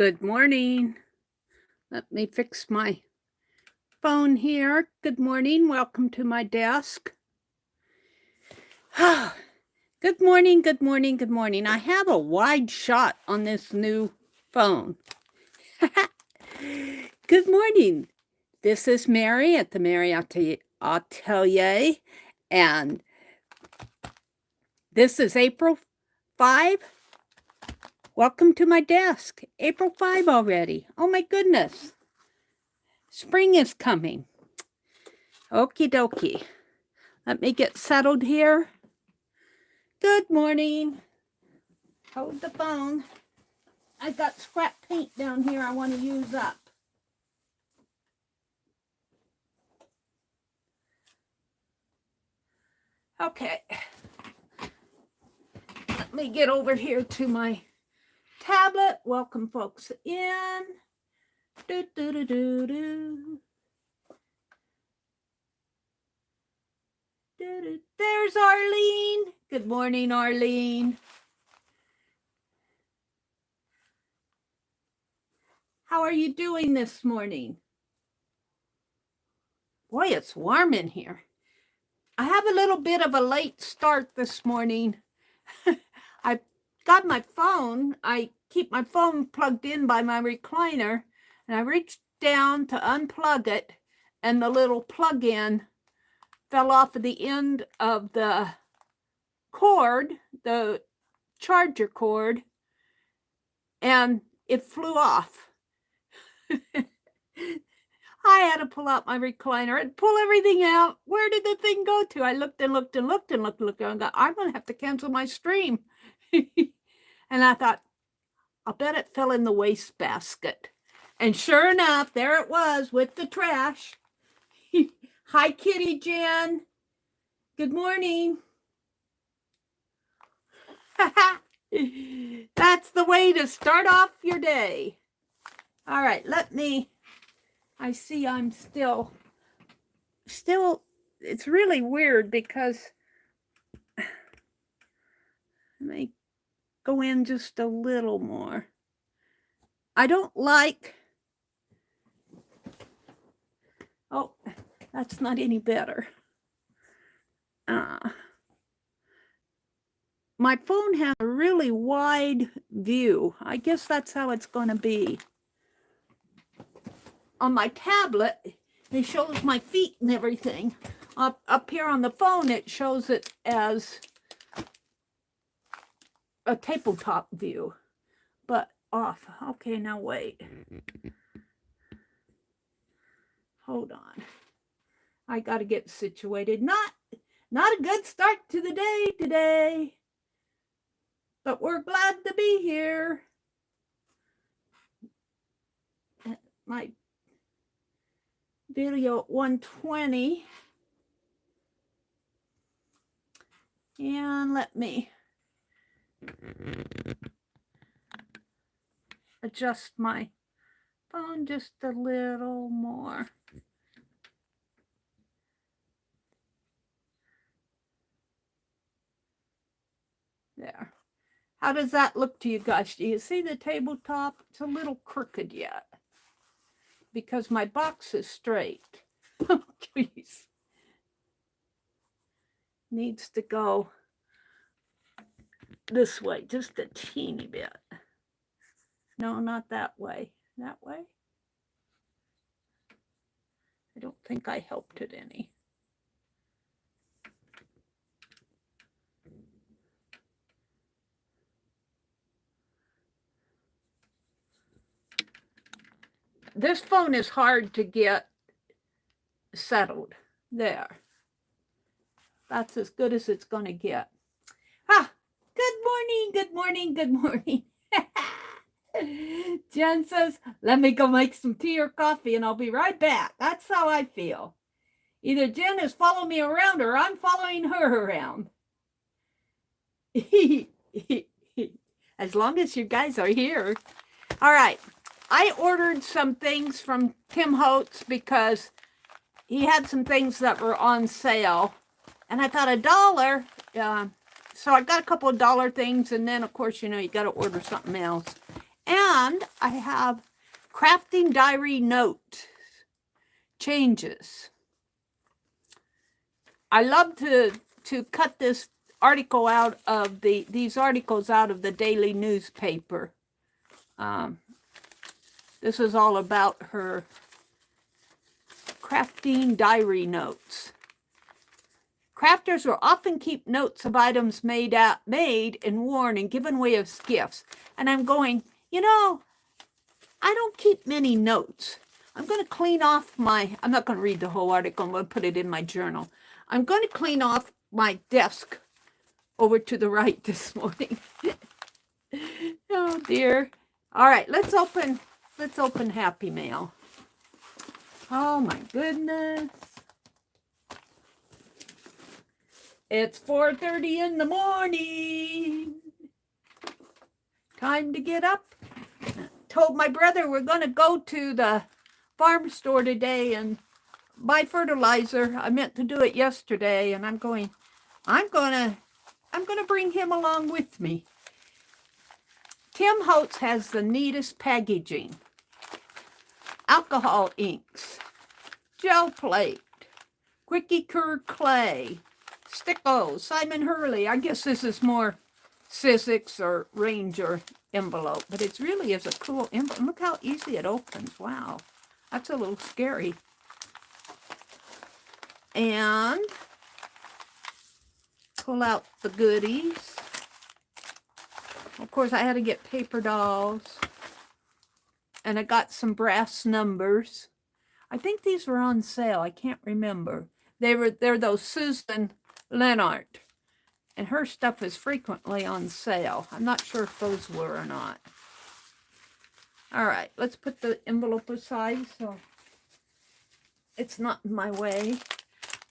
Good morning. Let me fix my phone here. Good morning. Welcome to my desk. Good morning, good morning, good morning. I have a wide shot on this new phone. Good morning. This is Meri at the Meri Atelier, and this is April 5. Welcome to my desk. April 5 already. Oh my goodness. Spring is coming. Okie dokie. Let me get settled here. Good morning. Hold the phone. I got scrap paint down here I want to use up. Okay. Let me get over here to my tablet. Welcome folks in. Do, do, do, do, do. There's Arlene. Good morning, Arlene. How are you doing this morning? Boy, it's warm in here. I have a little bit of a late start this morning. I got my phone. I keep my phone plugged in by my recliner, and I reached down to unplug it, and the little plug-in fell off of the end of the cord, the charger cord, and it flew off. I had to pull out my recliner and pull everything out. Where did the thing go to? I looked and looked and looked and looked and looked and got, I'm going to have to cancel my stream. And I thought, I'll bet it fell in the wastebasket. And sure enough, there it was with the trash. Hi, Kitty Jen. Good morning. That's the way to start off your day. All right, I see I'm still, it's really weird because, let me go in just a little more. I don't like, oh, that's not any better. My phone has a really wide view. I guess that's how it's going to be. On my tablet, it shows my feet and everything. Up here on the phone, it shows it as a tabletop view, but off. Okay, now wait. Hold on. I got to get situated. Not a good start to the day today, but we're glad to be here. My video at 120. And let me adjust my phone just a little more. There. How does that look to you guys? Do you see the tabletop? It's a little crooked yet because my box is straight. Oh, please. Needs to go this way, just a teeny bit. No, not that way. That way? I don't think I helped it any. This phone is hard to get settled. There. That's as good as it's going to get. Good morning, good morning, good morning. Jen says, let me go make some tea or coffee and I'll be right back. That's how I feel. Either Jen is following me around or I'm following her around. As long as you guys are here. All right. I ordered some things from Tim Holtz because he had some things that were on sale. And I thought $1. So I got a couple of dollar things. And then, of course, you know, you got to order something else. And I have crafting diary note changes. I love to cut this article out of these articles out of the daily newspaper. This is all about her crafting diary notes. Crafters will often keep notes of items made and worn and given away as gifts. And I'm going, you know, I don't keep many notes. I'm going to clean off I'm not going to read the whole article. I'm going to put it in my journal. I'm going to clean off my desk over to the right this morning. Oh dear. All right, let's open Happy Mail. Oh my goodness. It's 4:30 in the morning. Time to get up. Told my brother we're going to go to the farm store today and buy fertilizer. I meant to do it yesterday, and I'm going to bring him along with me. Tim Holtz has the neatest packaging. Alcohol inks, gel plate, Quickie Cure clay, Sticko, Simon Hurley. I guess this is more Sizzix or Ranger envelope, but it really is a cool envelope. Look how easy it opens. Wow, that's a little scary. And pull out the goodies. Of course, I had to get paper dolls. And I got some brass numbers. I think these were on sale. I can't remember. They're those Susan Lennart. And her stuff is frequently on sale. I'm not sure if those were or not. All right, let's put the envelope aside so it's not in my way.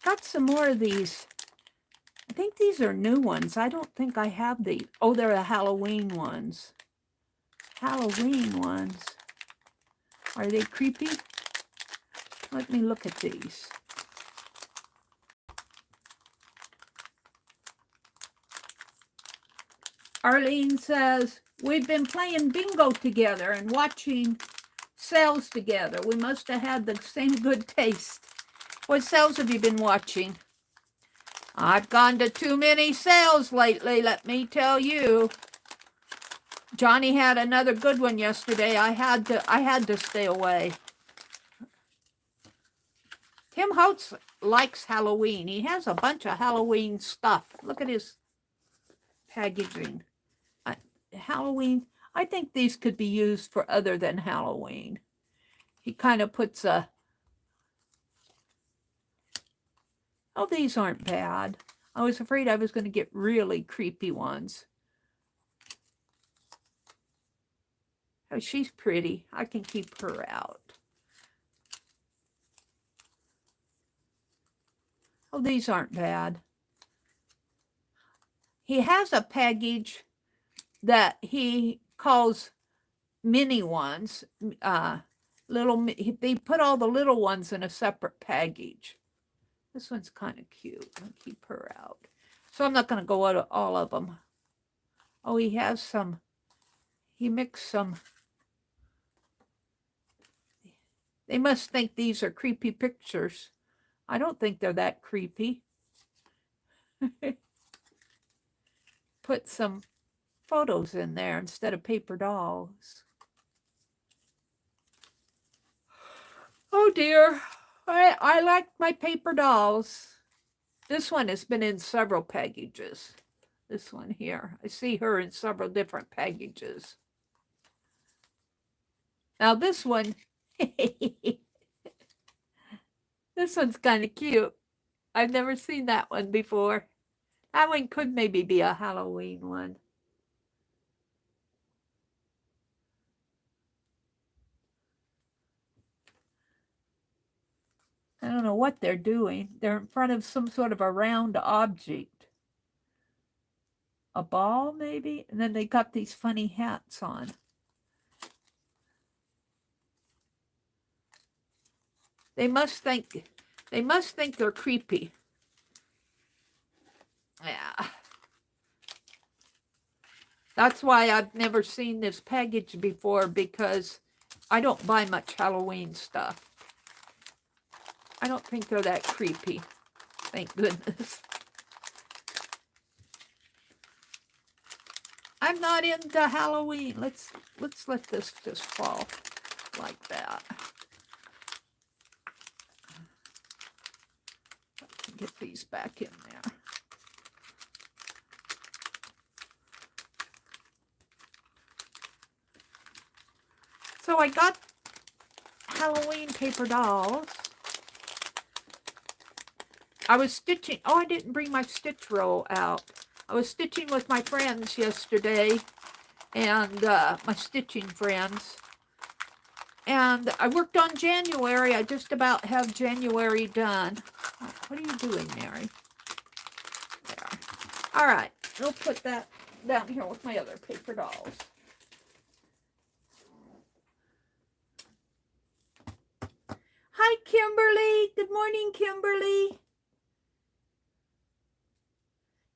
Got some more of these. I think these are new ones. I don't think I have these. Oh, they're the Halloween ones. Halloween ones. Are they creepy? Let me look at these. Arlene says, we've been playing bingo together and watching sales together. We must have had the same good taste. What sales have you been watching? I've gone to too many sales lately, let me tell you. Johnny had another good one yesterday. I had to stay away. Tim Holtz likes Halloween. He has a bunch of Halloween stuff. Look at his packaging. Halloween. I think these could be used for other than Halloween. He kind of puts a... Oh, these aren't bad. I was afraid I was going to get really creepy ones. Oh, she's pretty. I can keep her out. Oh, these aren't bad. He has a package that he calls mini ones. They put all the little ones in a separate package. This one's kind of cute. I'll keep her out. So I'm not going to go out of all of them. Oh, he has some. He mixed some. They must think these are creepy pictures. I don't think they're that creepy. Put some photos in there instead of paper dolls. Oh dear. I like my paper dolls. This one has been in several packages. This one here. I see her in several different packages. Now this one, this one's kind of cute. I've never seen that one before. That one could maybe be a Halloween one. I don't know what they're doing. They're in front of some sort of a round object. A ball, maybe? And then they got these funny hats on. They must think they're creepy. Yeah. That's why I've never seen this package before, because I don't buy much Halloween stuff. I don't think they're that creepy. Thank goodness. I'm not into Halloween. Let's let this just fall like that. Get these back in there. So I got Halloween paper dolls. I was stitching. Oh, I didn't bring my stitch roll out. I was stitching with my friends yesterday, and my stitching friends. And I worked on January. I just about have January done. What are you doing, Mary? There. All right. We'll put that down here with my other paper dolls. Hi, Kimberly. Good morning, Kimberly.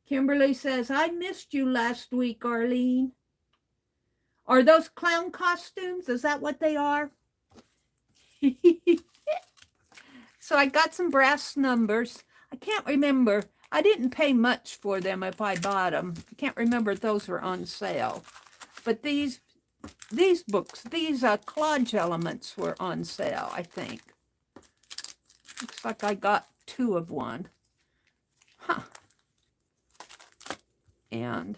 Kimberly says, I missed you last week, Arlene. Are those clown costumes? Is that what they are? So I got some brass numbers. I can't remember. I didn't pay much for them if I bought them. I can't remember if those were on sale. But these books, these collage elements were on sale, I think. Looks like I got 2 of one. Huh. And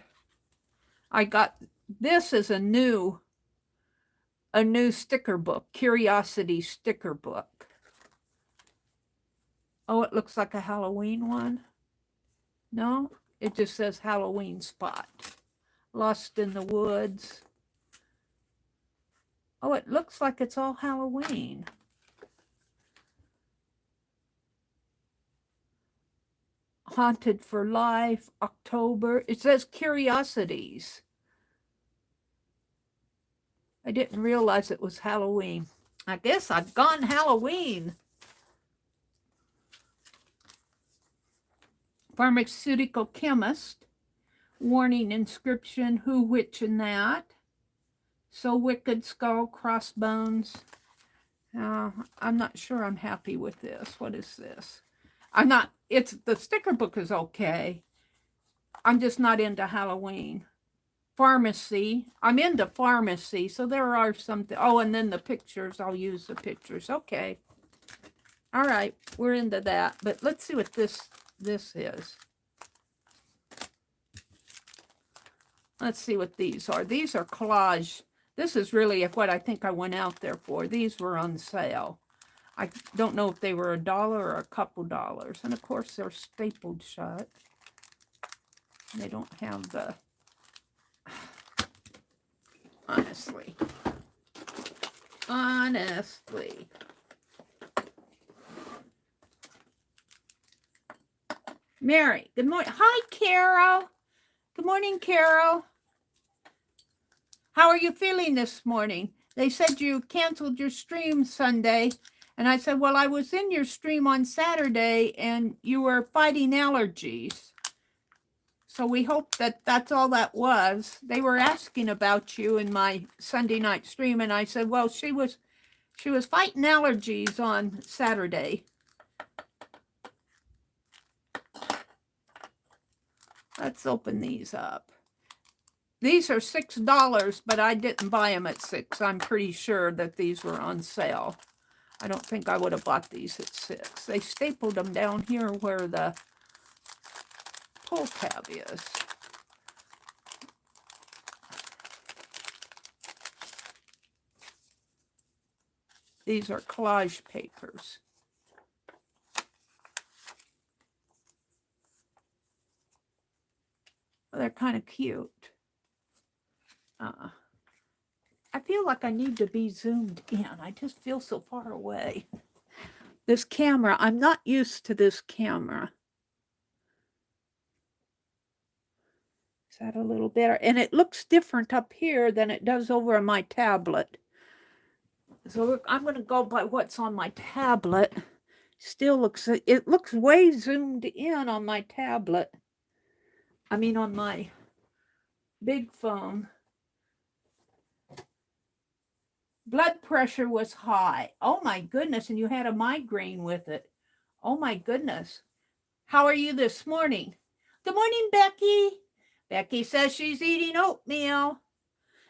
I got, this is a new sticker book, Curiosity sticker book. Oh, it looks like a Halloween one. No, it just says Halloween spot. Lost in the Woods. Oh, it looks like it's all Halloween. Haunted for Life, October. It says Curiosities. I didn't realize it was Halloween. I guess I've gone Halloween. Pharmaceutical Chemist. Warning inscription, who, which, and that. So Wicked, Skull, Crossbones. I'm not sure I'm happy with this. What is this? I'm not, the sticker book is okay. I'm just not into Halloween. Pharmacy. I'm into pharmacy, so there are some, oh, and then the pictures. I'll use the pictures. Okay. All right, we're into that. But let's see what this is. Let's see what these are. These are collage. This is really what I think I went out there for. These were on sale. I don't know if they were $1 or a couple dollars. And of course, they're stapled shut. They don't have the, honestly. Mary, good morning. Hi, Carol. Good morning, Carol. How are you feeling this morning? They said you canceled your stream Sunday. And I said, well, I was in your stream on Saturday and you were fighting allergies. So we hope that that's all that was. They were asking about you in my Sunday night stream. And I said, well, she was fighting allergies on Saturday. Let's open these up. These are $6, but I didn't buy them at $6. I'm pretty sure that these were on sale. I don't think I would have bought these at $6. They stapled them down here where the pull tab is. These are collage papers. Well, they're kind of cute. I feel like I need to be zoomed in. I just feel so far away. This camera, I'm not used to this camera. Is that a little better? And it looks different up here than it does over on my tablet. So I'm going to go by what's on my tablet. Still looks, it looks way zoomed in on my tablet. I mean on my big phone. Blood pressure was high. Oh my goodness, and you had a migraine with it. Oh my goodness. How are you this morning? Good morning, Becky. Becky says she's eating oatmeal.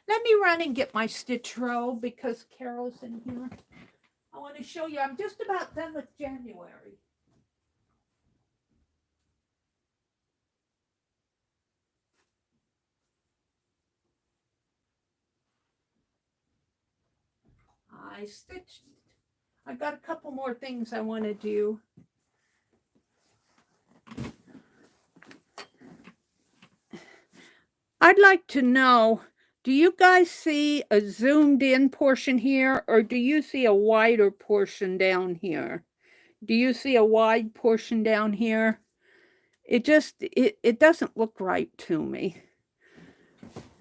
Let me run and get my stitch roll because Carol's in here. I want to show you, I'm just about done with January. I stitched. I've got a couple more things I want to do. I'd like to know, do you guys see a zoomed in portion here, or do you see a wider portion down here? Do you see a wide portion down here? It doesn't look right to me.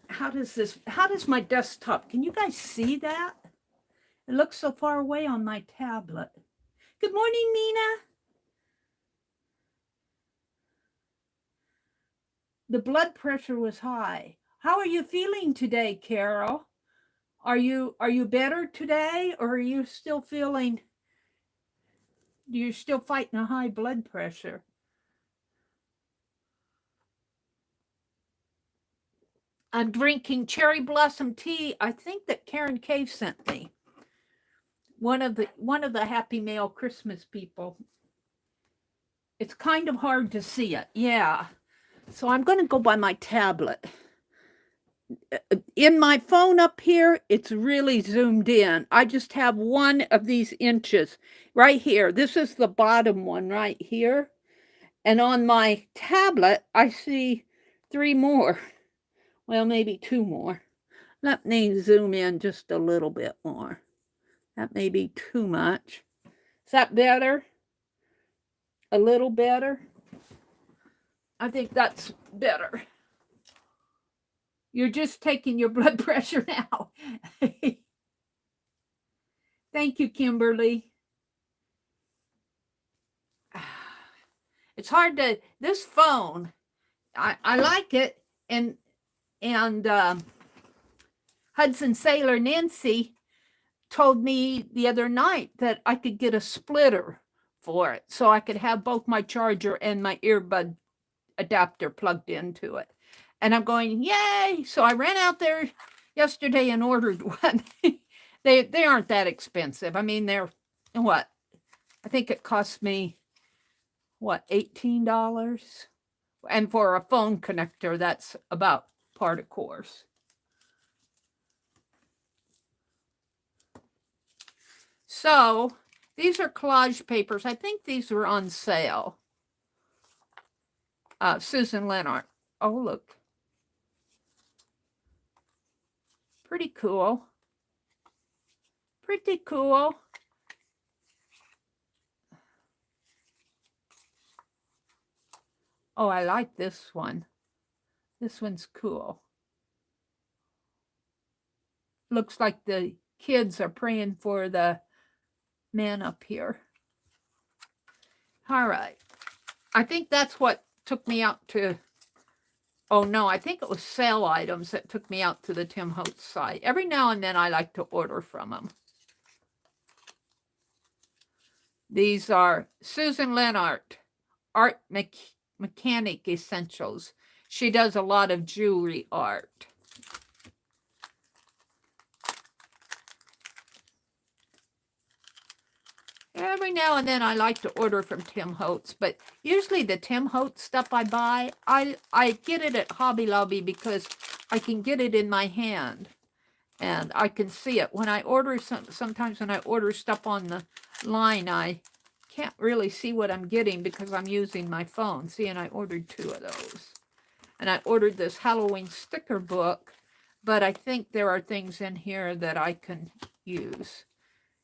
How does my desktop, can you guys see that? It looks so far away on my tablet. Good morning, Mina. The blood pressure was high. How are you feeling today, Carol? Are you better today, or are you still feeling, you're still fighting a high blood pressure? I'm drinking cherry blossom tea. I think that Karen Cave sent me. One of the Happy Mail Christmas people. It's kind of hard to see it. Yeah. So I'm going to go by my tablet. In my phone up here, it's really zoomed in. I just have one of these inches right here. This is the bottom one right here. And on my tablet, I see 3 more. Well, maybe 2 more. Let me zoom in just a little bit more. That may be too much. Is that better? A little better? I think that's better. You're just taking your blood pressure now. Thank you, Kimberly. It's hard to, this phone, I like it. And Hudson Sailor Nancy told me the other night that I could get a splitter for it, so I could have both my charger and my earbud adapter plugged into it. And I'm going, yay! So I ran out there yesterday and ordered one. They aren't that expensive. I mean, they're what? I think it cost me what, $18? And for a phone connector, that's about part of course. So these are collage papers. I think these were on sale. Susan Leonard. Oh, look. Pretty cool. Pretty cool. Oh, I like this one. This one's cool. Looks like the kids are praying for the man up here. All right. I think that's what took me out to, oh no, I think it was sale items that took me out to the Tim Holtz site. Every now and then I like to order from them. These are Susan Leonard, Art Mechanic Essentials. She does a lot of jewelry art. Every now and then I like to order from Tim Holtz, but usually the Tim Holtz stuff I buy, I get it at Hobby Lobby because I can get it in my hand and I can see it. When I order, sometimes when I order stuff on the line, I can't really see what I'm getting because I'm using my phone. See, and I ordered 2 of those. And I ordered this Halloween sticker book, but I think there are things in here that I can use.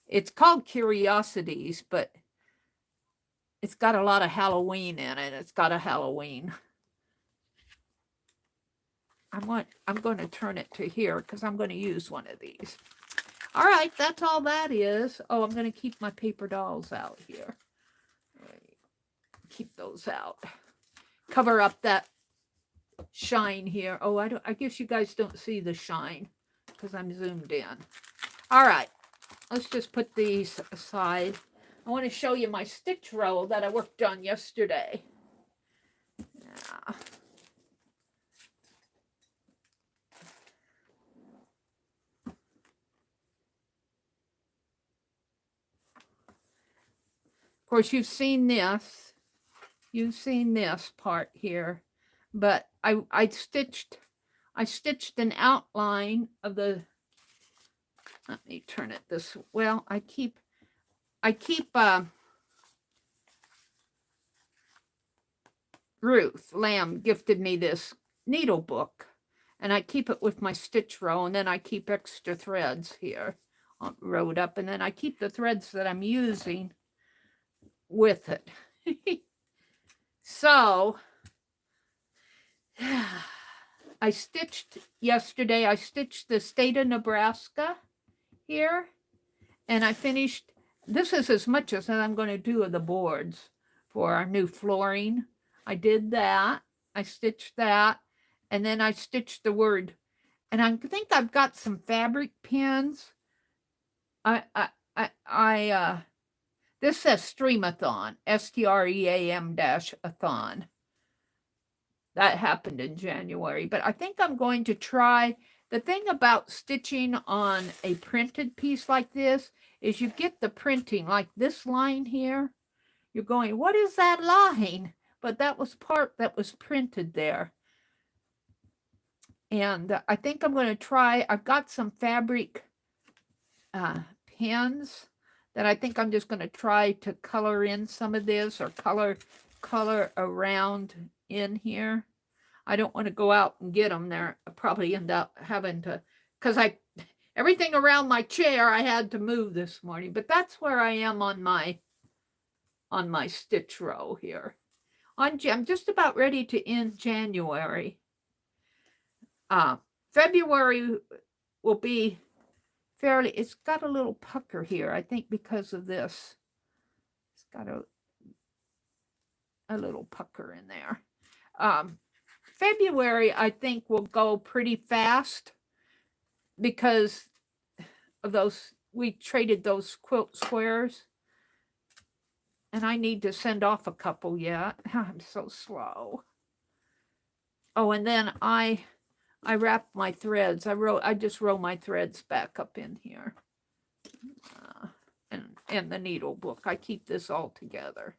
It's called Curiosities, but it's got a lot of Halloween in it. It's got a Halloween. I'm going to turn it to here because I'm going to use one of these. All right, that's all that is. Oh, I'm going to keep my paper dolls out here. Keep those out. Cover up that shine here. Oh, I guess you guys don't see the shine because I'm zoomed in. All right, let's just put these aside. I want to show you my stitch roll that I worked on yesterday. Yeah. Of course, you've seen this. You've seen this part here, but I stitched an outline of the. Let me turn it this. Well, I keep. Ruth Lamb gifted me this needle book, and I keep it with my stitch row, and then I keep extra threads here rowed up, and then I keep the threads that I'm using with it. So I stitched yesterday, I stitched the state of Nebraska here, and I finished. This is as much as I'm going to do of the boards for our new flooring. I did that. I stitched that, and then I stitched the word. And I think I've got some fabric pins. This says Streamathon, STREAM-athon. That happened in January, but I think I'm going to try. The thing about stitching on a printed piece like this is you get the printing, like this line here. You're going, what is that line? But that was part that was printed there. And I think I'm going to try. I've got some fabric pins that I think I'm just going to try to color in some of this, or color around in here. I don't want to go out and get them there. I probably end up having to, because everything around my chair I had to move this morning. But that's where I am on my stitch row here. I'm just about ready to end January. February will be fairly, it's got a little pucker here, I think because of this. It's got a little pucker in there. February, I think, will go pretty fast because of those, we traded those quilt squares. And I need to send off a couple yet. I'm so slow. Oh, and then I wrap my threads. I just roll my threads back up in here. And the needle book. I keep this all together.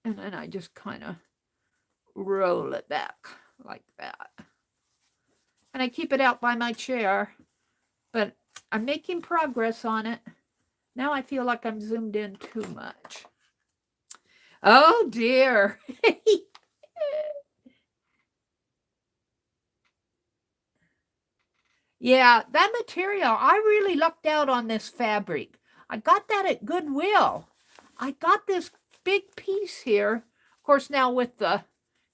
And then I just kind of roll it back like that. And I keep it out by my chair. But I'm making progress on it. Now I feel like I'm zoomed in too much. Oh dear. Yeah, that material, I really lucked out on this fabric. I got that at Goodwill. I got this big piece here. Of course, now with the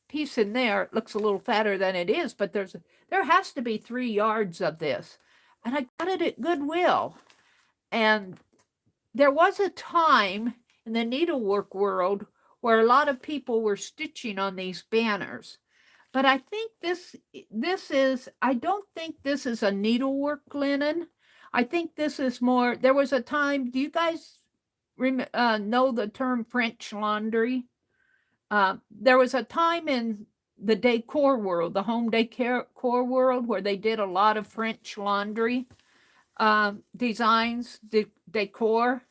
piece in there, it looks a little fatter than it is, but there has to be 3 yards of this. And I got it at Goodwill. And there was a time in the needlework world where a lot of people were stitching on these banners. But I think this is, I don't think this is a needlework linen. I think this is more, there was a time, do you guys know the term French laundry? There was a time in the decor world, the home decor world, where they did a lot of French laundry designs, decor.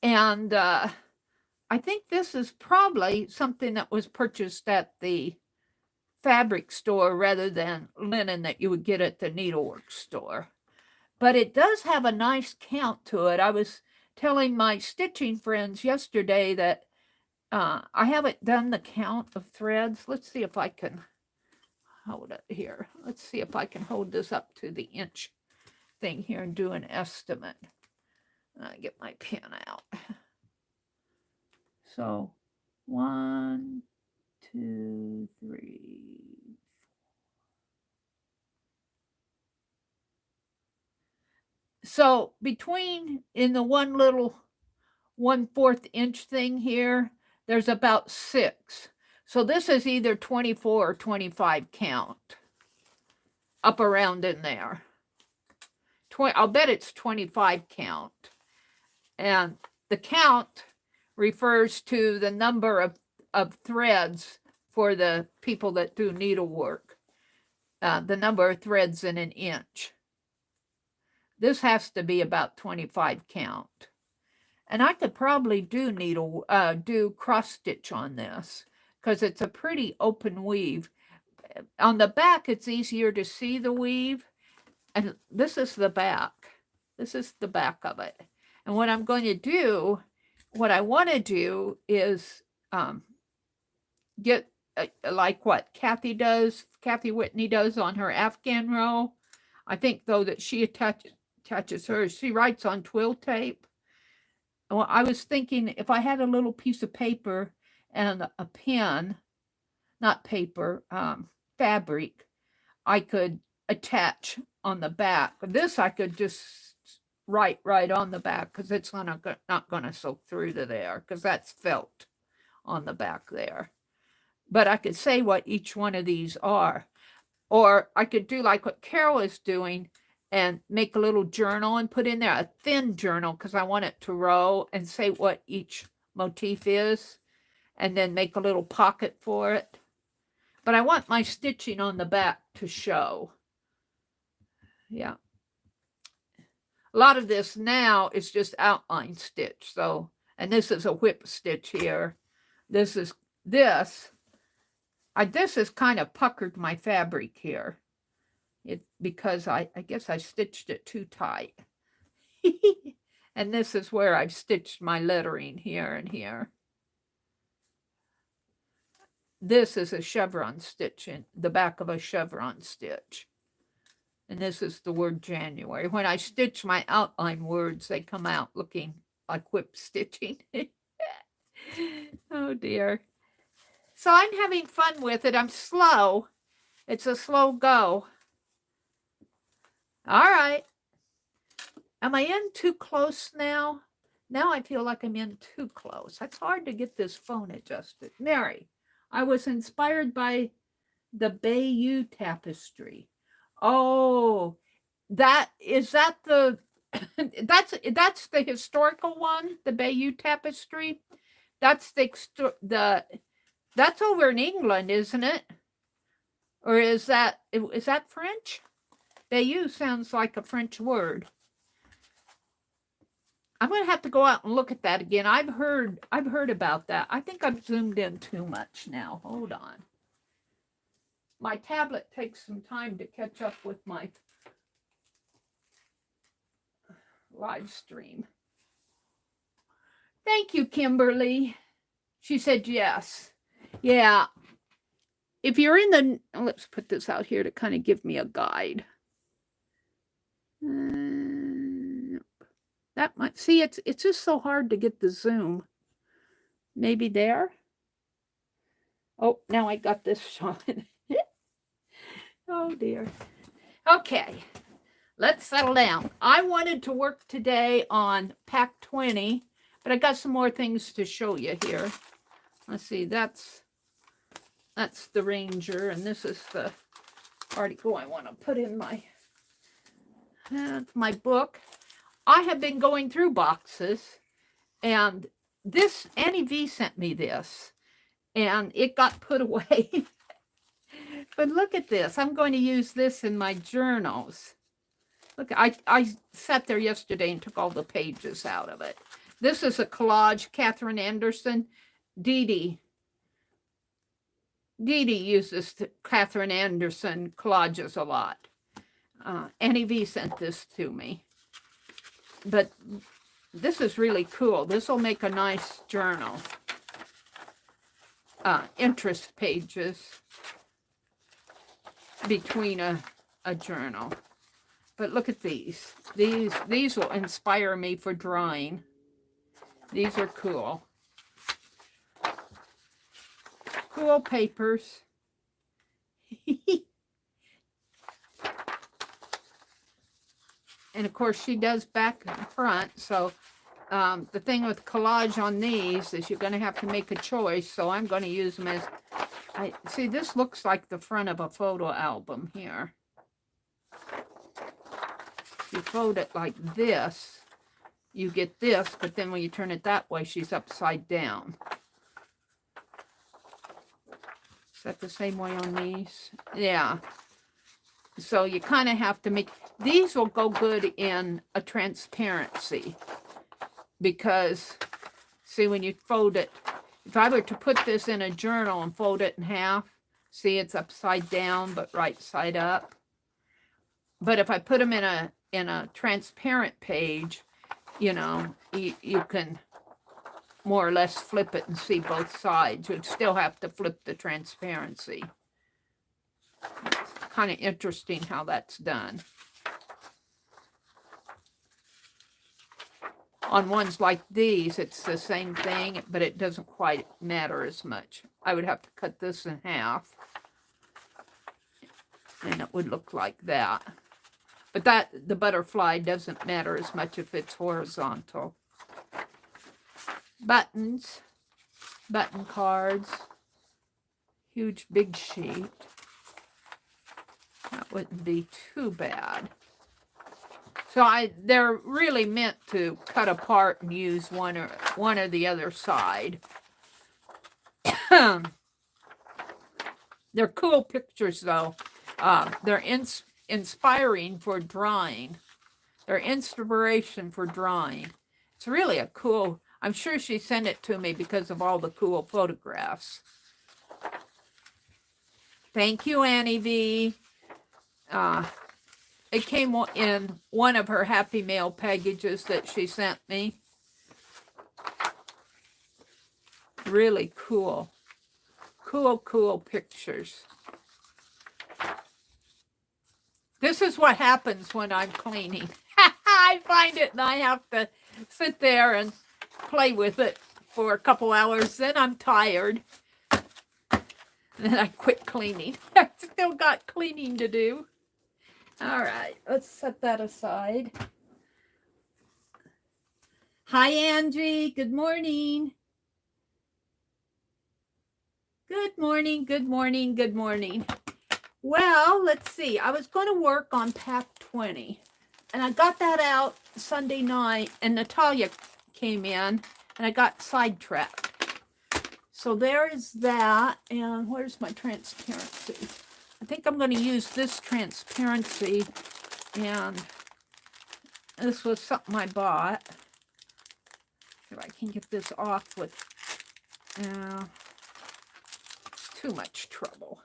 And I think this is probably something that was purchased at the fabric store rather than linen that you would get at the needlework store. But it does have a nice count to it. I was telling my stitching friends yesterday that I haven't done the count of threads. Let's see if I can hold it here. Let's see if I can hold this up to the inch thing here and do an estimate. I get my pen out. So 1, 2, 3. So between, in the one little 1/4 inch thing here, there's about 6. So this is either 24 or 25 count, up around in there. I'll bet it's 25 count. And the count refers to the number of threads for the people that do needlework. The number of threads in an inch. This has to be about 25 count. And I could probably do cross stitch on this because it's a pretty open weave. On the back, it's easier to see the weave. And this is the back. This is the back of it. And what I'm going to do, what I want to do is get like what Kathy Whitney does on her Afghan row. I think, though, that she attaches hers. She writes on twill tape. Well, I was thinking if I had a little piece of paper and a pen, not paper, fabric, I could attach on the back. This I could just write right on the back because it's not going to soak through to there because that's felt on the back there. But I could say what each one of these are. Or I could do like what Carol is doing and make a little journal and put in there a thin journal because I want it to row and say what each motif is and then make a little pocket for it. But I want my stitching on the back to show. Yeah. A lot of this now is just outline stitch. So, and this is a whip stitch here. This has kind of puckered my fabric here. Because I guess I stitched it too tight. And this is where I've stitched my lettering here and here. This is a chevron stitch in the back of a chevron stitch. And this is the word January. When I stitch my outline words, they come out looking like whip stitching. Oh dear. So I'm having fun with it. I'm slow. It's a slow go. All right. Am I in too close now? Now I feel like I'm in too close. It's hard to get this phone adjusted. Meri, I was inspired by the Bayeux tapestry. Oh, that's the historical one, the Bayeux tapestry. That's that's over in England, isn't it? Or is that French? Bayeux sounds like a French word. I'm going to have to go out and look at that again. I've heard about that. I think I've zoomed in too much now. Hold on. My tablet takes some time to catch up with my live stream. Thank you, Kimberly. She said yes. Yeah. If you're in the, let's put this out here to kind of give me a guide. That might, see, it's just so hard to get the zoom. Maybe there. Oh, now I got this showing. Oh dear. Okay, let's settle down. I wanted to work today on pack 20, but I got some more things to show you here. Let's see, that's the Ranger, and this is the article I want to put in my book. I have been going through boxes, and this, Annie V sent me this, and it got put away. But look at this. I'm going to use this in my journals. Look, I sat there yesterday and took all the pages out of it. This is a collage, Catherine Anderson. Dee Dee uses Catherine Anderson collages a lot. Annie V sent this to me. But this is really cool. This will make a nice journal. Interest pages between a journal. But look at these. These will inspire me for drawing. These are cool. Cool papers. And of course she does back and front, so the thing with collage on these is you're going to have to make a choice. So I'm going to use them as, I see this looks like the front of a photo album here. If you fold it like this, you get this, but then when you turn it that way, she's upside down. Is that the same way on these? Yeah. So you kind of have to make, these will go good in a transparency because, see, when you fold it, if I were to put this in a journal and fold it in half, see, it's upside down, but right side up. But if I put them in a transparent page, you know, you can more or less flip it and see both sides. You'd still have to flip the transparency. It's kind of interesting how that's done. On ones like these, it's the same thing, but it doesn't quite matter as much. I would have to cut this in half, and it would look like that. But the butterfly doesn't matter as much if it's horizontal. Buttons, button cards, huge big sheet. That wouldn't be too bad. So they're really meant to cut apart and use one or the other side. They're cool pictures though. They're inspiring for drawing. They're inspiration for drawing. It's really a cool, I'm sure she sent it to me because of all the cool photographs. Thank you, Annie V. It came in one of her Happy Mail packages that she sent me. Really cool. Cool pictures. This is what happens when I'm cleaning. I find it and I have to sit there and play with it for a couple hours. Then I'm tired. Then I quit cleaning. I've still got cleaning to do. All right, let's set that aside. Hi, Angie. Good morning. Good morning, good morning, good morning. Well, let's see. I was going to work on pack 20. And I got that out Sunday night. And Natalia came in. And I got sidetracked. So there is that. And where's my transparency? I think I'm going to use this transparency. And this was something I bought. If I can get this off with too much trouble.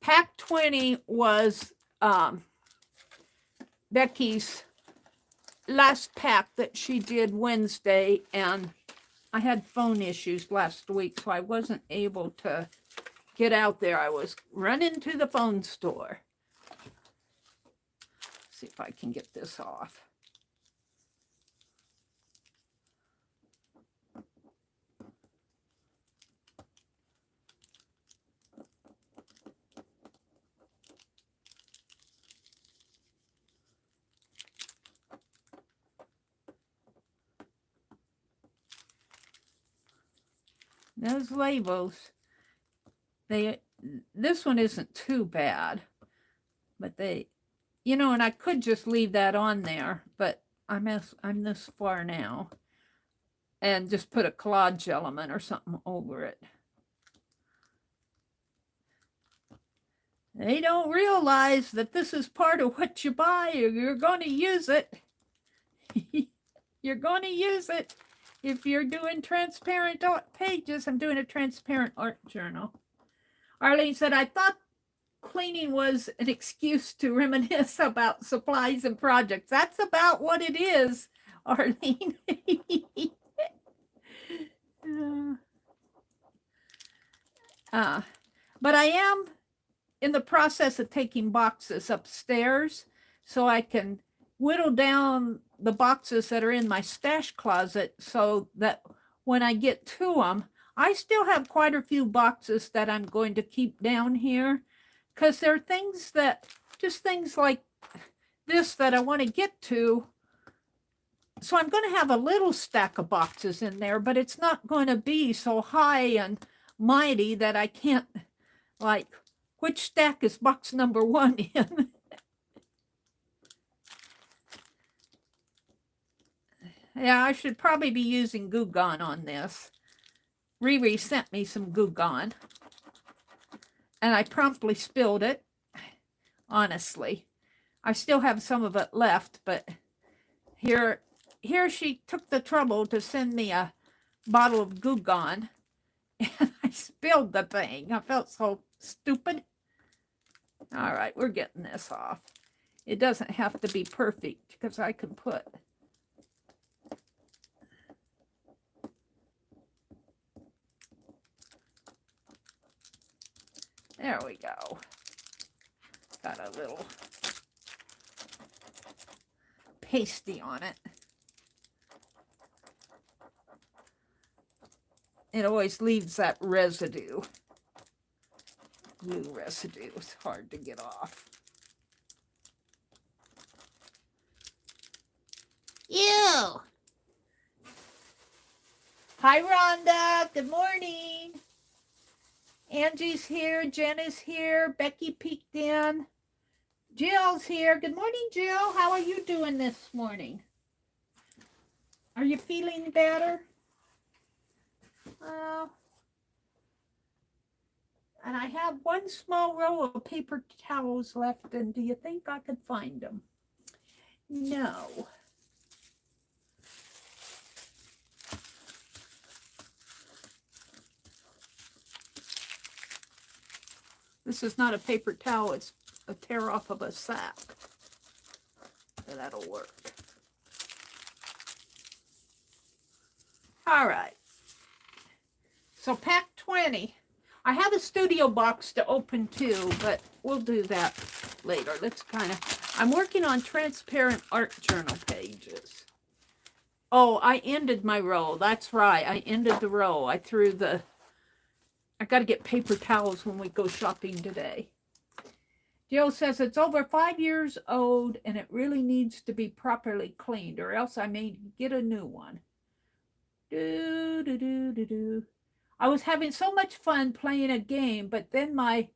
Pack 20 was Becky's last pack that she did Wednesday, and I had phone issues last week, so I wasn't able to get out there. I was running to the phone store. See if I can get this off. Those labels, this one isn't too bad, but you know, and I could just leave that on there, but I'm this far now, and just put a collage element or something over it. They don't realize that this is part of what you buy, or you're going to use it. You're going to use it. If you're doing transparent pages, I'm doing a transparent art journal. Arlene said, I thought cleaning was an excuse to reminisce about supplies and projects. That's about what it is, Arlene. But I am in the process of taking boxes upstairs so I can whittle down the boxes that are in my stash closet so that when I get to them, I still have quite a few boxes that I'm going to keep down here because there are things that, just things like this that I want to get to, So I'm going to have a little stack of boxes in there, but it's not going to be so high and mighty that I can't, like, which stack is box number 1 in? Yeah, I should probably be using Goo Gone on this. Riri sent me some Goo Gone, and I promptly spilled it, honestly. I still have some of it left, but here she took the trouble to send me a bottle of Goo Gone, and I spilled the thing. I felt so stupid. All right, we're getting this off. It doesn't have to be perfect because I can put... There we go. Got a little pasty on it. It always leaves that residue. Glue residue. It's hard to get off. Ew! Hi, Rhonda. Good morning. Angie's here. Jen is here. Becky peeked in. Jill's here. Good morning, Jill. How are you doing this morning? Are you feeling better? And I have one small roll of paper towels left, and do you think I could find them? No. This is not a paper towel, it's a tear off of a sack. So that'll work. All right. So pack 20. I have a studio box to open too, but we'll do that later. Let's I'm working on transparent art journal pages. Oh, I ended my row. That's right. I ended the row. I got to get paper towels when we go shopping today. Jill says it's over 5 years old and it really needs to be properly cleaned, or else I may get a new one. I was having so much fun playing a game, but then my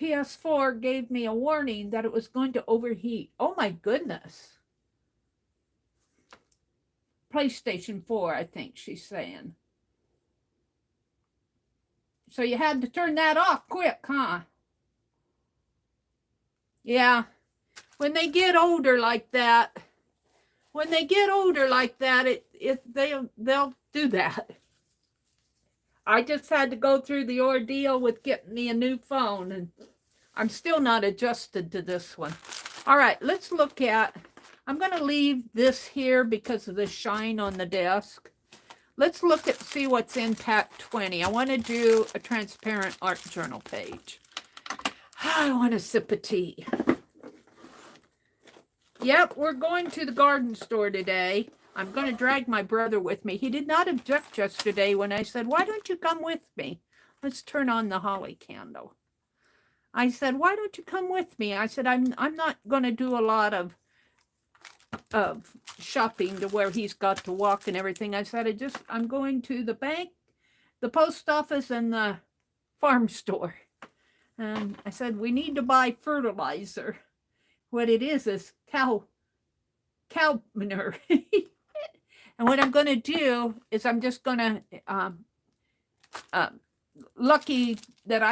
PS4 gave me a warning that it was going to overheat. Oh my goodness. PlayStation 4, I think she's saying. So you had to turn that off quick, huh? Yeah. When they get older like that, they'll do that. I just had to go through the ordeal with getting me a new phone, and I'm still not adjusted to this one. All right, let's look at, I'm going to leave this here because of the shine on the desk. Let's look at, see what's in pack 20. I want to do a transparent art journal page. I want a sip of tea. Yep, we're going to the garden store today. I'm going to drag my brother with me. He did not object yesterday when I said, why don't you come with me? Let's turn on the holly candle. I said, why don't you come with me? I said, I'm not going to do a lot of shopping to where he's got to walk and everything. I said, I'm going to the bank, the post office, and the farm store. And I said, we need to buy fertilizer. What it is cow manure. And what I'm going to do is I'm just going to, lucky that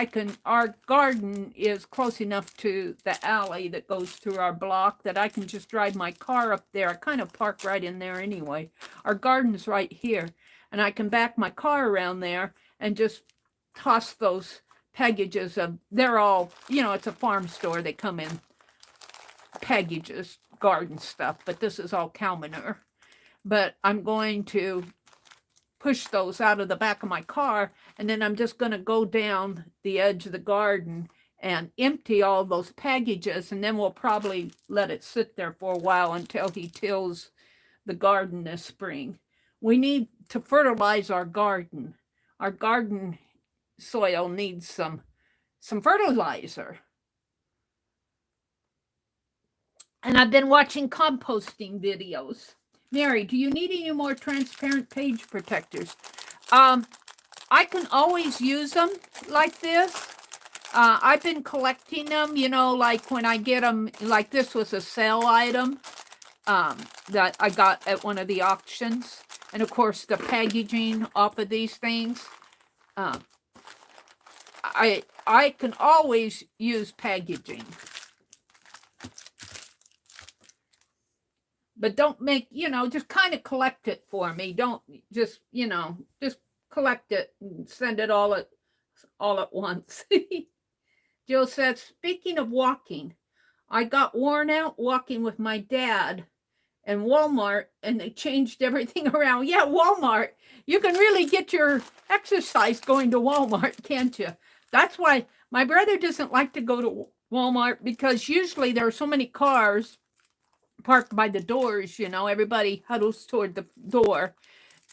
our garden is close enough to the alley that goes through our block that I can just drive my car up there. I kind of park right in there anyway. Our garden's right here. And I can back my car around there and just toss those packages of, they're all, it's a farm store. They come in packages, garden stuff, but this is all cow manure. But I'm going to push those out of the back of my car, and then I'm just going to go down the edge of the garden and empty all those packages, and then we'll probably let it sit there for a while until he tills the garden this spring. We need to fertilize our garden. Our garden soil needs some fertilizer. And I've been watching composting videos. Meri, do you need any more transparent page protectors? I can always use them like this. I've been collecting them, you know, like when I get them, like this was a sale item that I got at one of the auctions. And of course, the packaging off of these things. I can always use packaging. But don't make, you know, just kind of collect it for me. Don't just, you know, just collect it and send it all at once. Jill says, speaking of walking, I got worn out walking with my dad and Walmart, and they changed everything around. Yeah, Walmart. You can really get your exercise going to Walmart, can't you? That's why my brother doesn't like to go to Walmart, because usually there are so many cars parked by the doors, you know, everybody huddles toward the door.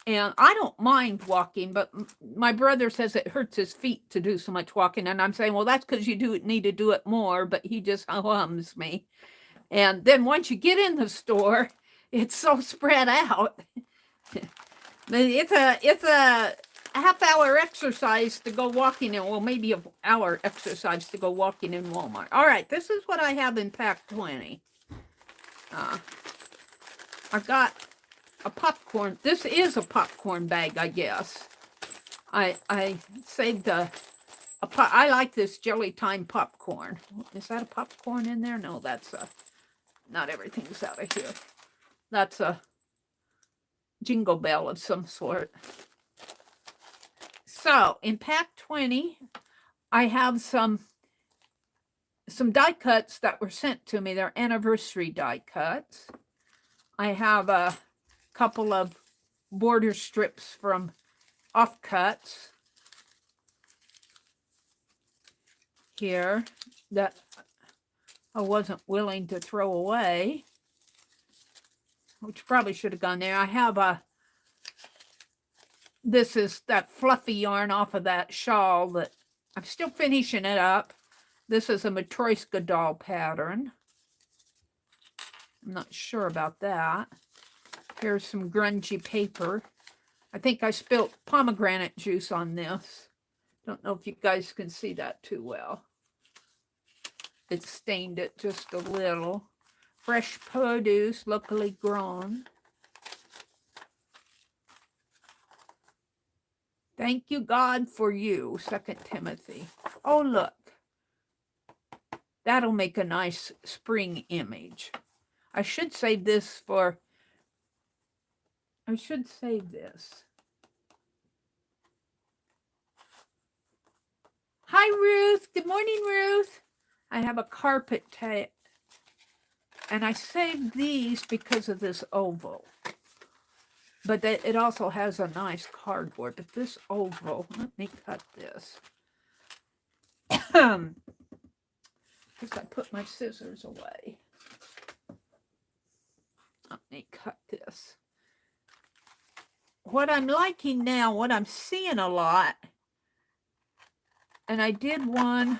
And I don't mind walking, but my brother says it hurts his feet to do so much walking. And I'm saying, well, that's because you need to do it more, but he just hums me. And then once you get in the store, it's so spread out. It's a half-hour exercise to go walking in, well, maybe an hour exercise to go walking in Walmart. All right, this is what I have in pack 20. I've got a popcorn. This is a popcorn bag, I guess. I saved I like this Jelly Time popcorn. Is that a popcorn in there? No, that's not everything's out of here. That's a jingle bell of some sort. So in pack 20, I have some die cuts that were sent to me. They're anniversary die cuts. I have a couple of border strips from offcuts here that I wasn't willing to throw away, which probably should have gone there. I have this is that fluffy yarn off of that shawl that I'm still finishing it up. This is a Matryoshka doll pattern. I'm not sure about that. Here's some grungy paper. I think I spilt pomegranate juice on this. Don't know if you guys can see that too well. It stained it just a little. Fresh produce, locally grown. Thank you, God, for you, 2 Timothy. Oh, look. That'll make a nice spring image. I should save this for... I should save this. Hi, Ruth. Good morning, Ruth. I have a carpet tape. And I saved these because of this oval. But it also has a nice cardboard. But this oval, let me cut this. Because I put my scissors away. Let me cut this. What I'm liking now, what I'm seeing a lot, and I did one,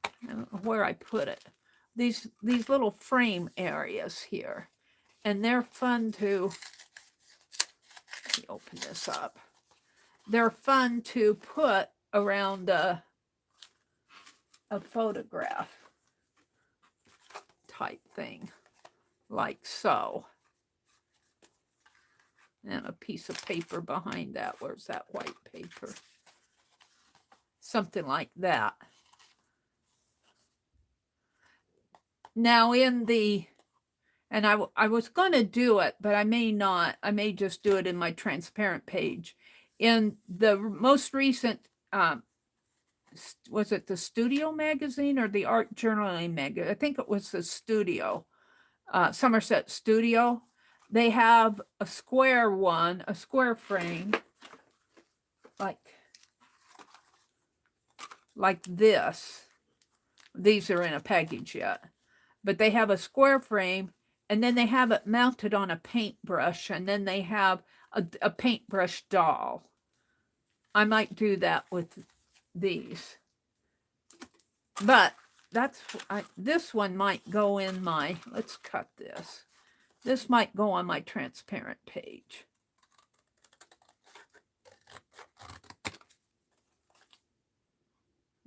I don't know where I put it, these little frame areas here. And they're fun to, let me open this up. They're fun to put around a photograph type thing, like so. And a piece of paper behind that. Where's that white paper? Something like that. Now in the, and I was going to do it, but I may not. I may just do it in my transparent page. In the most recent, was it the Studio magazine or the Art Journaling magazine? I think it was the Studio, Somerset Studio. They have a square one, a square frame, like this. These are in a package yet. But they have a square frame, and then they have it mounted on a paintbrush, and then they have a paintbrush doll. I might do that with these. But this one might go in my, let's cut this. This might go on my transparent page.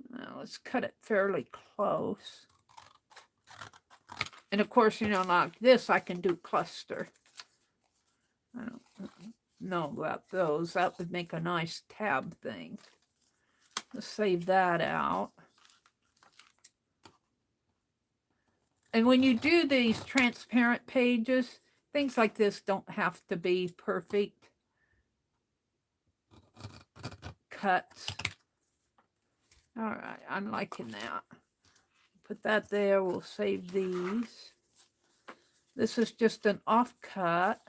Now let's cut it fairly close. And of course, you know, like this, I can do cluster. I don't know about those. That would make a nice tab thing. Let's save that out. And when you do these transparent pages, things like this don't have to be perfect cuts. All right, I'm liking that. Put that there. We'll save these. This is just an offcut.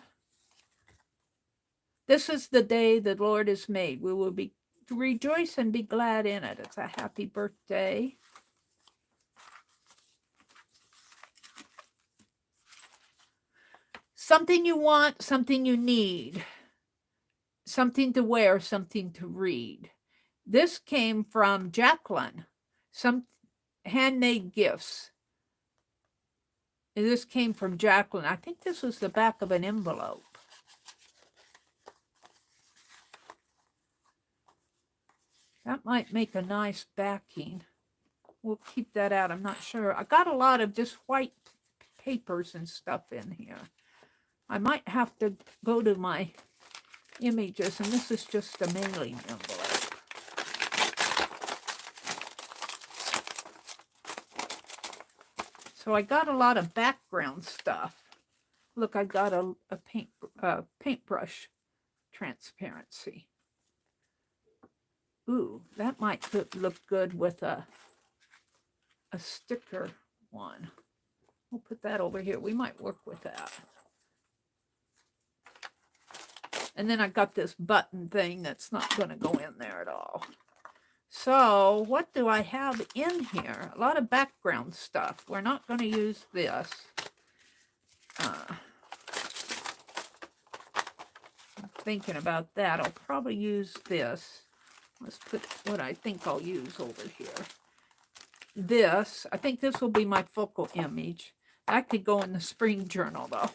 This is the day the Lord has made. We will be rejoice and be glad in it. It's a happy birthday. Something you want, something you need. Something to wear, something to read. This came from Jacqueline. Some handmade gifts. This came from Jacqueline. I think this was the back of an envelope. That might make a nice backing. We'll keep that out. I'm not sure. I got a lot of just white papers and stuff in here. I might have to go to my images, and this is just a mailing envelope. So I got a lot of background stuff. Look, I got a paintbrush transparency. Ooh, that might look good with a sticker one. We'll put that over here. We might work with that. And then I got this button thing that's not going to go in there at all. So what do I have in here? A lot of background stuff. We're not going to use this. I'm thinking about that. I'll probably use this. Let's put what I think I'll use over here. This, I think this will be my focal image. That could go in the spring journal though.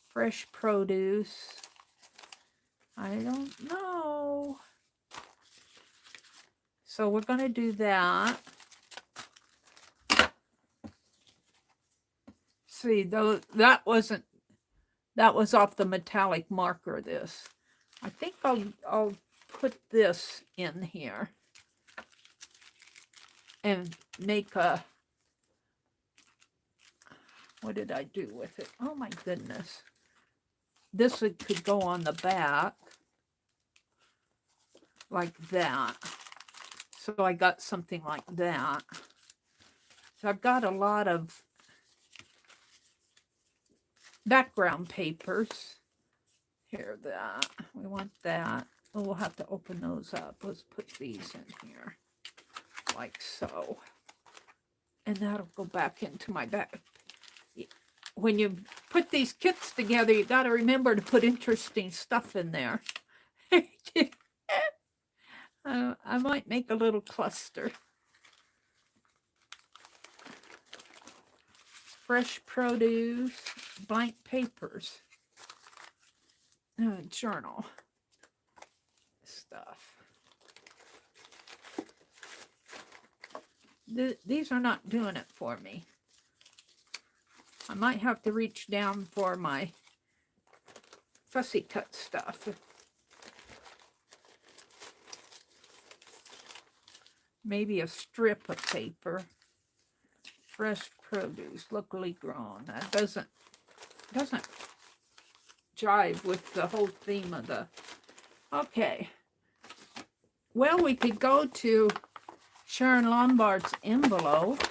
Fresh produce. I don't know. So we're going to do that. See, though, that was off the metallic marker, this. I think I'll put this in here and make a, what did I do with it? Oh my goodness. This could go on the back like that. So I got something like that. So I've got a lot of background papers. Here, that. We want that. Oh, we'll have to open those up. Let's put these in here. Like so. And that'll go back into my back. When you put these kits together, you got to remember to put interesting stuff in there. I might make a little cluster. Fresh produce, blank papers, journal stuff. These are not doing it for me. I might have to reach down for my fussy cut stuff. Maybe a strip of paper. Fresh produce, locally grown. That doesn't jive with the whole theme of the... Okay. Well, we could go to Sharon Lombard's envelope.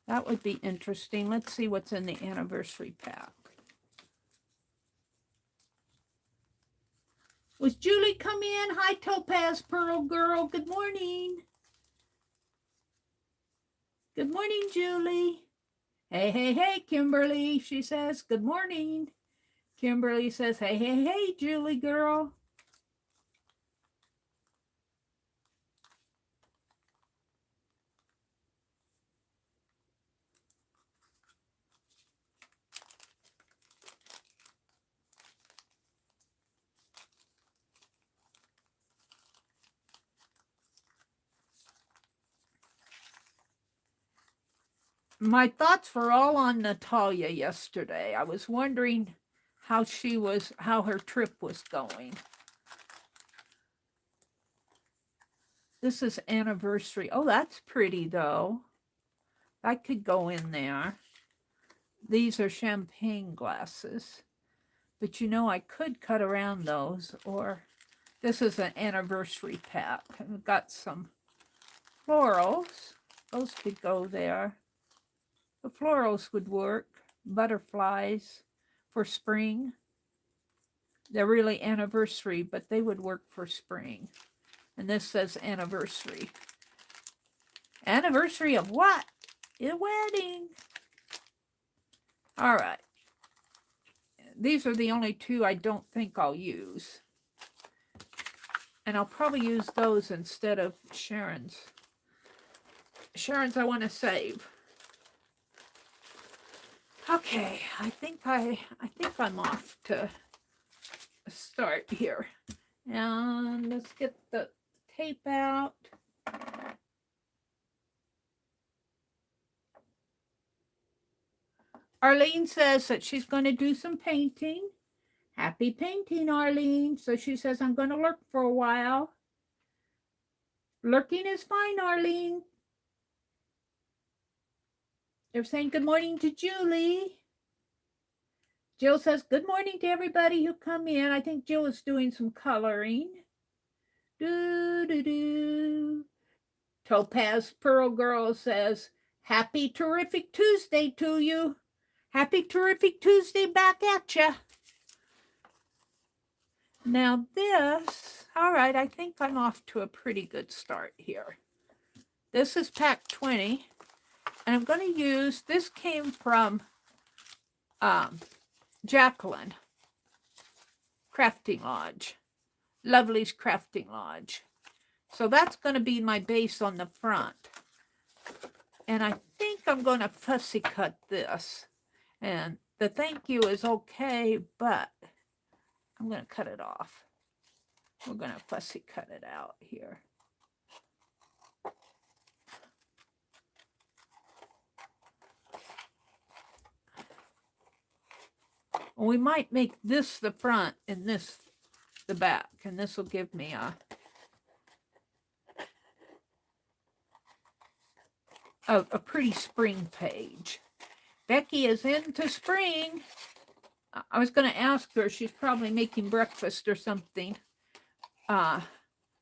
That would be interesting. Let's see what's in the anniversary pack. Was Julie come in? Hi, Topaz Pearl Girl. Good morning. Good morning, Julie. Hey, hey, hey, Kimberly. She says, good morning. Kimberly says, hey, hey, hey, Julie girl. my thoughts were all on Natalia yesterday. I was wondering how her trip was going. This is anniversary. Oh, that's pretty though. That could go in there. These are champagne glasses. But you know, I could cut around those, or this is an anniversary pack. I've got some florals. Those could go there. The florals would work. Butterflies for spring. They're really anniversary, but they would work for spring. And this says anniversary. Anniversary of what? A wedding. All right. These are the only two I don't think I'll use. And I'll probably use those instead of Sharon's. Sharon's I want to save. Okay, I think I'm off to start here. And let's get the tape out. Arlene says that she's going to do some painting. Happy painting, Arlene. So she says, I'm going to lurk for a while. Lurking is fine, Arlene. They're saying good morning to Julie. Jill says, good morning to everybody who come in. I think Jill is doing some coloring. Do. Topaz Pearl Girl says, happy terrific Tuesday to you. Happy terrific Tuesday back at ya. Now this, all right, I think I'm off to a pretty good start here. This is pack 20, and I'm going to use, this came from Jacqueline Crafting Lodge, Lovely's Crafting Lodge. So that's going to be my base on the front. And I think I'm going to fussy cut this. And the thank you is okay, but I'm going to cut it off. We're going to fussy cut it out here. We might make this the front and this the back, and this will give me a pretty spring page. Becky is into spring. I was going to ask her. She's probably making breakfast or something.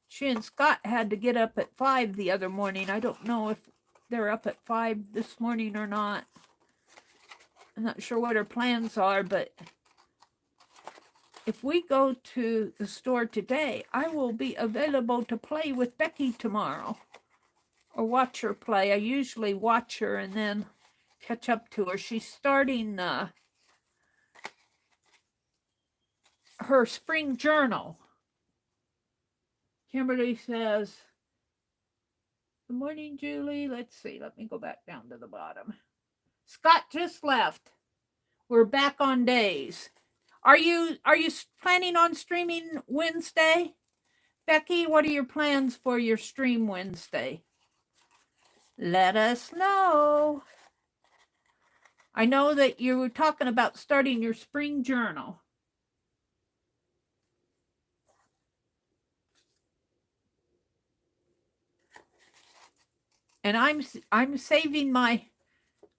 She and Scott had to get up at 5 the other morning. I don't know if they're up at 5 this morning or not. I'm not sure what her plans are, but if we go to the store today, I will be available to play with Becky tomorrow or watch her play. I usually watch her and then catch up to her. She's starting her spring journal. Kimberly says, good morning, Julie. Let's see. Let me go back down to the bottom. Scott just left. We're back on days. Are you planning on streaming Wednesday? Becky, what are your plans for your stream Wednesday? Let us know. I know that you were talking about starting your spring journal. And I'm saving my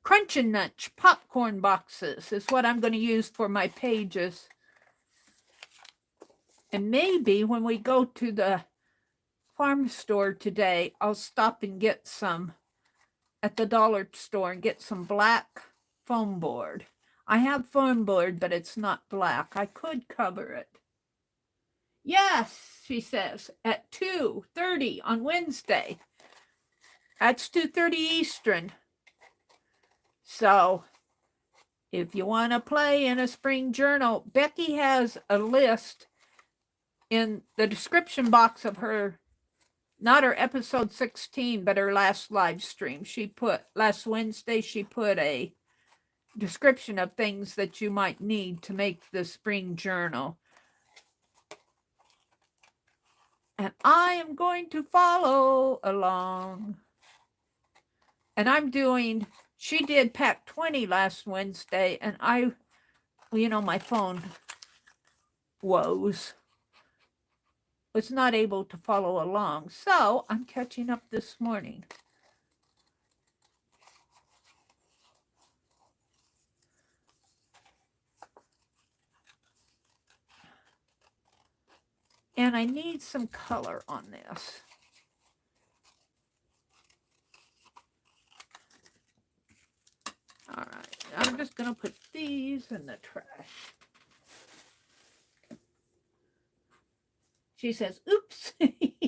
Crunchin' Nutch popcorn boxes is what I'm going to use for my pages. And maybe when we go to the farm store today, I'll stop and get some at the dollar store and get some black foam board. I have foam board, but it's not black. I could cover it. Yes, she says, at 2:30 on Wednesday. That's 2:30 Eastern. So if you want to play in a spring journal, Becky has a list in the description box of her, not her episode 16, but her last live stream. She put, last Wednesday, she put a description of things that you might need to make the spring journal. And I am going to follow along. And I'm doing she did pack 20 last Wednesday, and I, well, you know, my phone woes was not able to follow along. So I'm catching up this morning. And I need some color on this. All right, I'm just going to put these in the trash. She says, oops,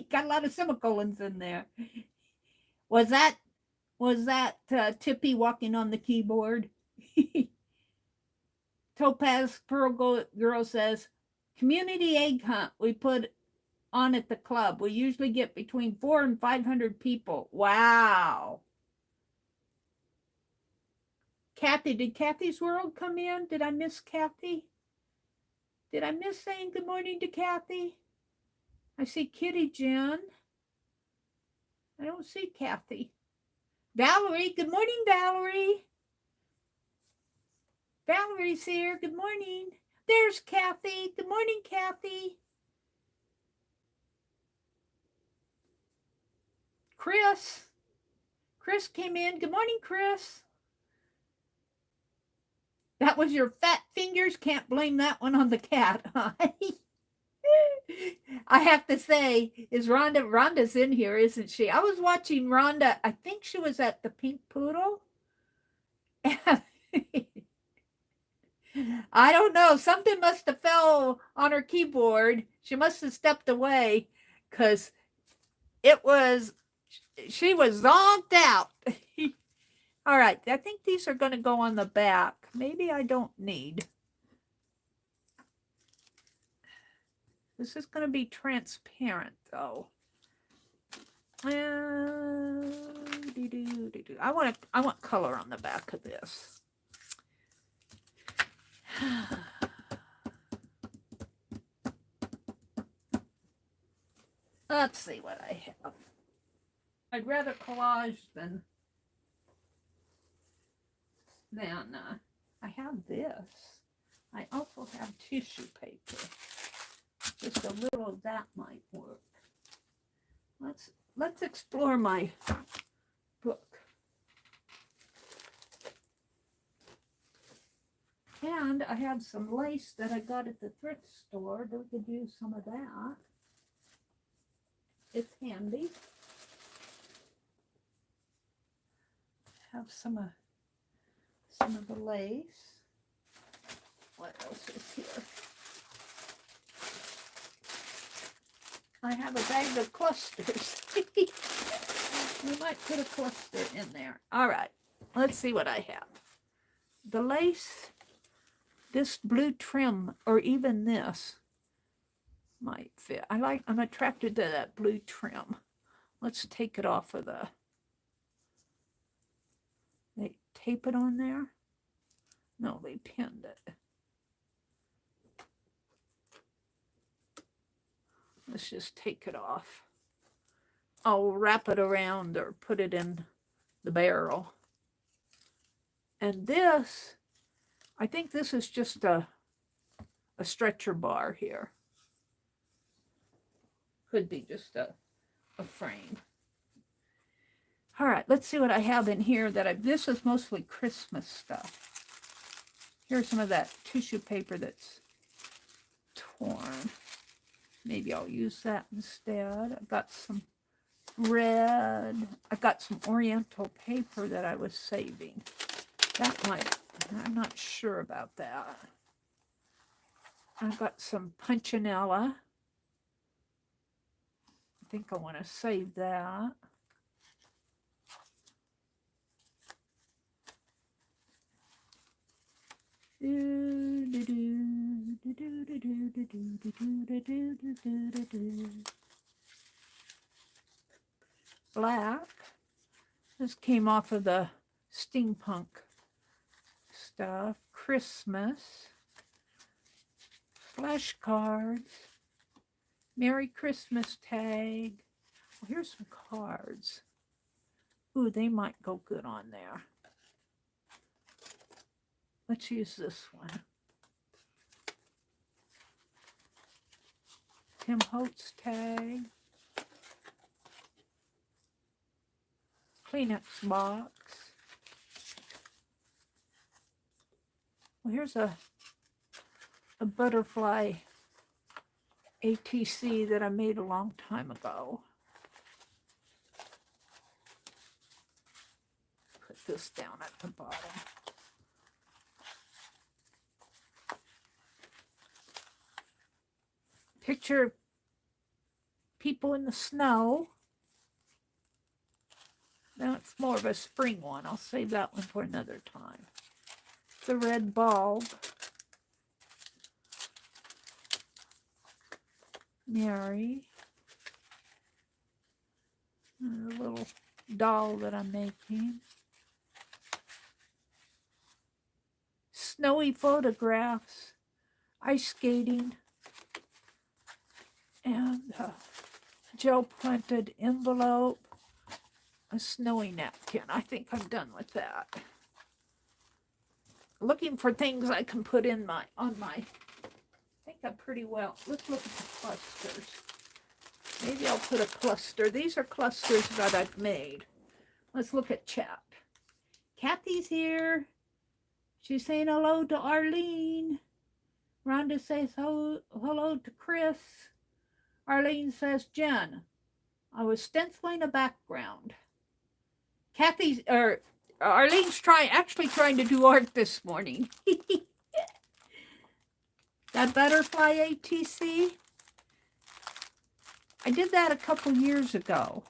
got a lot of semicolons in there. Was that Tippy walking on the keyboard? Topaz Pearl Girl says, community egg hunt we put on at the club. We usually get between 400 and 500 people. Wow. Kathy, did Kathy's World come in? Did I miss Kathy? Did I miss saying good morning to Kathy? I see Kitty Jen. I don't see Kathy. Valerie, good morning, Valerie. Valerie's here. Good morning. There's Kathy. Good morning, Kathy. Chris. Chris came in. Good morning, Chris. That was your fat fingers. Can't blame that one on the cat. I have to say, is Rhonda's in here, isn't she? I was watching Rhonda. I think she was at the Pink Poodle. I don't know. Something must have fell on her keyboard. She must have stepped away because she was zonked out. All right. I think these are going to go on the back. Maybe I don't need. This is going to be transparent, though. I want color on the back of this. Let's see what I have. I'd rather collage than I have this. I also have tissue paper. Just a little of that might work. Let's explore my book. And I have some lace that I got at the thrift store. We could use some of that. It's handy. Have some of the lace. What else is here? I have a bag of clusters. We might put a cluster in there. All right, let's see what I have. The lace, this blue trim, or even this might fit. I'm attracted to that blue trim. Let's take it off of they tape it on there? No, they pinned it. Let's just take it off. I'll wrap it around or put it in the barrel. And this, I think this is just a stretcher bar here. Could be just a frame. All right, let's see what I have in here this is mostly Christmas stuff. Here's some of that tissue paper that's torn. Maybe I'll use that instead. I've got some red. I've got some oriental paper that I was saving. I'm not sure about that. I've got some punchinella. I think I want to save that. Black. This came off of the steampunk stuff. Christmas. Flashcards. Merry Christmas tag. Well, here's some cards. Ooh, they might go good on there. Let's use this one. Tim Holtz tag. Kleenex box. Well, here's a butterfly ATC that I made a long time ago. Put this down at the bottom. Picture of people in the snow. Now it's more of a spring one. I'll save that one for another time. The red bulb. Meri. And a little doll that I'm making. Snowy photographs. Ice skating. And a gel-printed envelope. A snowy napkin. I think I'm done with that. Looking for things I can put in on my. I think I'm pretty well. Let's look at the clusters. Maybe I'll put a cluster. These are clusters that I've made. Let's look at chat. Kathy's here. She's saying hello to Arlene. Rhonda says hello to Chris. Arlene says, Jen, I was stenciling a background. Arlene's actually trying to do art this morning. That butterfly ATC, I did that a couple years ago.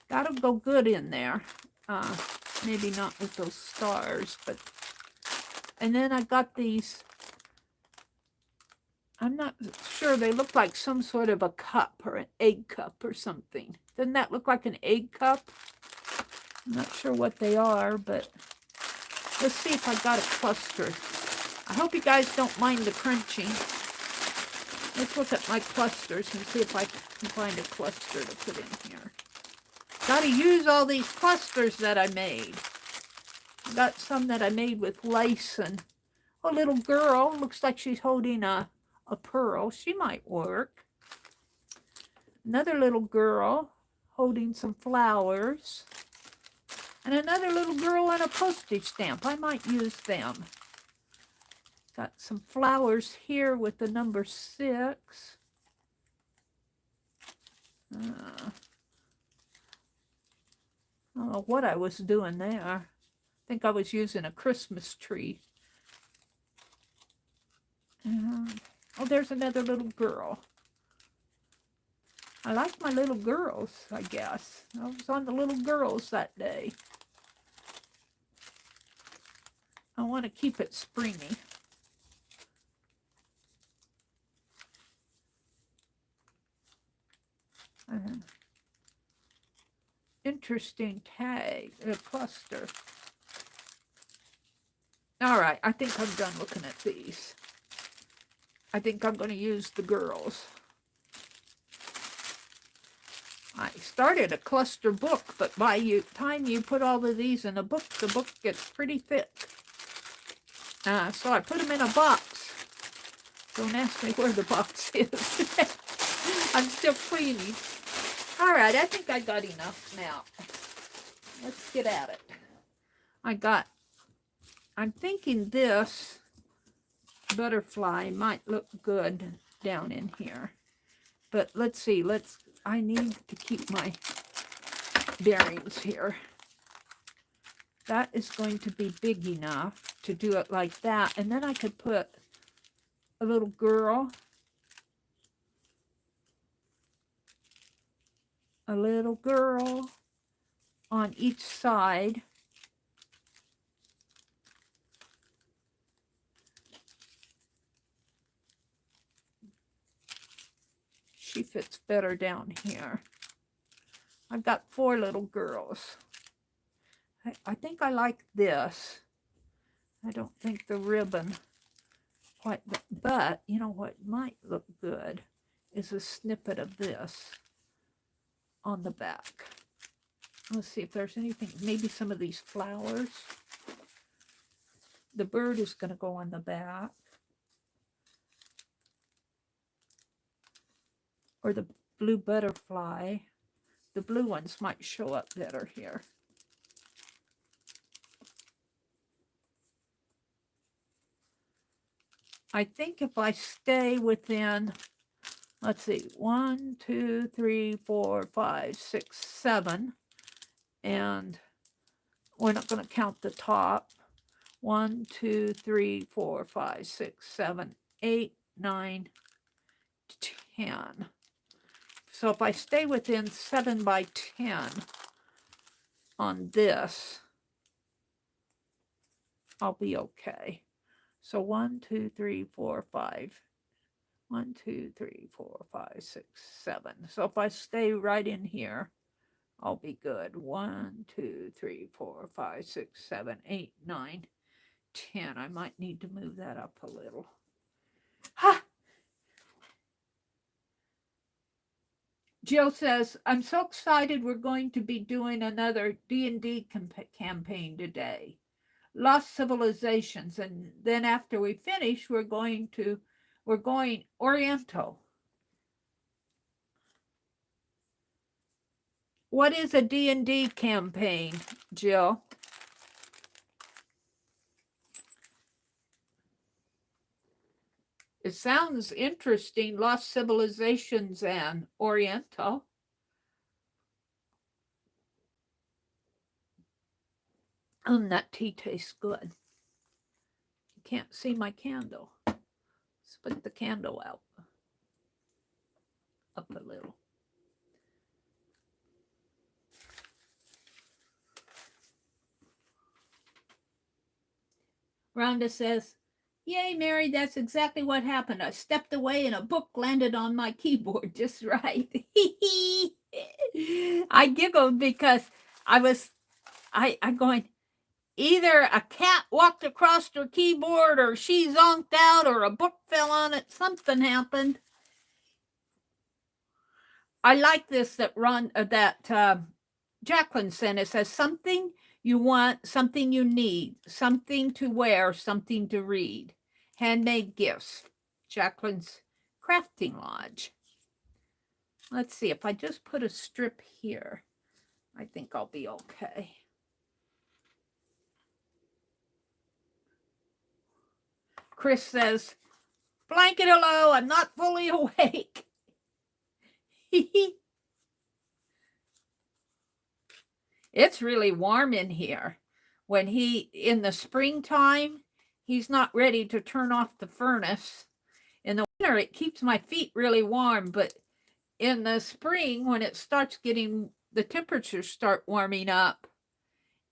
That'll go good in there. Maybe not with those stars, but. And then I got these. I'm not sure. They look like some sort of a cup or an egg cup or something. Doesn't that look like an egg cup? I'm not sure what they are, but let's see if I got a cluster. I hope you guys don't mind the crunching. Let's look at my clusters and see if I can find a cluster to put in here. Got to use all these clusters that I made. I got some that I made with lace and a little girl. Looks like she's holding a pearl. She might work. Another little girl holding some flowers. And another little girl on a postage stamp. I might use them. Got some flowers here with the number 6. I don't know what I was doing there. I think I was using a Christmas tree. Oh, there's another little girl. I like my little girls, I guess. I was on the little girls that day. I want to keep it springy. Interesting tag, a cluster. All right, I think I'm done looking at these. I think I'm going to use the girls. I started a cluster book, but by the time you put all of these in a book, the book gets pretty thick. So I put them in a box. Don't ask me where the box is. I'm still cleaning. All right, I think I got enough now. Let's get at it. I'm thinking this butterfly might look good down in here. But let's see, I need to keep my bearings here. That is going to be big enough to do it like that. And then I could put a little girl. A little girl on each side. She fits better down here. I've got 4 little girls. I think I like this. I don't think the ribbon quite, but you know what might look good is a snippet of this on the back. Let's see if there's anything, maybe some of these flowers. The bird is going to go on the back. Or the blue butterfly. The blue ones might show up better here. I think if I stay within, let's see, 1, 2, 3, 4, 5, 6, 7, and we're not going to count the top. 1, 2, 3, 4, 5, 6, 7, 8, 9, 10. So if I stay within 7 by 10 on this, I'll be okay. So 1, 2, 3, 4, 5. 1, 2, 3, 4, 5, 6, 7. So if I stay right in here, I'll be good. 1, 2, 3, 4, 5, 6, 7, 8, 9, 10. I might need to move that up a little. Ha! Jill says, I'm so excited we're going to be doing another D&D campaign today. Lost Civilizations. And then after we finish, we're going Oriental. What is a D&D campaign, Jill? It sounds interesting. Lost Civilizations and Oriental. That tea tastes good. You can't see my candle. Let's put the candle out. Up a little. Rhonda says, yay, Meri, that's exactly what happened. I stepped away and a book landed on my keyboard just right. I giggled because I'm going, either a cat walked across her keyboard or she zonked out or a book fell on it. Something happened. I like this that Jacqueline sent. It says something you want, something you need, something to wear, something to read. Handmade gifts. Jacqueline's Crafting Lodge. Let's see, if I just put a strip here, I think I'll be okay. Chris says, blanket hello, I'm not fully awake. It's really warm in here. When in the springtime, he's not ready to turn off the furnace. In the winter, it keeps my feet really warm, but in the spring, when it starts getting, the temperatures start warming up,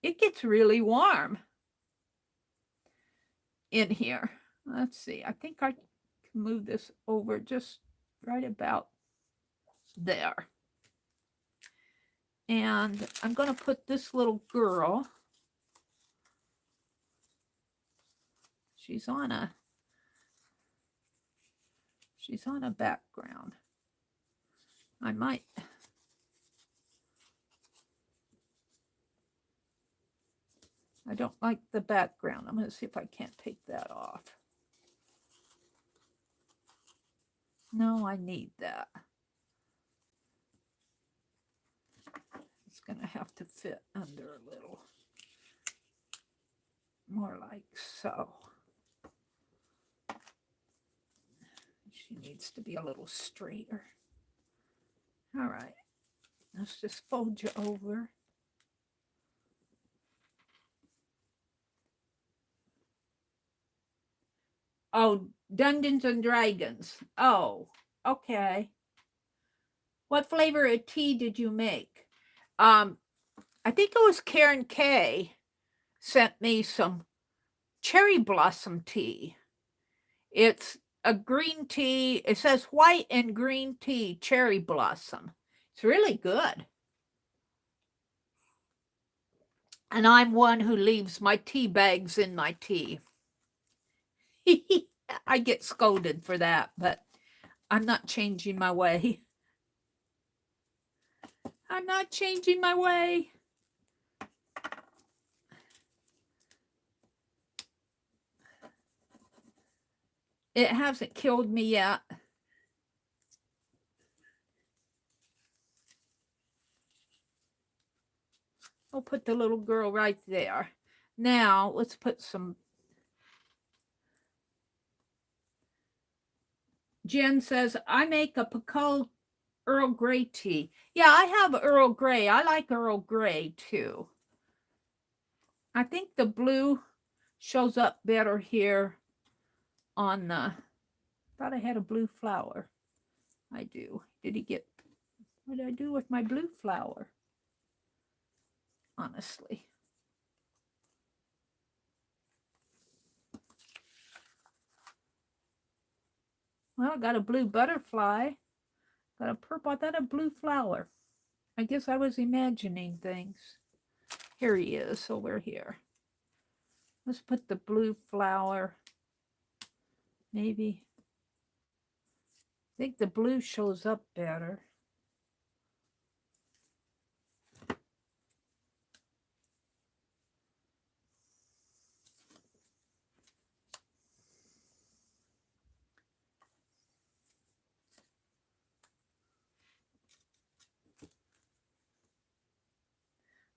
it gets really warm in here. Let's see, I think I can move this over just right about there. And I'm going to put this little girl, she's on a background. I don't like the background. I'm going to see if I can't take that off. No, I need that. It's going to have to fit under a little. More like so. She needs to be a little straighter. All right. Let's just fold you over. Oh, Dungeons and Dragons. Oh, okay. What flavor of tea did you make? I think it was Karen K sent me some cherry blossom tea. It's a green tea. It says white and green tea, cherry blossom. It's really good. And I'm one who leaves my tea bags in my tea. I get scolded for that, but I'm not changing my way. I'm not changing my way. It hasn't killed me yet. I'll put the little girl right there. Now, let's put some. Jen says, I make a Picasso Earl Grey tea. Yeah, I have Earl Grey. I like Earl Grey too. I think the blue shows up better here on the. Thought I had a blue flower. I do. Did he get. What did I do with my blue flower? Honestly. Well, I got a blue butterfly. Got a purple. I thought a blue flower. I guess I was imagining things. Here he is. So we're here. Let's put the blue flower. Maybe. I think the blue shows up better.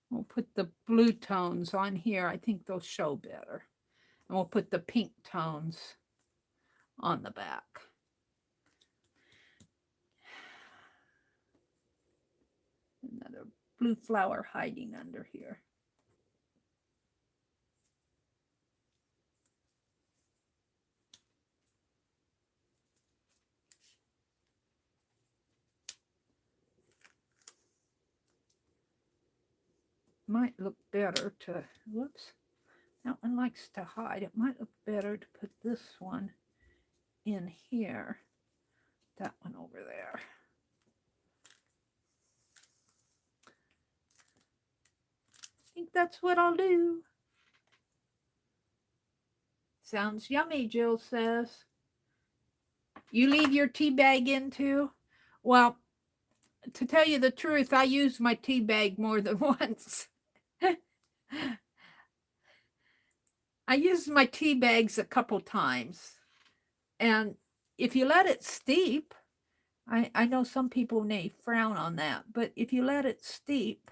We'll put the blue tones on here. I think they'll show better. And we'll put the pink tones on the back. Another blue flower hiding under here. Might look better to, whoops, that one likes to hide. It might look better to put this one in here, that one over there. I think that's what I'll do. Sounds yummy, Jill says. You leave your tea bag in too? Well, to tell you the truth, I use my tea bag more than once. I use my tea bags a couple times. And if you let it steep, I know some people may frown on that, but if you let it steep,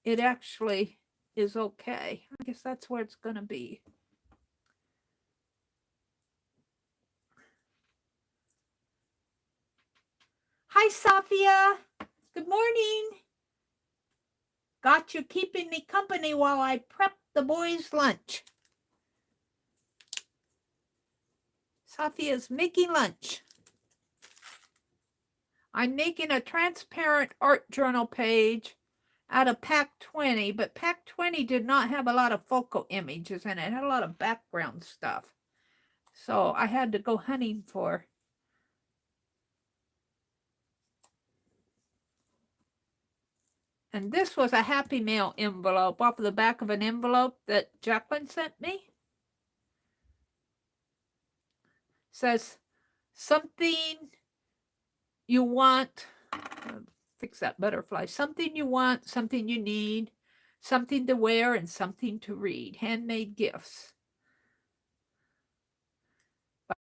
it actually is okay. I guess that's where it's going to be. Hi, Sophia. Good morning. Got you keeping me company while I prep the boys' lunch. Sophia's making lunch. I'm making a transparent art journal page out of Pack 20, but Pack 20 did not have a lot of focal images in it. It had a lot of background stuff. So I had to go hunting for. And this was a Happy Mail envelope off of the back of an envelope that Jacqueline sent me. Says, something you want, fix that butterfly, something you want, something you need, something to wear, and something to read. Handmade gifts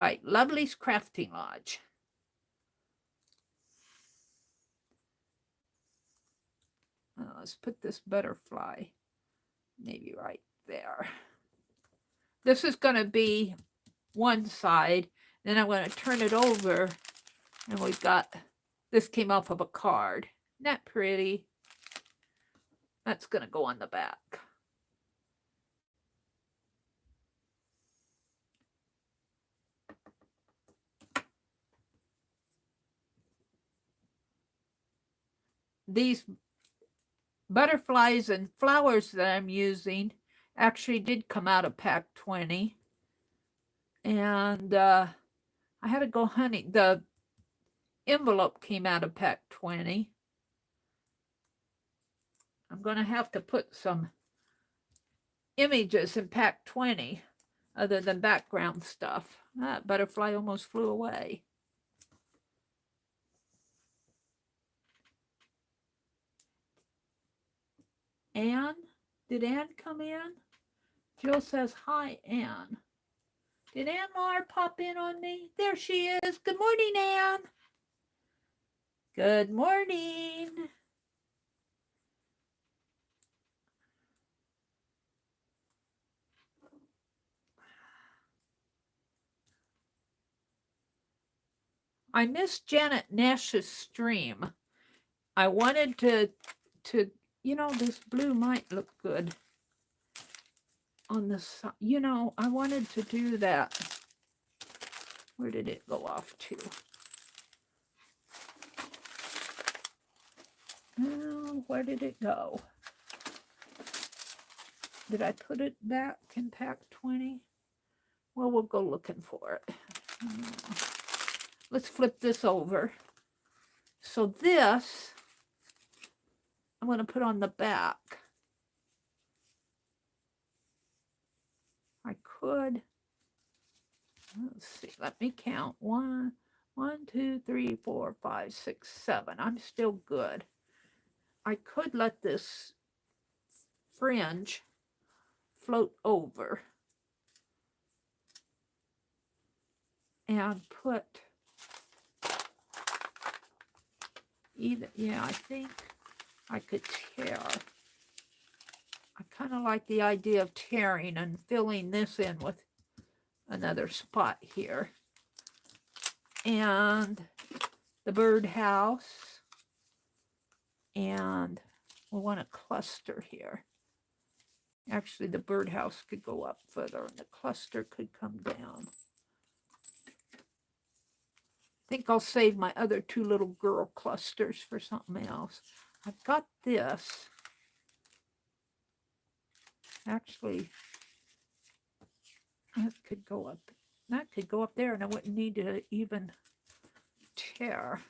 by Lovely's Crafting Lodge. Let's put this butterfly maybe right there. This is going to be one side. Then I'm going to turn it over. And we've got, this came off of a card. Isn't that pretty? That's going to go on the back. These butterflies and flowers that I'm using actually did come out of Pack 20. And I had to go hunting. The envelope came out of Pack 20. I'm going to have to put some images in Pack 20 other than background stuff. That butterfly almost flew away. Anne? Did Anne come in? Jill says, hi, Anne. Did Ann Laura pop in on me? There she is. Good morning, Ann. Good morning. I missed Janet Nash's stream. I wanted to, this blue might look good on the side. I wanted to do that. Where did it go off to? Oh, where did it go? Did I put it back in pack 20? Well, we'll go looking for it. Let's flip this over. So this, I'm going to put on the back. I could, let's see, let me count. 1, 2, 3, 4, 5, 6, 7. I'm still good. I could let this fringe float over and put either, yeah, I think I could tear. I kind of like the idea of tearing and filling this in with another spot here. And the birdhouse. And we want a cluster here. Actually, the birdhouse could go up further and the cluster could come down. I think I'll save my other 2 little girl clusters for something else. I've got this. Actually, that could go up. That could go up there and I wouldn't need to even tear.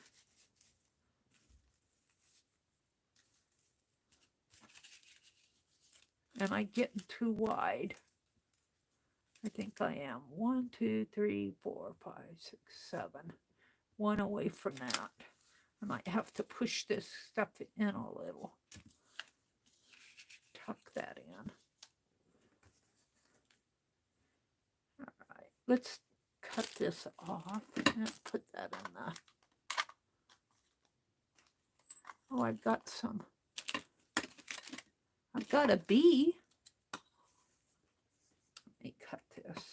Am I getting too wide? I think I am. 1, 2, 3, 4, 5, 6, 7. 1 away from that. I might have to push this stuff in a little. Tuck that in. All right, let's cut this off and put that in the. Oh, I've got some. I've got a bee. Let me cut this.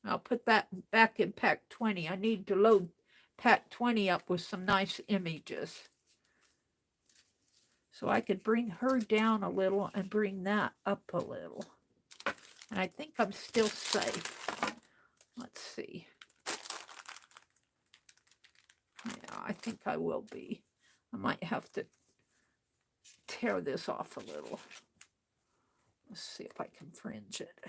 I'll put that back in pack 20. I need to load pack 20 up with some nice images. So I could bring her down a little and bring that up a little. And I think I'm still safe. Let's see. Yeah, I think I will be. I might have to tear this off a little. Let's see if I can fringe it.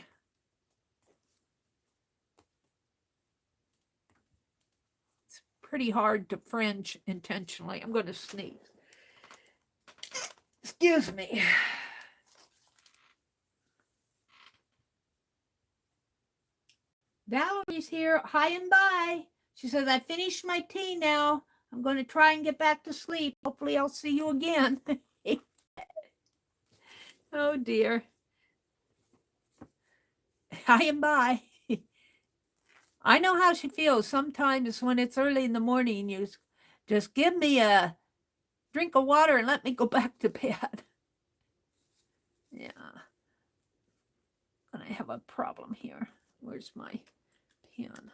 It's pretty hard to fringe intentionally. I'm going to sneeze. Excuse me. Valerie's here. Hi and bye. She says, I finished my tea now. I'm going to try and get back to sleep. Hopefully I'll see you again. Oh, dear. Hi and bye. I know how she feels. Sometimes when it's early in the morning, you just give me a drink of water and let me go back to bed. Yeah. And I have a problem here. Where's my pen?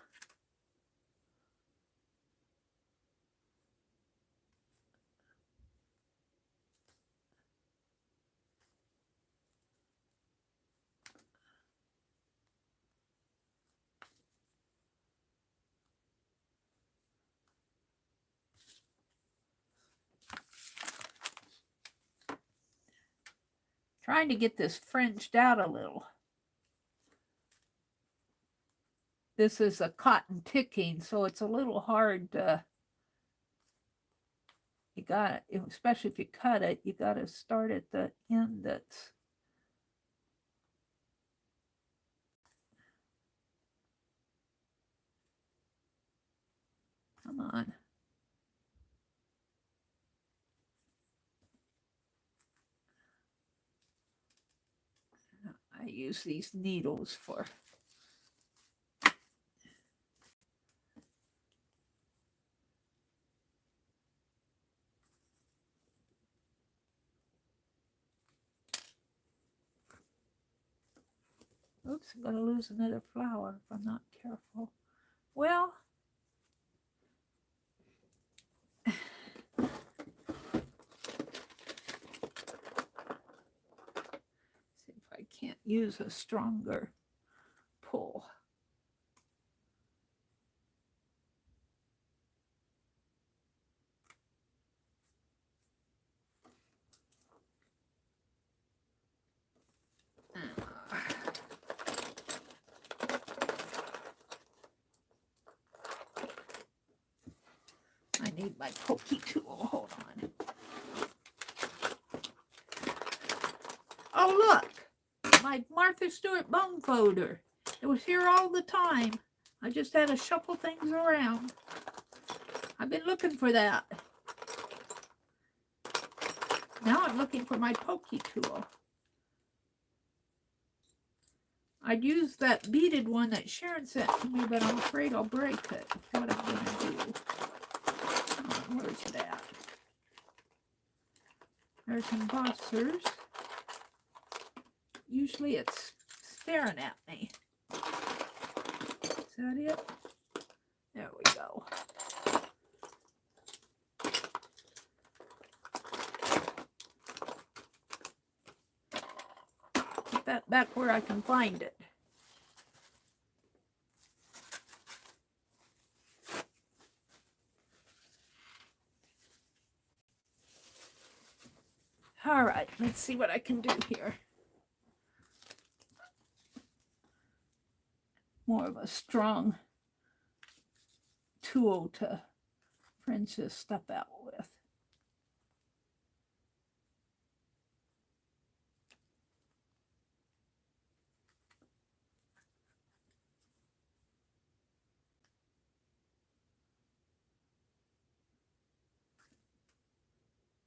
Trying to get this fringed out a little. This is a cotton ticking, so it's a little hard to, you got it, especially if you cut it, you got to start at the end that's, come on. use these needles for. Oops, I'm going to lose another flower if I'm not careful. Well, see if I can't use a stronger pull. I need my pokey tool. Hold on. Oh, look. My Martha Stewart bone folder. It was here all the time. I just had to shuffle things around. I've been looking for that. Now I'm looking for my pokey tool. I'd use that beaded one that Sharon sent to me, but I'm afraid I'll break it. That's what I'm going to do. Oh, where's that? There's embossers. Usually it's staring at me. Is that it? There we go. Put that back where I can find it. All right, let's see what I can do here. More of a strong tool to fringe this stuff out with.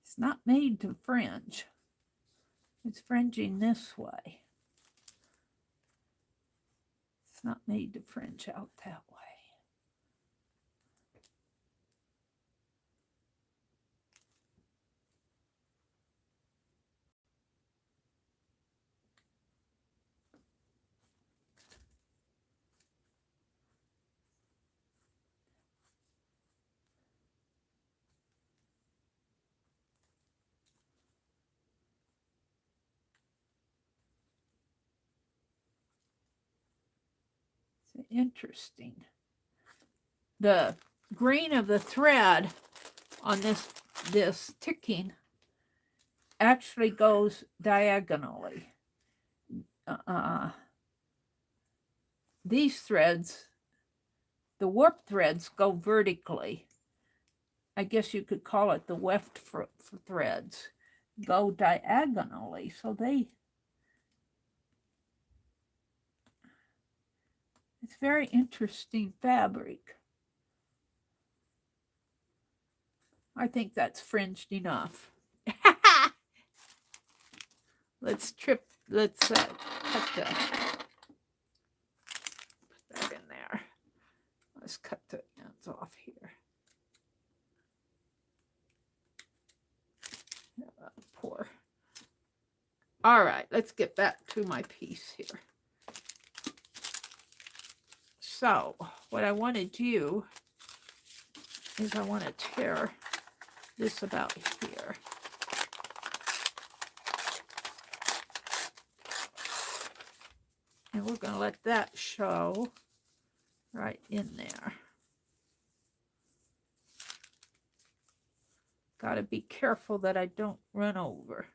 It's not made to fringe. It's fringing this way. It's not made to fringe out that way. It's interesting. The grain of the thread on this ticking actually goes diagonally. These threads, the warp threads, go vertically. I guess you could call it the weft threads, go diagonally. So it's very interesting fabric. I think that's fringed enough. Let's cut put that in there. Let's cut the ends off here. Poor. All right, let's get back to my piece here. So what I want to do is I want to tear this about here. And we're going to let that show right in there. Got to be careful that I don't run over.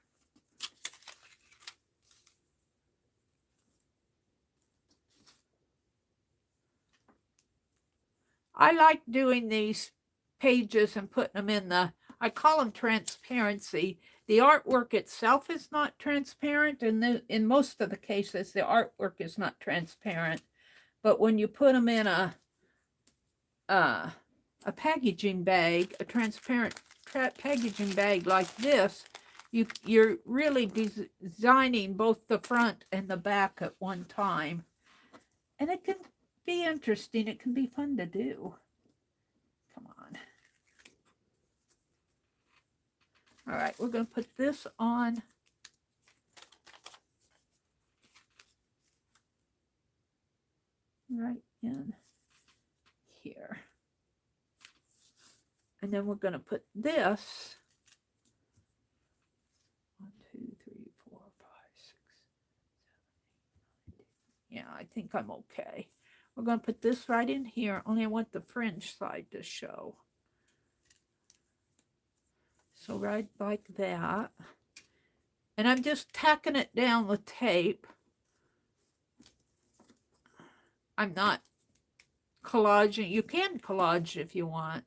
I like doing these pages and putting them in I call them transparency. The artwork itself is not transparent, and in most of the cases, the artwork is not transparent. But when you put them in a packaging bag, a transparent packaging bag like this, you're really designing both the front and the back at one time. And it can be interesting. It can be fun to do. Come on. All right, we're going to put this on. Right in here. And then we're going to put this. 1, 2, 3, 4, 5, 6, 7, 8, 9, 10. Yeah, I think I'm okay. We're going to put this right in here, only I want the fringe side to show. So right like that. And I'm just tacking it down with tape. I'm not collaging. You can collage if you want.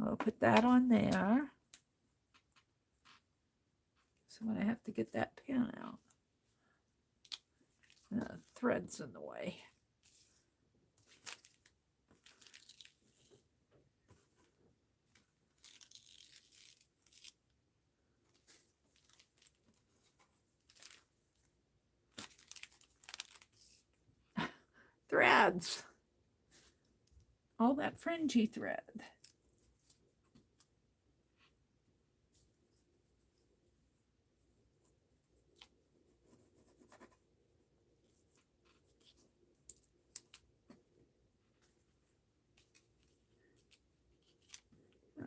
I'll put that on there. So I'm going to have to get that pin out. The thread's in the way. Threads. All that fringy thread.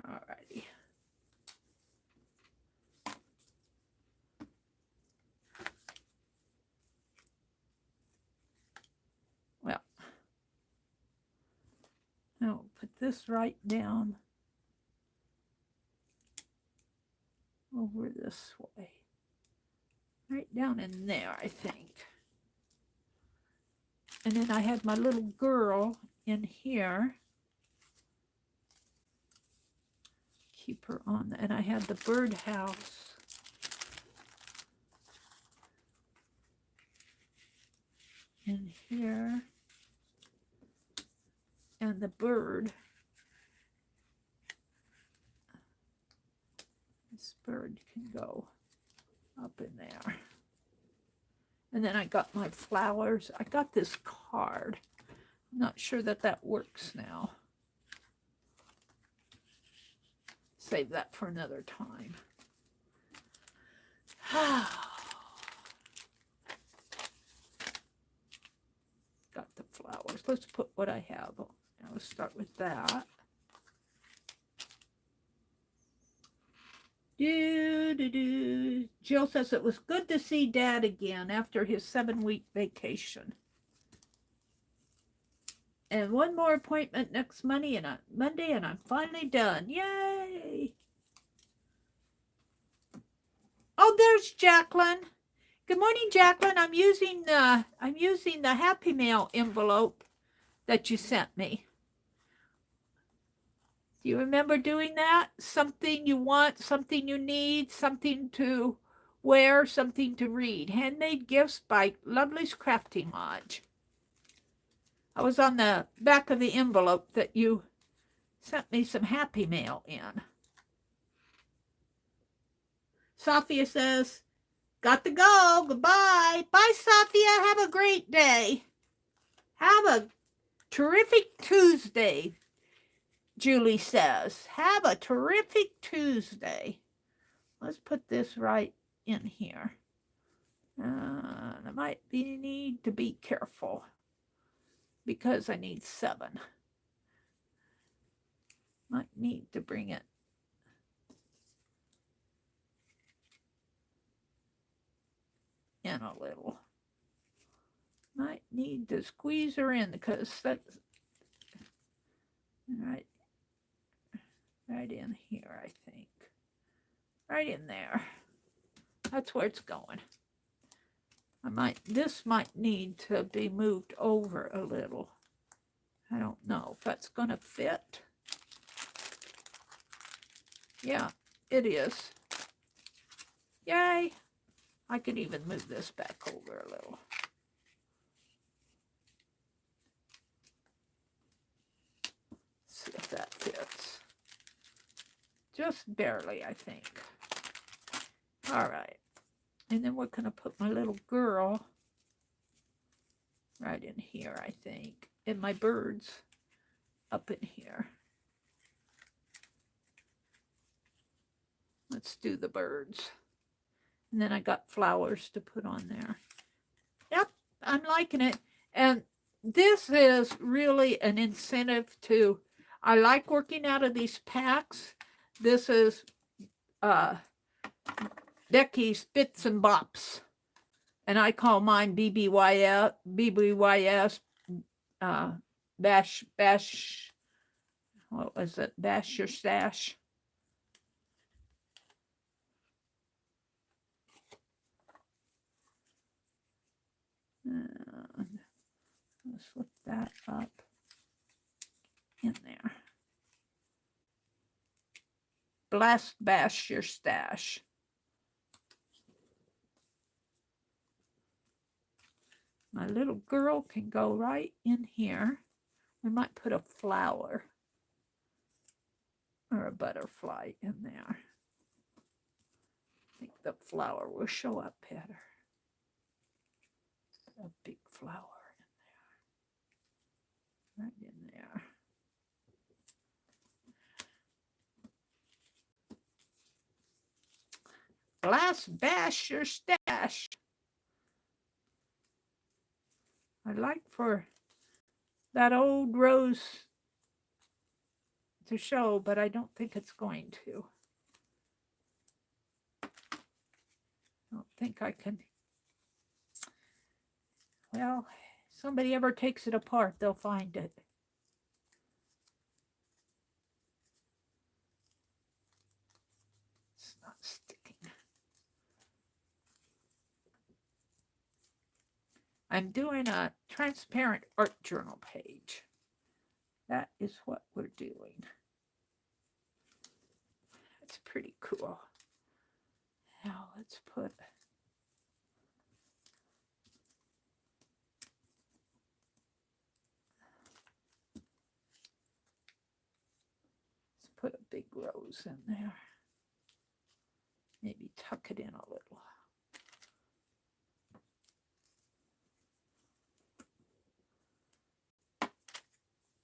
Alrighty. Well, I'll put this right down over this way. Right down in there, I think. And then I had my little girl in here. Keep her on. And I had the birdhouse. In here. And the bird. This bird can go up in there. And then I got my flowers. I got this card. I'm not sure that that works now. Save that for another time. Got the flowers. Let's put what I have. I'll start with that. Jill says it was good to see Dad again after his 7-week vacation. And one more appointment next Monday and I'm finally done. Yay! Oh, there's Jacqueline. Good morning, Jacqueline. I'm using the Happy Mail envelope that you sent me. Do you remember doing that? Something you want, something you need, something to wear, something to read. Handmade Gifts by Lovely's Crafting Lodge. I was on the back of the envelope that you sent me some Happy Mail in. Sophia says, got to go. Goodbye. Bye, Sophia. Have a great day. Have a terrific Tuesday. Julie says, have a terrific Tuesday. Let's put this right in here. I might need to be careful because I need 7. Might need to bring it in a little. Might need to squeeze her in because that's right in here, I think. Right in there. That's where it's going. This might need to be moved over a little. I don't know if that's going to fit. Yeah, it is. Yay. I could even move this back over a little. See if that just barely, I think. All right. And then we're going to put my little girl right in here, I think. And my birds up in here. Let's do the birds. And then I got flowers to put on there. Yep, I'm liking it. And this is really an incentive to, I like working out of these packs. This is Becky's Bits and Bops. And I call mine BBYS, bash, what was it? Bash your stash. Let's flip that up in there. Bash your stash. My little girl can go right in here. We might put a flower or a butterfly in there. I think the flower will show up better. A big flower in there. Right in there. Bash your stash. I'd like for that old rose to show, but I don't think it's going to. I don't think I can. Well, if somebody ever takes it apart, they'll find it. It's not sticking. I'm doing a transparent art journal page. That is what we're doing. That's pretty cool. Now let's put a big rose in there. Maybe tuck it in a little.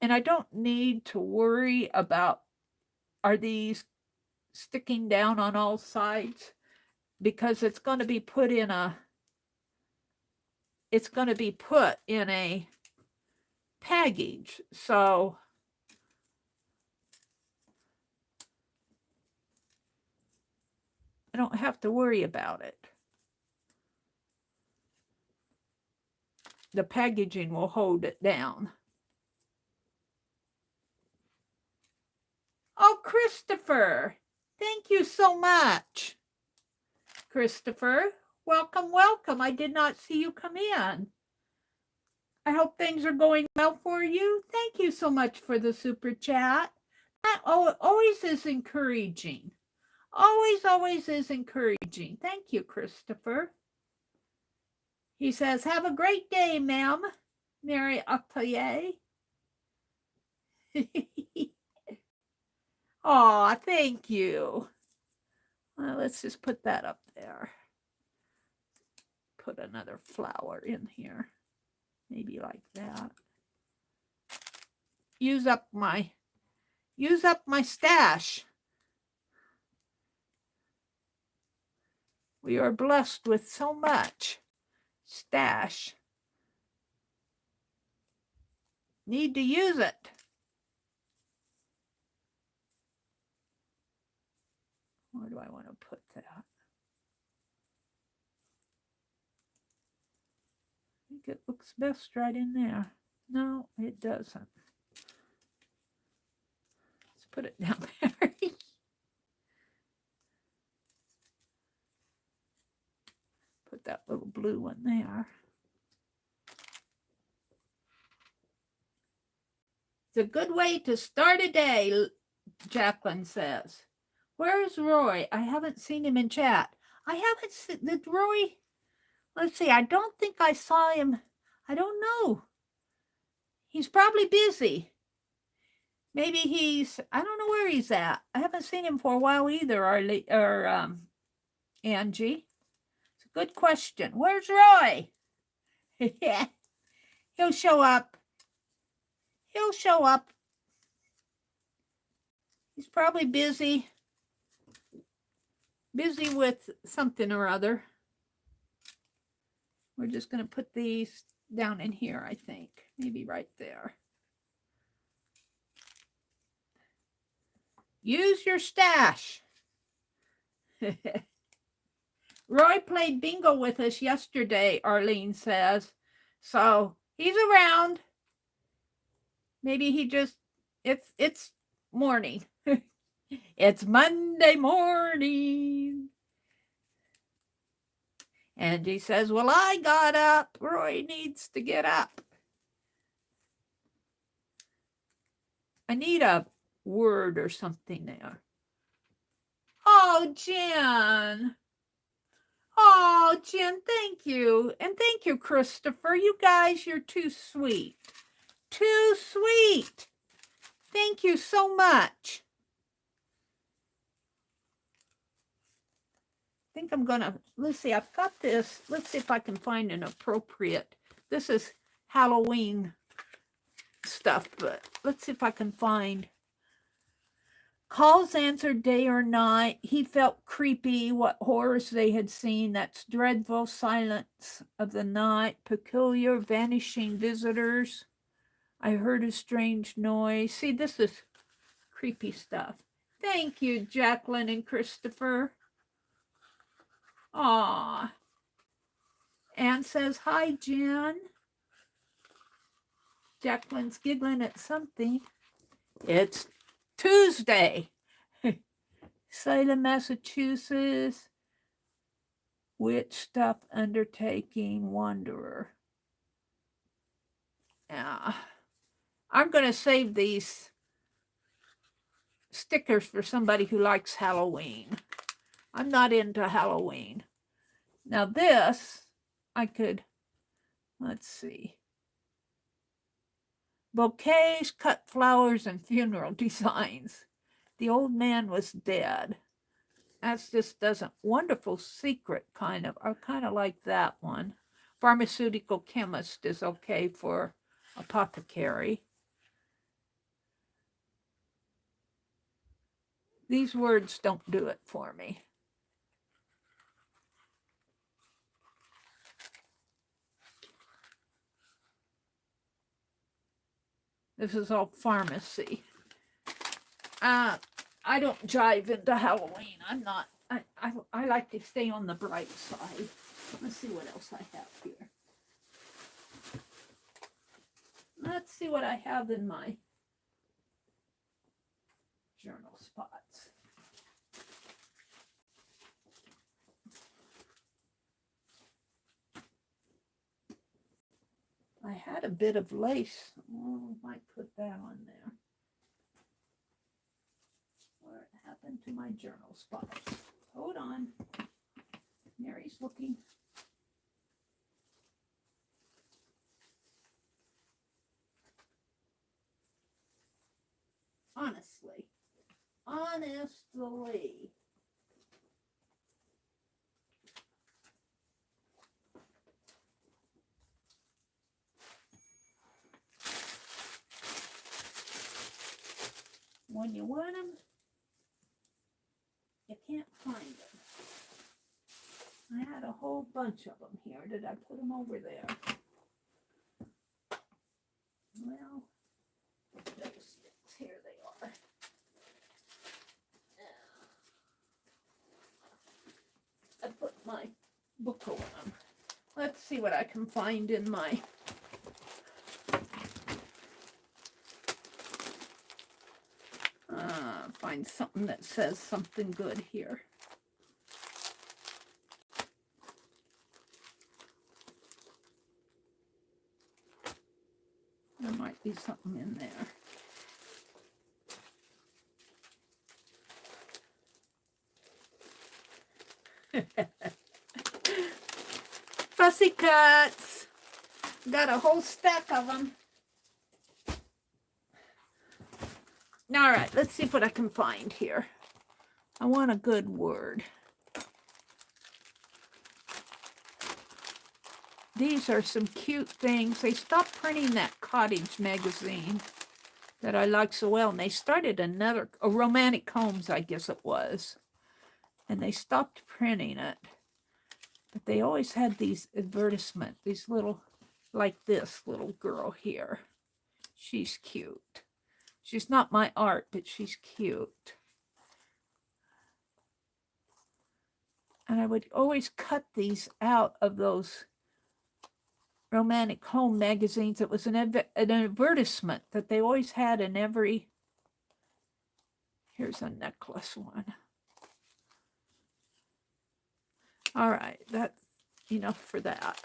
And I don't need to worry about, are these sticking down on all sides? Because it's going to be put in a package. So I don't have to worry about it. The packaging will hold it down. Oh, Christopher, thank you so much. Christopher, welcome, welcome. I did not see you come in. I hope things are going well for you. Thank you so much for the super chat. That always is encouraging. Always is encouraging. Thank you, Christopher. He says, have a great day, ma'am. Meri Atelier. Aw, thank you. Well, let's just put that up there. Put another flower in here. Maybe like that. Use up my stash. We are blessed with so much stash. Need to use it. Where do I want to put that? I think it looks best right in there. No, it doesn't. Let's put it down there. Put that little blue one there. It's a good way to start a day, Jacqueline says. Where's Roy? I haven't seen him in chat. I haven't seen, did Roy, let's see, I don't think I saw him. I don't know. He's probably busy. Maybe he's, I don't know where he's at. I haven't seen him for a while either, Angie. It's a good question. Where's Roy? Yeah, he'll show up. He'll show up. He's probably busy with something or other. We're just going to put these down in here, I think. Maybe right there. Use your stash. Roy played bingo with us yesterday, Arlene says. So he's around. Maybe he just, it's morning. It's Monday morning. Angie says, well, I got up. Roy needs to get up. I need a word or something there. Oh, Jen. Oh, Jen, thank you. And thank you, Christopher. You guys, you're too sweet. Too sweet. Thank you so much. I think I'm going to, let's see, I've got this. Let's see if I can find an appropriate. This is Halloween stuff, but let's see if I can find. Calls answered day or night. He felt creepy. What horrors they had seen. That's dreadful silence of the night. Peculiar vanishing visitors. I heard a strange noise. See, this is creepy stuff. Thank you, Jacqueline and Christopher. Aw. Anne says, hi, Jen. Jacqueline's giggling at something. It's Tuesday. Salem, Massachusetts. Witch stuff undertaking wanderer. Yeah. I'm going to save these stickers for somebody who likes Halloween. I'm not into Halloween. Now this, I could, let's see. Bouquets, cut flowers, and funeral designs. The old man was dead. That's just doesn't, wonderful secret kind of. I kind of like that one. Pharmaceutical chemist is okay for apothecary. These words don't do it for me. This is all pharmacy. I don't jive into Halloween. I'm not. I like to stay on the bright side. Let's see what else I have here. Let's see what I have in my journal spots. I had a bit of lace. Oh, I might put that on there. What happened to my journal spots? Hold on. Mary's looking. Honestly. When you want them, you can't find them. I had a whole bunch of them here. Did I put them over there? Well, those sticks, here they are. I put my book over them. Let's see what I can find in my find something that says something good here. There might be something in there. Fussy cuts. Got a whole stack of them. All right, let's see what I can find here. I want a good word. These are some cute things. They stopped printing that Cottage magazine that I like so well, and they started another, a Romantic Homes, I guess it was. And they stopped printing it. But they always had these advertisements, these little, like this little girl here. She's cute. She's not my art, but she's cute. And I would always cut these out of those Romantic Home magazines. It was an advertisement that they always had in every... Here's a necklace one. All right, that's enough for that.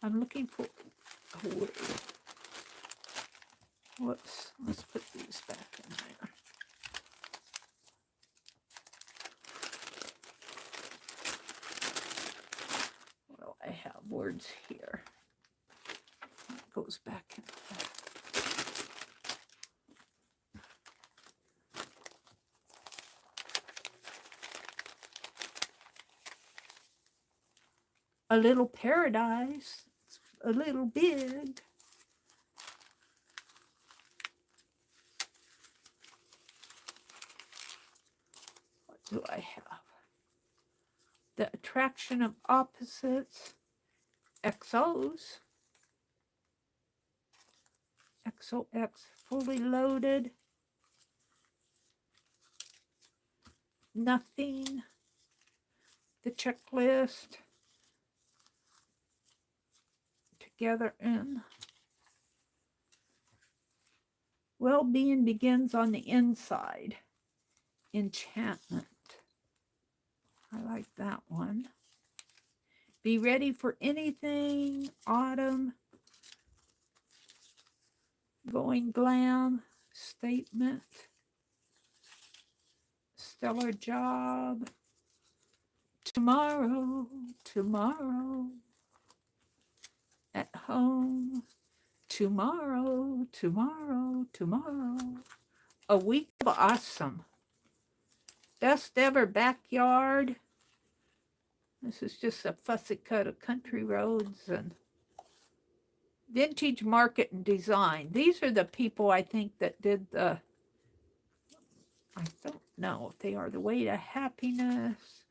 I'm looking for a word. Whoops, let's put these back in there. Well, I have words here. It goes back in there. A little paradise. It's a little big. What do I have? The attraction of opposites. XOs. XOX fully loaded. Nothing. The checklist. Together in. Well-being begins on the inside. Enchantment. I like that one. Be ready for anything. Autumn. Going glam. Statement. Stellar job. Tomorrow. Tomorrow. At home. Tomorrow. Tomorrow. Tomorrow. A week of awesome. Best ever backyard. This is just a fussy cut of country roads and vintage market and design. These are the people I think that did the, I don't know if they are the way to happiness,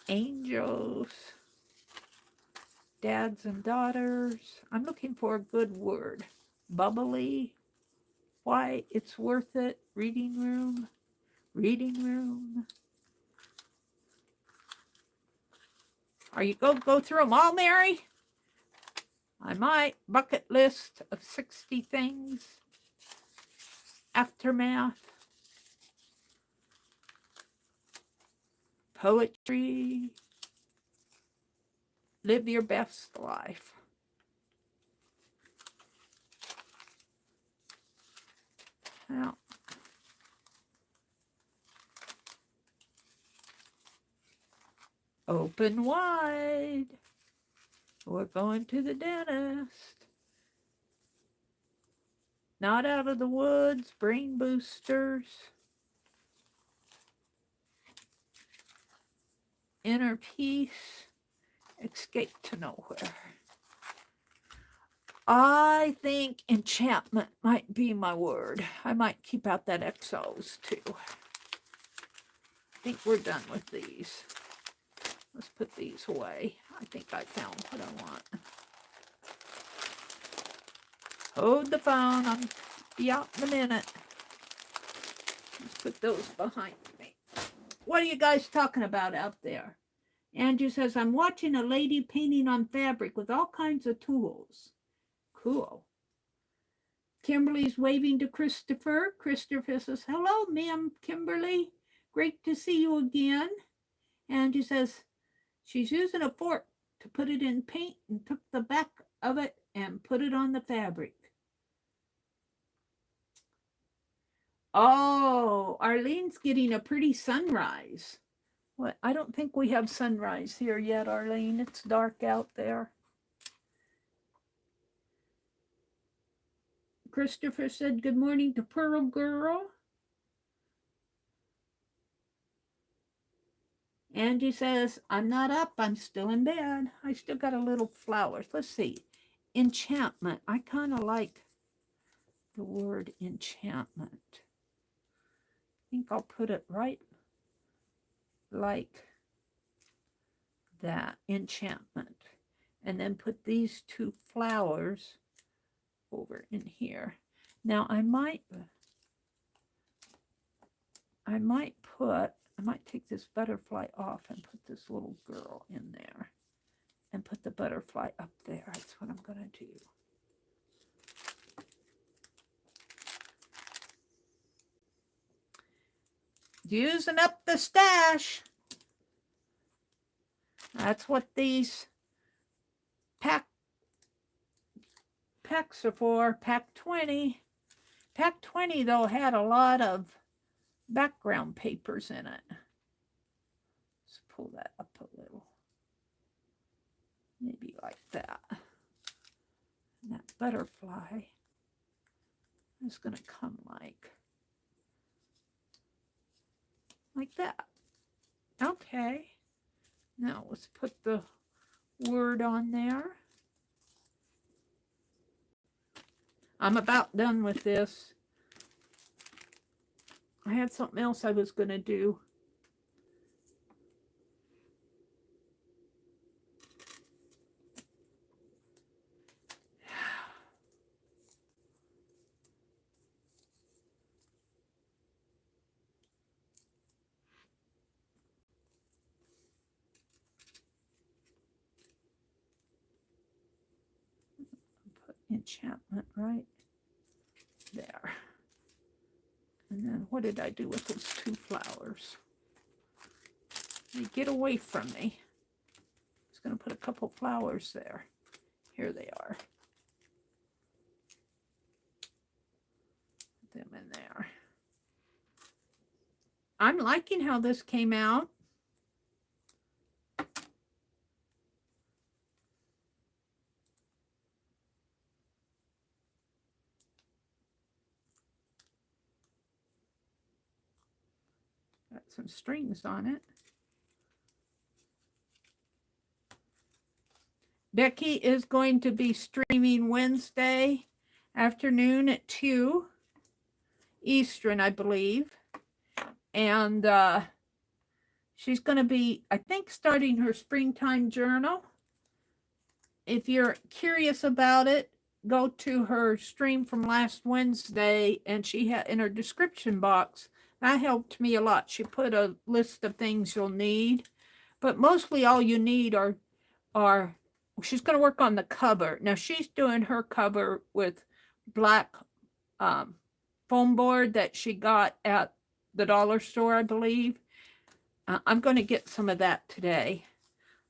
angels, dads and daughters. I'm looking for a good word. Bubbly, why it's worth it, reading room, reading room. Are you go through them all, Mary? I might. Bucket list of 60 things. Aftermath. Poetry. Live your best life. Now, open wide. We're going to the dentist. Not out of the woods. Brain boosters. Inner peace. Escape to nowhere. I think enchantment might be my word. I might keep out that XOs too. I think we're done with these. Let's put these away. I think I found what I want. Hold the phone. I'll be out in a minute. Let's put those behind me. What are you guys talking about out there? Andrew says, I'm watching a lady painting on fabric with all kinds of tools. Cool. Kimberly's waving to Christopher. Christopher says, hello, ma'am, Kimberly. Great to see you again. Andrew says, she's using a fork to put it in paint and took the back of it and put it on the fabric. Oh, Arlene's getting a pretty sunrise. What? I don't think we have sunrise here yet, Arlene. It's dark out there. Christopher said good morning to Pearl Girl. Angie says, I'm not up. I'm still in bed. I still got a little flowers. Let's see. Enchantment. I kind of like the word enchantment. I think I'll put it right like that. Enchantment. And then put these two flowers over in here. Now I might take this butterfly off and put this little girl in there and put the butterfly up there. That's what I'm going to do. Using up the stash. That's what these packs are for. Pack 20. Pack 20, though, had a lot of background papers in it. Let's pull that up a little. Maybe like that. And that butterfly is going to come like that. Okay. Now let's put the word on there. I'm about done with this. I had something else I was going to do. Put enchantment right there. And then what did I do with those two flowers? They get away from me. I was going to put a couple flowers there. Here they are. Put them in there. I'm liking how this came out. Got some strings on it. Becky is going to be streaming Wednesday afternoon at 2 Eastern, I believe. And she's going to be, I think, starting her springtime journal. If you're curious about it, go to her stream from last Wednesday, and she had in her description box. That helped me a lot. She put a list of things you'll need, but mostly all you need are she's going to work on the cover. Now she's doing her cover with black foam board that she got at the dollar store, I believe. I'm going to get some of that today.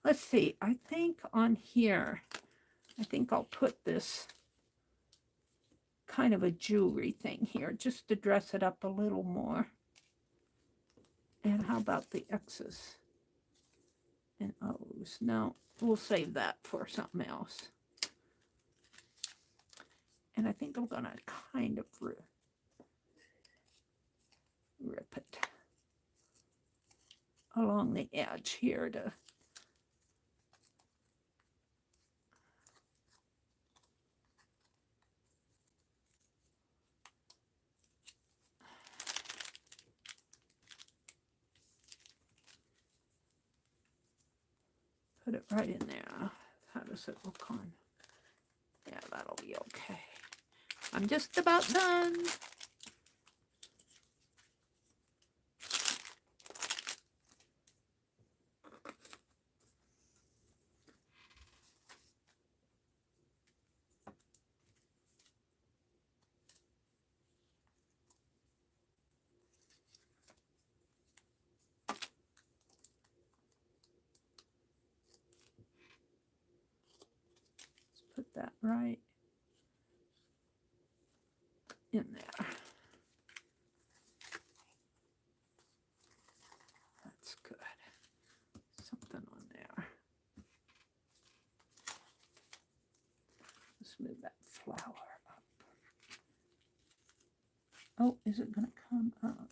Let's see. I think on here, I think I'll put this kind of a jewelry thing here just to dress it up a little more. And how about the X's and O's? No, we'll save that for something else. And I think I'm going to kind of rip it along the edge here to put it right in there. How does it look on? Yeah, that'll be okay. I'm just about done. Put that right in there. That's good. Something on there. Let's move that flower up. Oh, is it going to come up?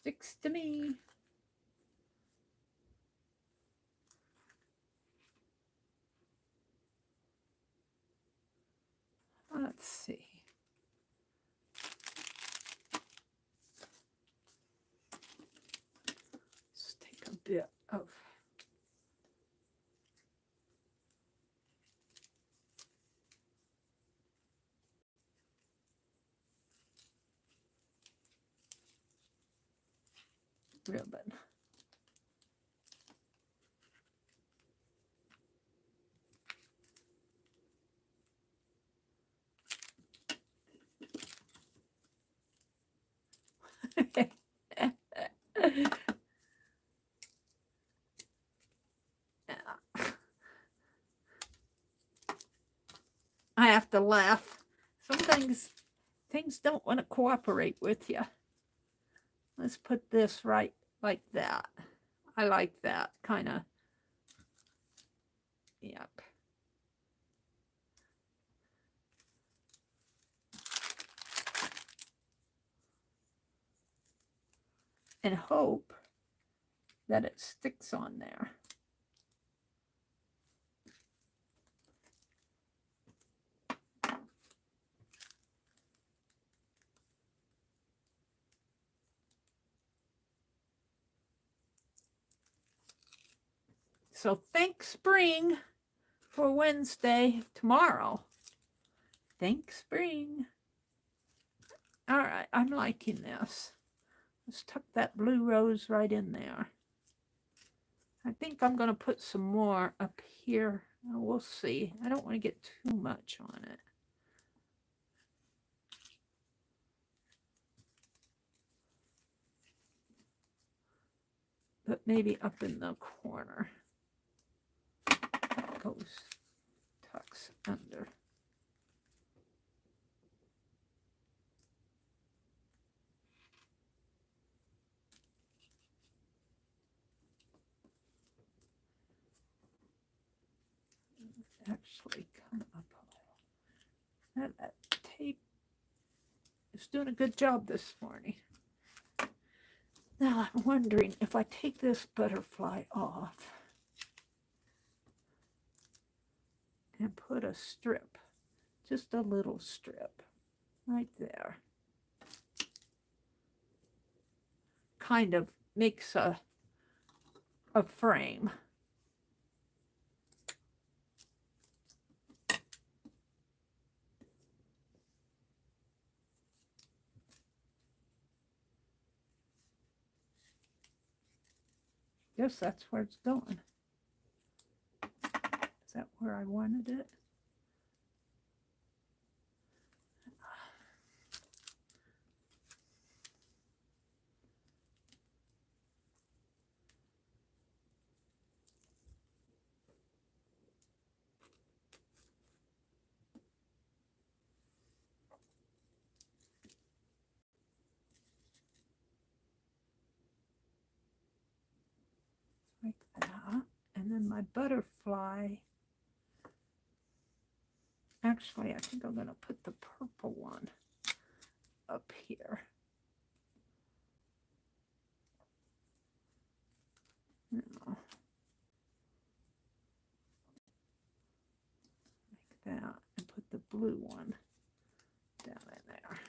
Sticks to me. Let's see. Let's take a bit of ribbon. I have to laugh. Sometimes things don't want to cooperate with you. Let's put this right like that. I like that kind of. Yep. And hope that it sticks on there. So thanks, spring, for Wednesday. Tomorrow. Thanks, spring. All right, I'm liking this. Let's tuck that blue rose right in there. I think I'm going to put some more up here. We'll see. I don't want to get too much on it. But maybe up in the corner. That goes, tucks under. Actually come up a little. That tape is doing a good job this morning. Now I'm wondering if I take this butterfly off and put a strip, just a little strip right there. Kind of makes a frame. Guess that's where it's going. Is that where I wanted it? Like that. And then my butterfly. Actually, I think I'm going to put the purple one up here. No. Like that. And put the blue one down in there.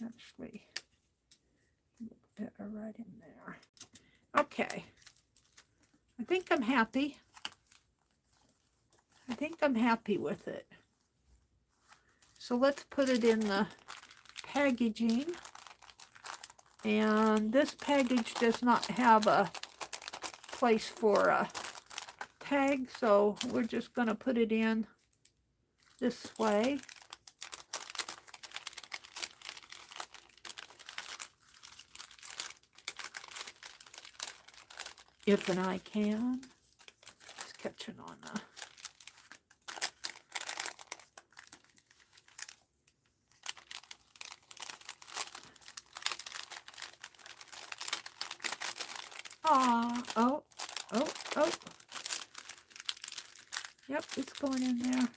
Actually, look better right in there. Okay. I think I'm happy. I think I'm happy with it. So let's put it in the packaging. And this package does not have a place for a tag, so we're just going to put it in this way. If and I can. It's catching on the... Oh. Yep, it's going in there.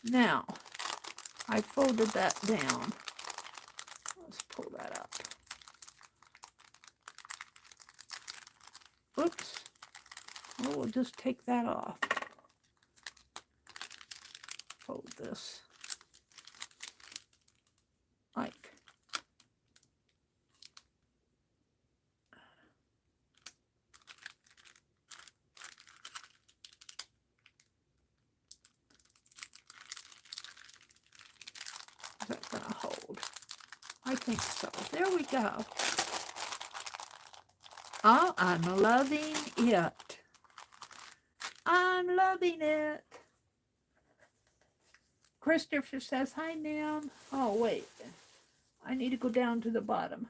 Now, I folded that down. Let's pull that up. Oops. Oh, we'll just take that off. Fold this. Like. Is that going to hold? I think so. There we go. Oh, I'm loving it. I'm loving it. Christopher says, hi, ma'am. Oh, wait. I need to go down to the bottom.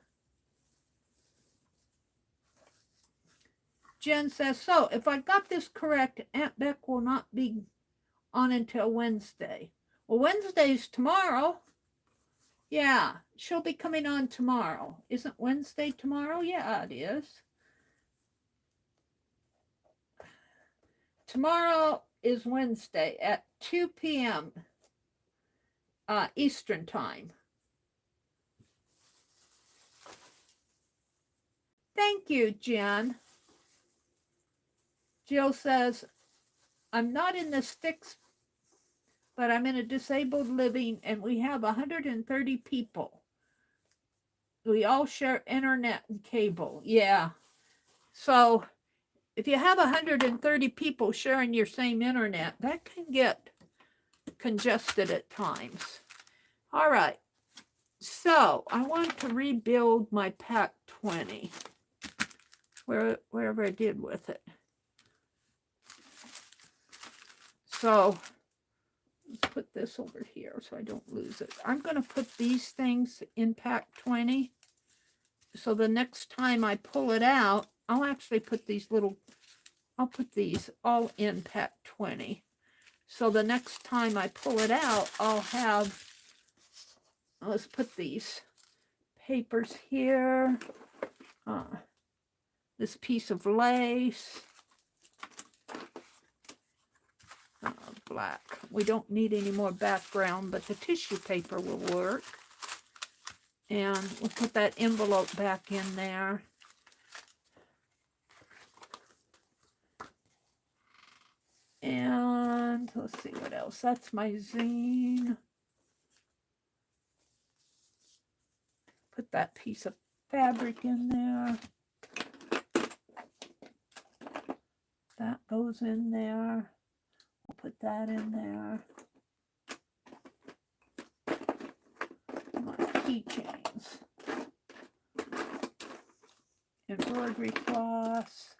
Jen says, so if I got this correct, Aunt Beck will not be on until Wednesday. Well, Wednesday's tomorrow. Yeah, she'll be coming on tomorrow. Isn't Wednesday tomorrow? Yeah, it is. Tomorrow is Wednesday at 2 p.m. Eastern Time. Thank you, Jen. Jill says, I'm not in the sticks, but I'm in a disabled living, and we have 130 people. We all share internet and cable. Yeah. So if you have 130 people sharing your same internet, that can get congested at times. All right. So I want to rebuild my pack 20, wherever I did with it. So let's put this over here so I don't lose it. I'm going to put these things in pack 20. So the next time I pull it out, I'll actually put these I'll put these all in pack 20. So the next time I pull it out, I'll have, let's put these papers here. This piece of lace. Black. We don't need any more background, but the tissue paper will work. And we'll put that envelope back in there. And let's see what else. That's my zine. Put that piece of fabric in there. That goes in there. I'll put that in there. My keychains. Embroidery cloths.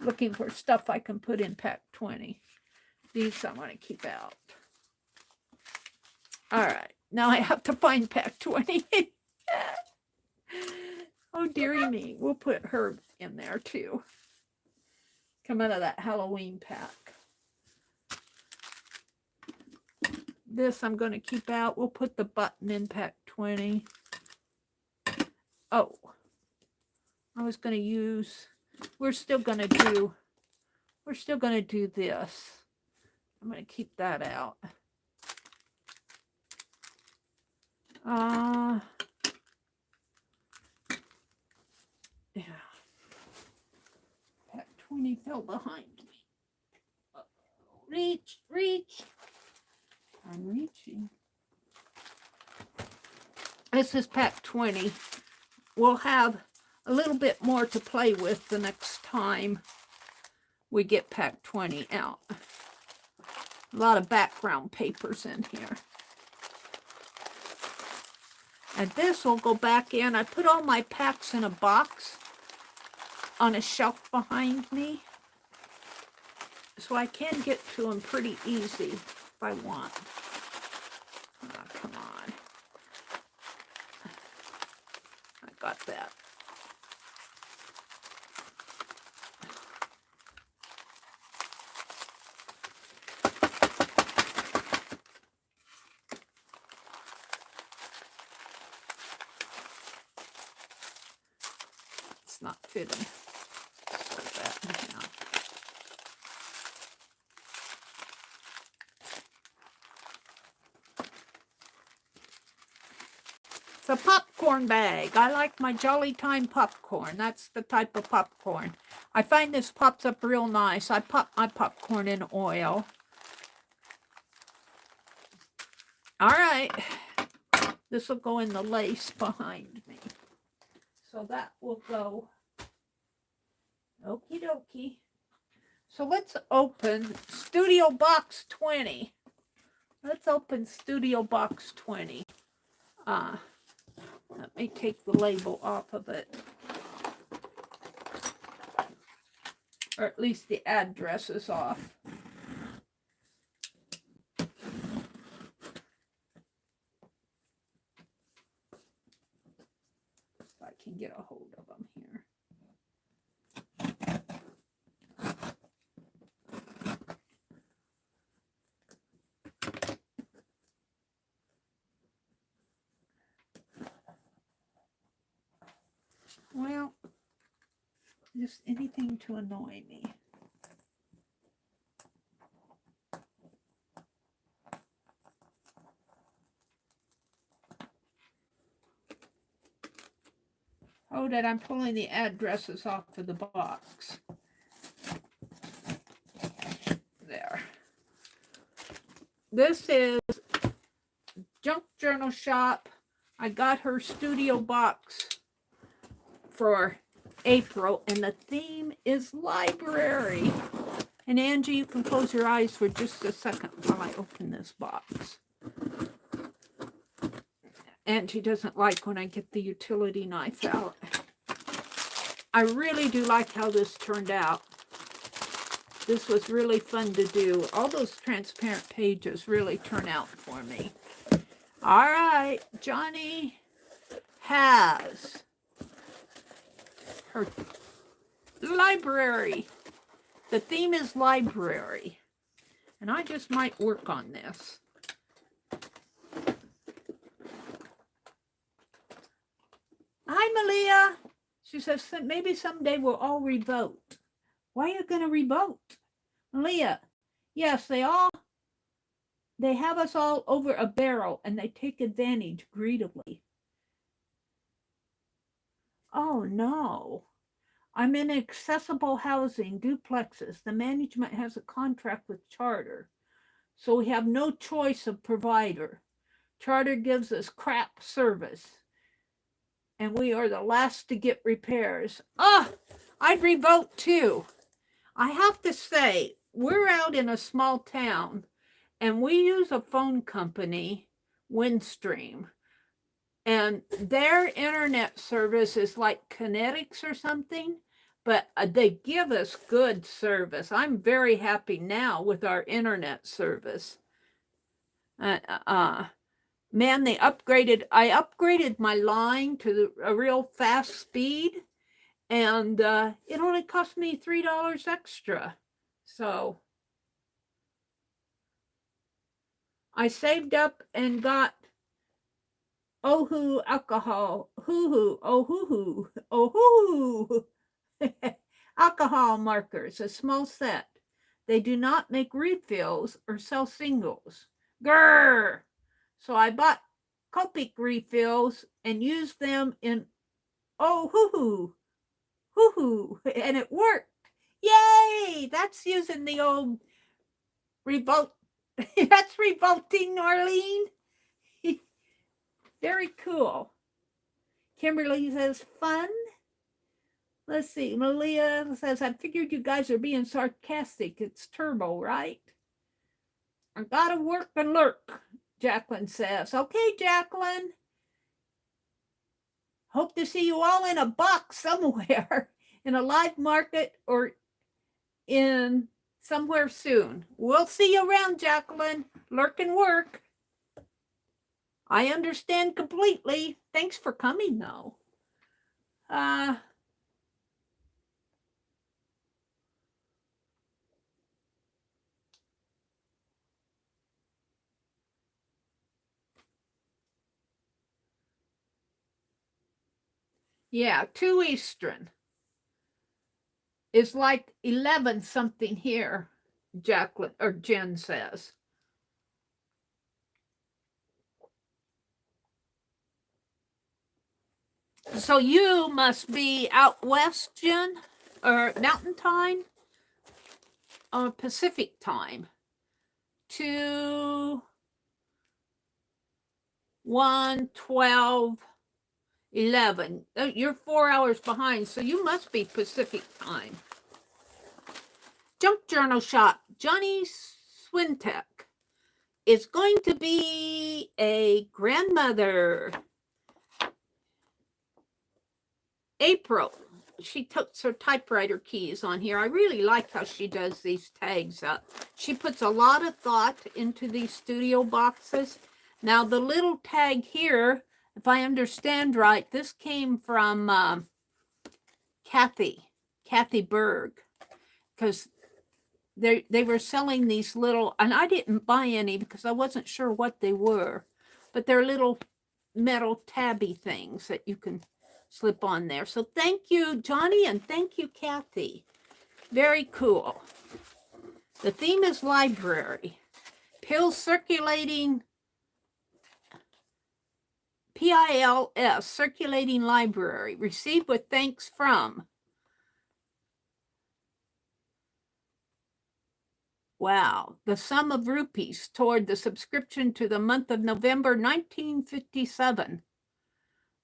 Looking for stuff I can put in pack 20. These I want to keep out. All right, now I have to find pack 20. Oh, dearie me. We'll put her in there too. Come out of that Halloween pack. This I'm going to keep out. We'll put the button in pack 20. Oh, I was going to use, we're still going to do this. I'm going to keep that out. Yeah. Pack 20 fell behind me. Reach, reach. I'm reaching. This is pack 20. We'll have a little bit more to play with the next time we get pack 20 out. A lot of background papers in here. And this will go back in. I put all my packs in a box on a shelf behind me. So I can get to them pretty easy if I want. Oh, come on. I got that. Not fitting. That, yeah. a popcorn bag. I like my Jolly Time popcorn. That's the type of popcorn. I find this pops up real nice. I pop my popcorn in oil. All right. This will go in the lace behind me. So that will go. Okie dokie. So let's open Studio Box 20. Let's open Studio Box 20. Let me take the label off of it. Or at least the address is off. If I can get a hold of them here. Well, just anything to annoy me. Oh, that I'm pulling the addresses off of the box. There. This is Junk Journal Shop. I got her studio box for April, and the theme is library. And Angie, you can close your eyes for just a second while I open this box. Angie doesn't like when I get the utility knife out. I really do like how this turned out. This was really fun to do. All those transparent pages really turn out for me. All right, Johnny has her library. The theme is library. And I just might work on this. Hi, Malia. She says, maybe someday we'll all revote. Why are you going to revote? Malia, yes, they have us all over a barrel and they take advantage greedily. Oh, no. I'm in accessible housing, duplexes. The management has a contract with Charter, so we have no choice of provider. Charter gives us crap service, and we are the last to get repairs. I'd revote too. I have to say, we're out in a small town, and we use a phone company, Windstream. And their internet service is like Kinetics or something, but they give us good service. I'm very happy now with our internet service. Man, I upgraded my line to a real fast speed, and it only cost me $3 extra. So I saved up and got Ohu alcohol, Ohu alcohol markers, a small set. They do not make refills or sell singles. Grrr! So I bought Copic refills and used them in Ohu, and it worked. Yay! That's using the old revolt. That's revolting, Norlene. Very cool. Kimberly says, fun. Let's see. Malia says, I figured you guys are being sarcastic. It's turbo, right? I gotta work and lurk, Jacqueline says. Okay, Jacqueline. Hope to see you all in a box somewhere, in a live market or in somewhere soon. We'll see you around, Jacqueline. Lurk and work. I understand completely. Thanks for coming, though. Yeah, 2 Eastern is like 11 something here, Jacqueline or Jen says. So you must be out west, Jen, or Mountain Time, or Pacific Time. 2, 1, 12, 11. You're 4 hours behind, so you must be Pacific Time. Junk Journal Shop, Johnny Swintek is going to be a grandmother. April, she puts her typewriter keys on here. I really like how she does these tags up. She puts a lot of thought into these studio boxes. Now the little tag here, if I understand right, this came from Kathy Berg, because they were selling these little, and I didn't buy any because I wasn't sure what they were, but they're little metal tabby things that you can slip on there. So thank you, Johnny, and thank you, Kathy. Very cool. The theme is library. Pills circulating, PILS, circulating library. Received with thanks from. Wow. The sum of rupees toward the subscription to the month of November 1957.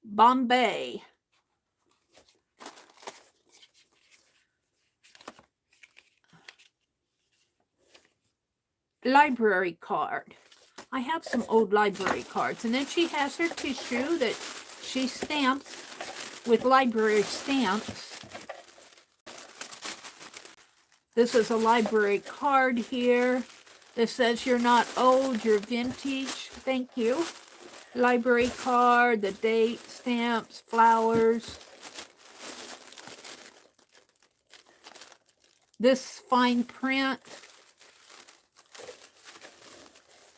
Bombay. Library card. I have some old library cards. And then she has her tissue that she stamps with library stamps. This is a library card here. This says you're not old, you're vintage. Thank you. Library card, the date, stamps, flowers. This fine print.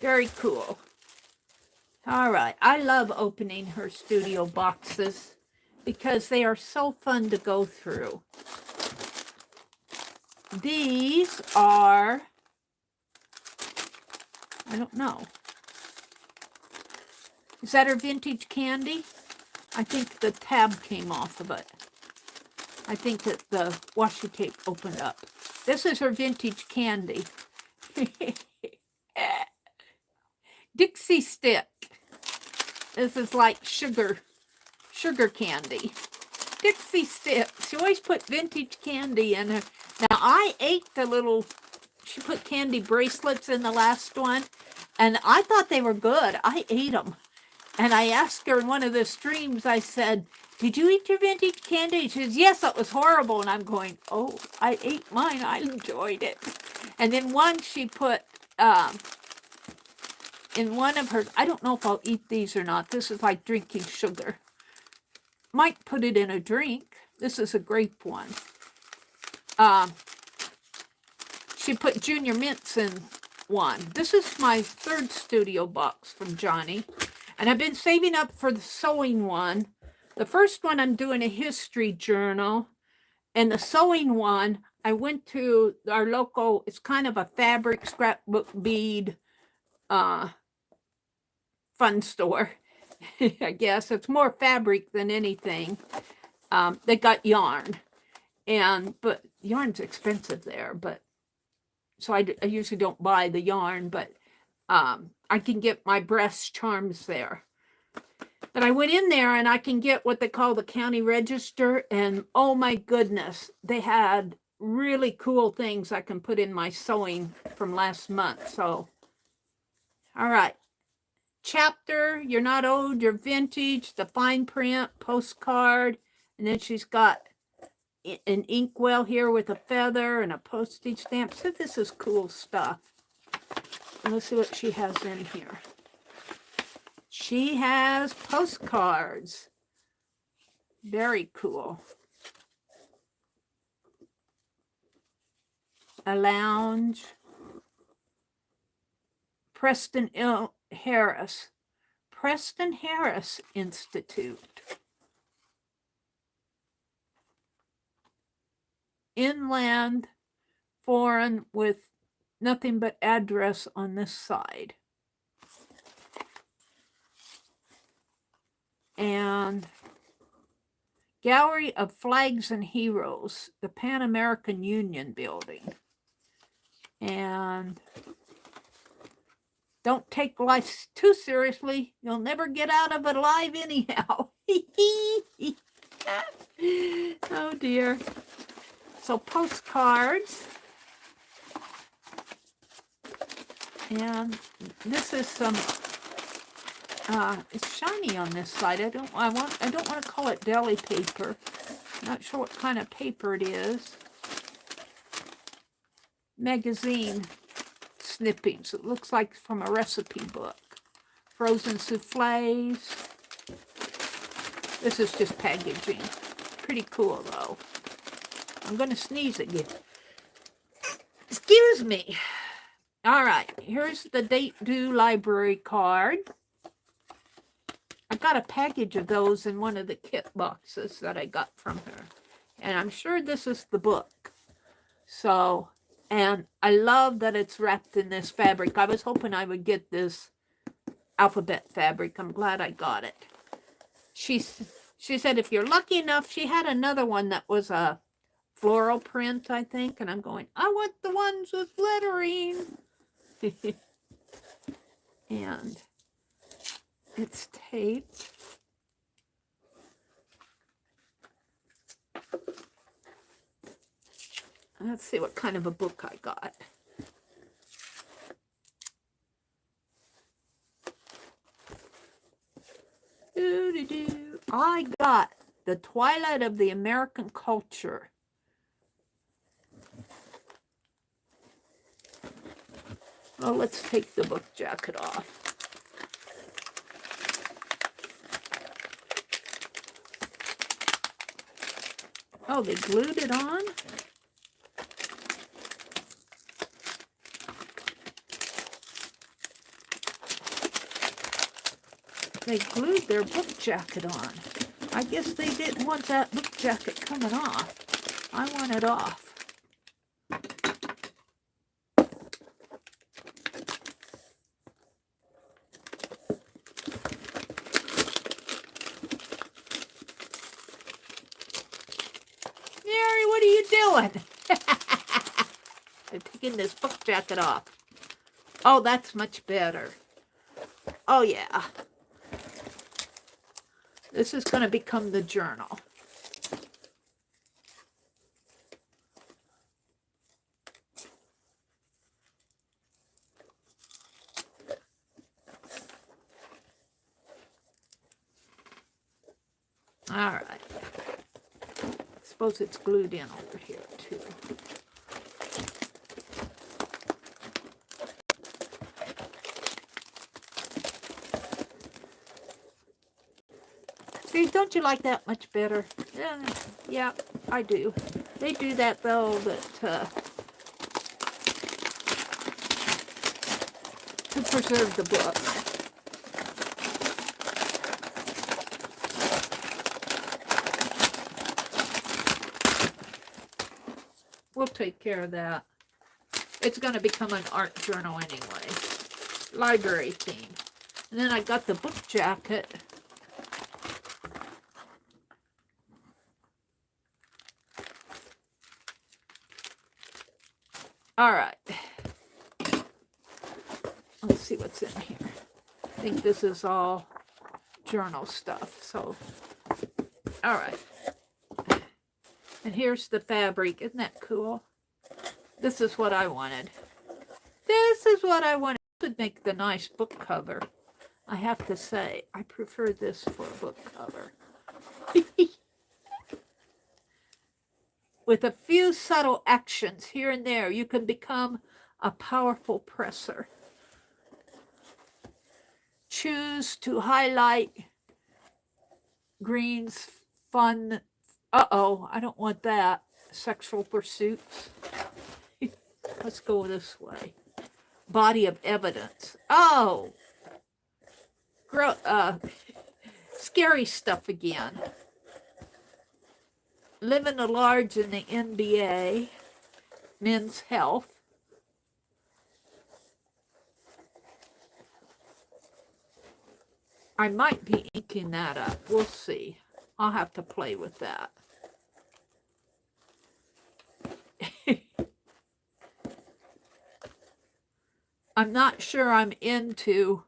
Very cool. All right. I love opening her studio boxes because they are so fun to go through. These are, I don't know. Is that her vintage candy? I think the tab came off of it. I think that the washi tape opened up. This is her vintage candy. Dixie stick. This is like sugar candy. Dixie stick. She always put vintage candy in her. Now I ate the little, she put candy bracelets in the last one, and I thought they were good. I ate them. And I asked her in one of the streams, I said, did you eat your vintage candy? She says, yes, that was horrible. And I'm going, oh, I ate mine. I enjoyed it. And then one she put, in one of hers, I don't know if I'll eat these or not. This is like drinking sugar. Might put it in a drink. This is a grape one. She put Junior Mints in one. This is my third studio box from Johnny. And I've been saving up for the sewing one. The first one, I'm doing a history journal. And the sewing one, I went to our local, it's kind of a fabric scrapbook bead fun store. I guess it's more fabric than anything. They got yarn, but yarn's expensive there. But so I usually don't buy the yarn, but I can get my breast charms there. But I went in there and I can get what they call the county register, and oh my goodness, they had really cool things I can put in my sewing from last month. So, all right. Chapter, you're not old, you're vintage, the fine print, postcard, and then she's got an inkwell here with a feather and a postage stamp. So this is cool stuff. And let's see what she has in here. She has postcards. Very cool. A lounge. Preston Harris Institute. Inland, foreign, with nothing but address on this side. And Gallery of Flags and Heroes, the Pan American Union building. And don't take life too seriously. You'll never get out of it alive anyhow. Oh dear. So postcards. And this is some it's shiny on this side. I don't want to call it deli paper. Not sure what kind of paper it is. Magazine snippings. It looks like from a recipe book. Frozen souffles. This is just packaging. Pretty cool though. I'm going to sneeze again. Excuse me. All right, here's the date due library card. I got a package of those in one of the kit boxes that I got from her. And I'm sure this is the book. So, and I love that it's wrapped in this fabric. I was hoping I would get this alphabet fabric. I'm glad I got it. She said if you're lucky enough, she had another one that was a floral print, I think. And I'm going, I want the ones with lettering. And it's taped. Let's see what kind of a book I got. I got The Twilight of the American Culture. Well, let's take the book jacket off. Oh, they glued it on? They glued their book jacket on. I guess they didn't want that book jacket coming off. I want it off. Meri, what are you doing? I'm taking this book jacket off. Oh, that's much better. Oh, yeah. This is going to become the journal. All right. I suppose it's glued in over here, too. See, don't you like that much better? Yeah, I do. They do that, though, to preserve the book. We'll take care of that. It's going to become an art journal anyway. Library theme. And then I got the book jacket. All right. Let's see what's in here. I think this is all journal stuff. So, all right. And here's the fabric. Isn't that cool? This is what I wanted. This is what I wanted. This would make the nice book cover. I have to say, I prefer this for a book cover. With a few subtle actions here and there, you can become a powerful presser. Choose to highlight greens, fun. Uh-oh, I don't want that. Sexual pursuits. Let's go this way. Body of evidence. Oh! Scary stuff again. Living at large in the NBA. Men's health. I might be inking that up. We'll see. I'll have to play with that. I'm not sure I'm into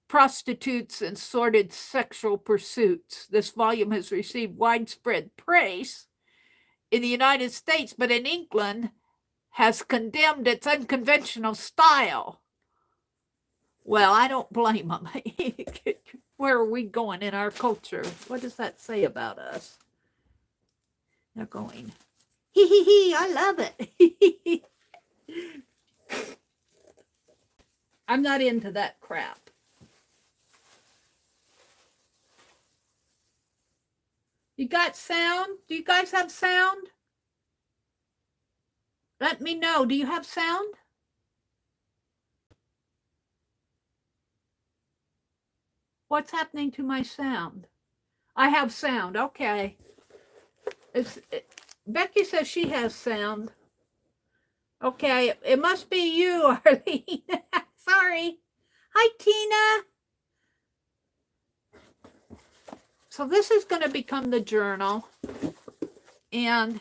prostitutes and sordid sexual pursuits. This volume has received widespread praise in the United States, but in England has condemned its unconventional style. Well, I don't blame them. Where are we going in our culture? What does that say about us? They're going, hee hee hee, I love it. I'm not into that crap. You got sound? Do you guys have sound? Let me know. Do you have sound? What's happening to my sound? I have sound. Okay. Becky says she has sound. Okay. It must be you, Arlene. Sorry. Hi, Tina. So this is going to become the journal. And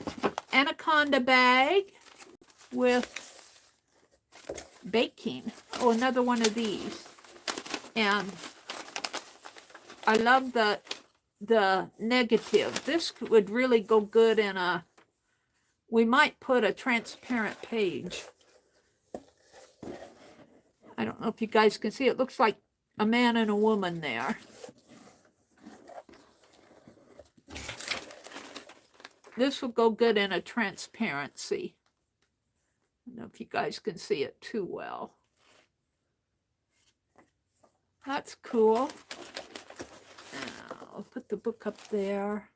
anaconda bag with baking. Oh, another one of these. And I love the negative. This would really go good in a, we might put a transparent page. I don't know if you guys can see. It looks like a man and a woman there. This will go good in a transparency. I don't know if you guys can see it too well. That's cool. I'll put the book up there.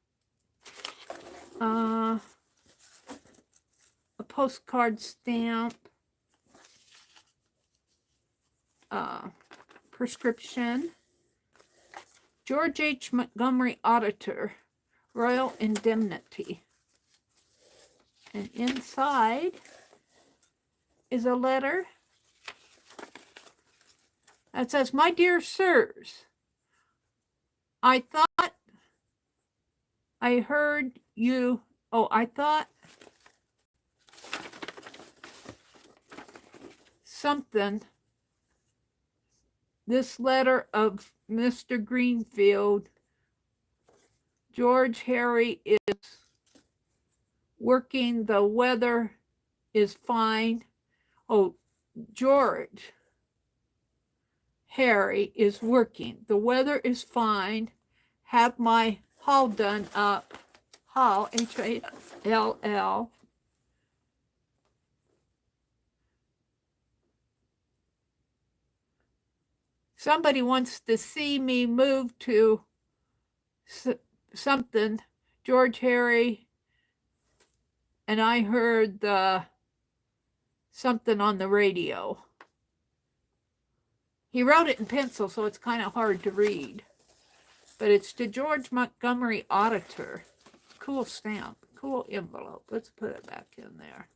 A postcard stamp. Prescription. George H. Montgomery Auditor, Royal Indemnity. And inside is a letter that says, "My dear sirs, I thought I heard you." Oh, I thought something. This letter of Mr. Greenfield, George Harry is working. The weather is fine. Oh, George Harry is working. The weather is fine. Have my haul done up. Haul, H-A-L-L. Somebody wants to see me move to something. George Harry, and I heard something on the radio. He wrote it in pencil, so it's kind of hard to read. But it's to George Montgomery Auditor. Cool stamp, cool envelope. Let's put it back in there.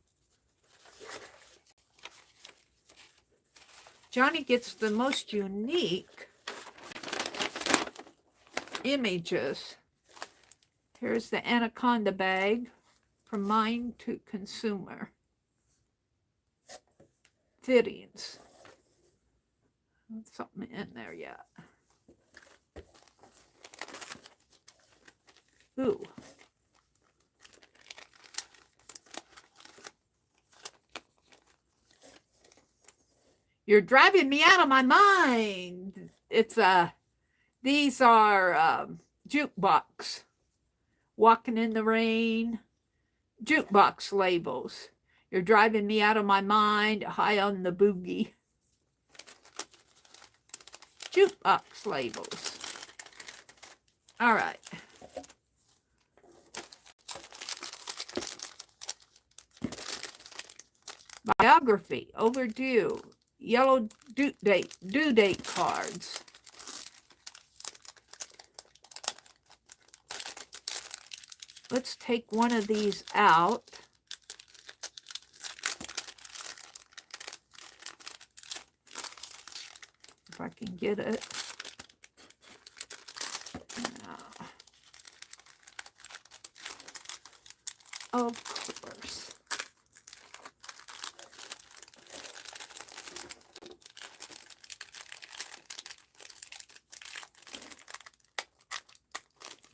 Johnny gets the most unique images. Here's the anaconda bag, from mind to consumer. Fittings. Something in there yet. Ooh. You're driving me out of my mind. It's these are jukebox. Walking in the rain. Jukebox labels. You're driving me out of my mind. High on the boogie. Jukebox labels. All right. Biography. Overdue. Yellow due date cards. Let's take one of these out. If I can get it. of course.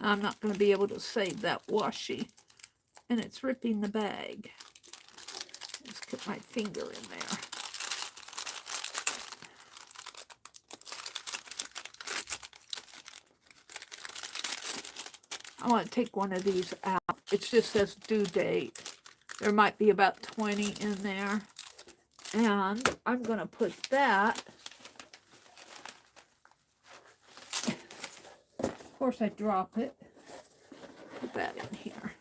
I'm not going to be able to save that washi, and it's ripping the bag. Let's get my finger in there. I want to take one of these out. It just says due date. There might be about 20 in there. And I'm going to put that. Of course, I drop it. Put that in here.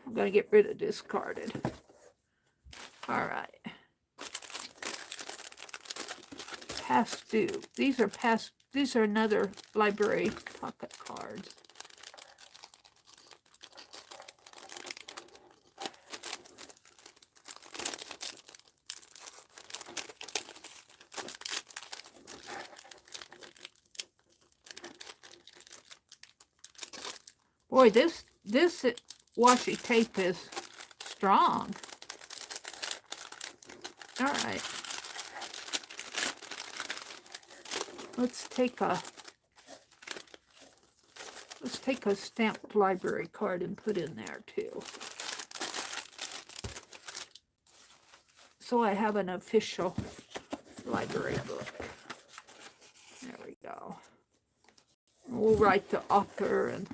I'm going to get rid of discarded. All right. Past due. These are another library pocket cards. Boy, this washi tape is strong. All right. Let's take a stamped library card and put in there too. So I have an official library book. There we go. We'll write the author and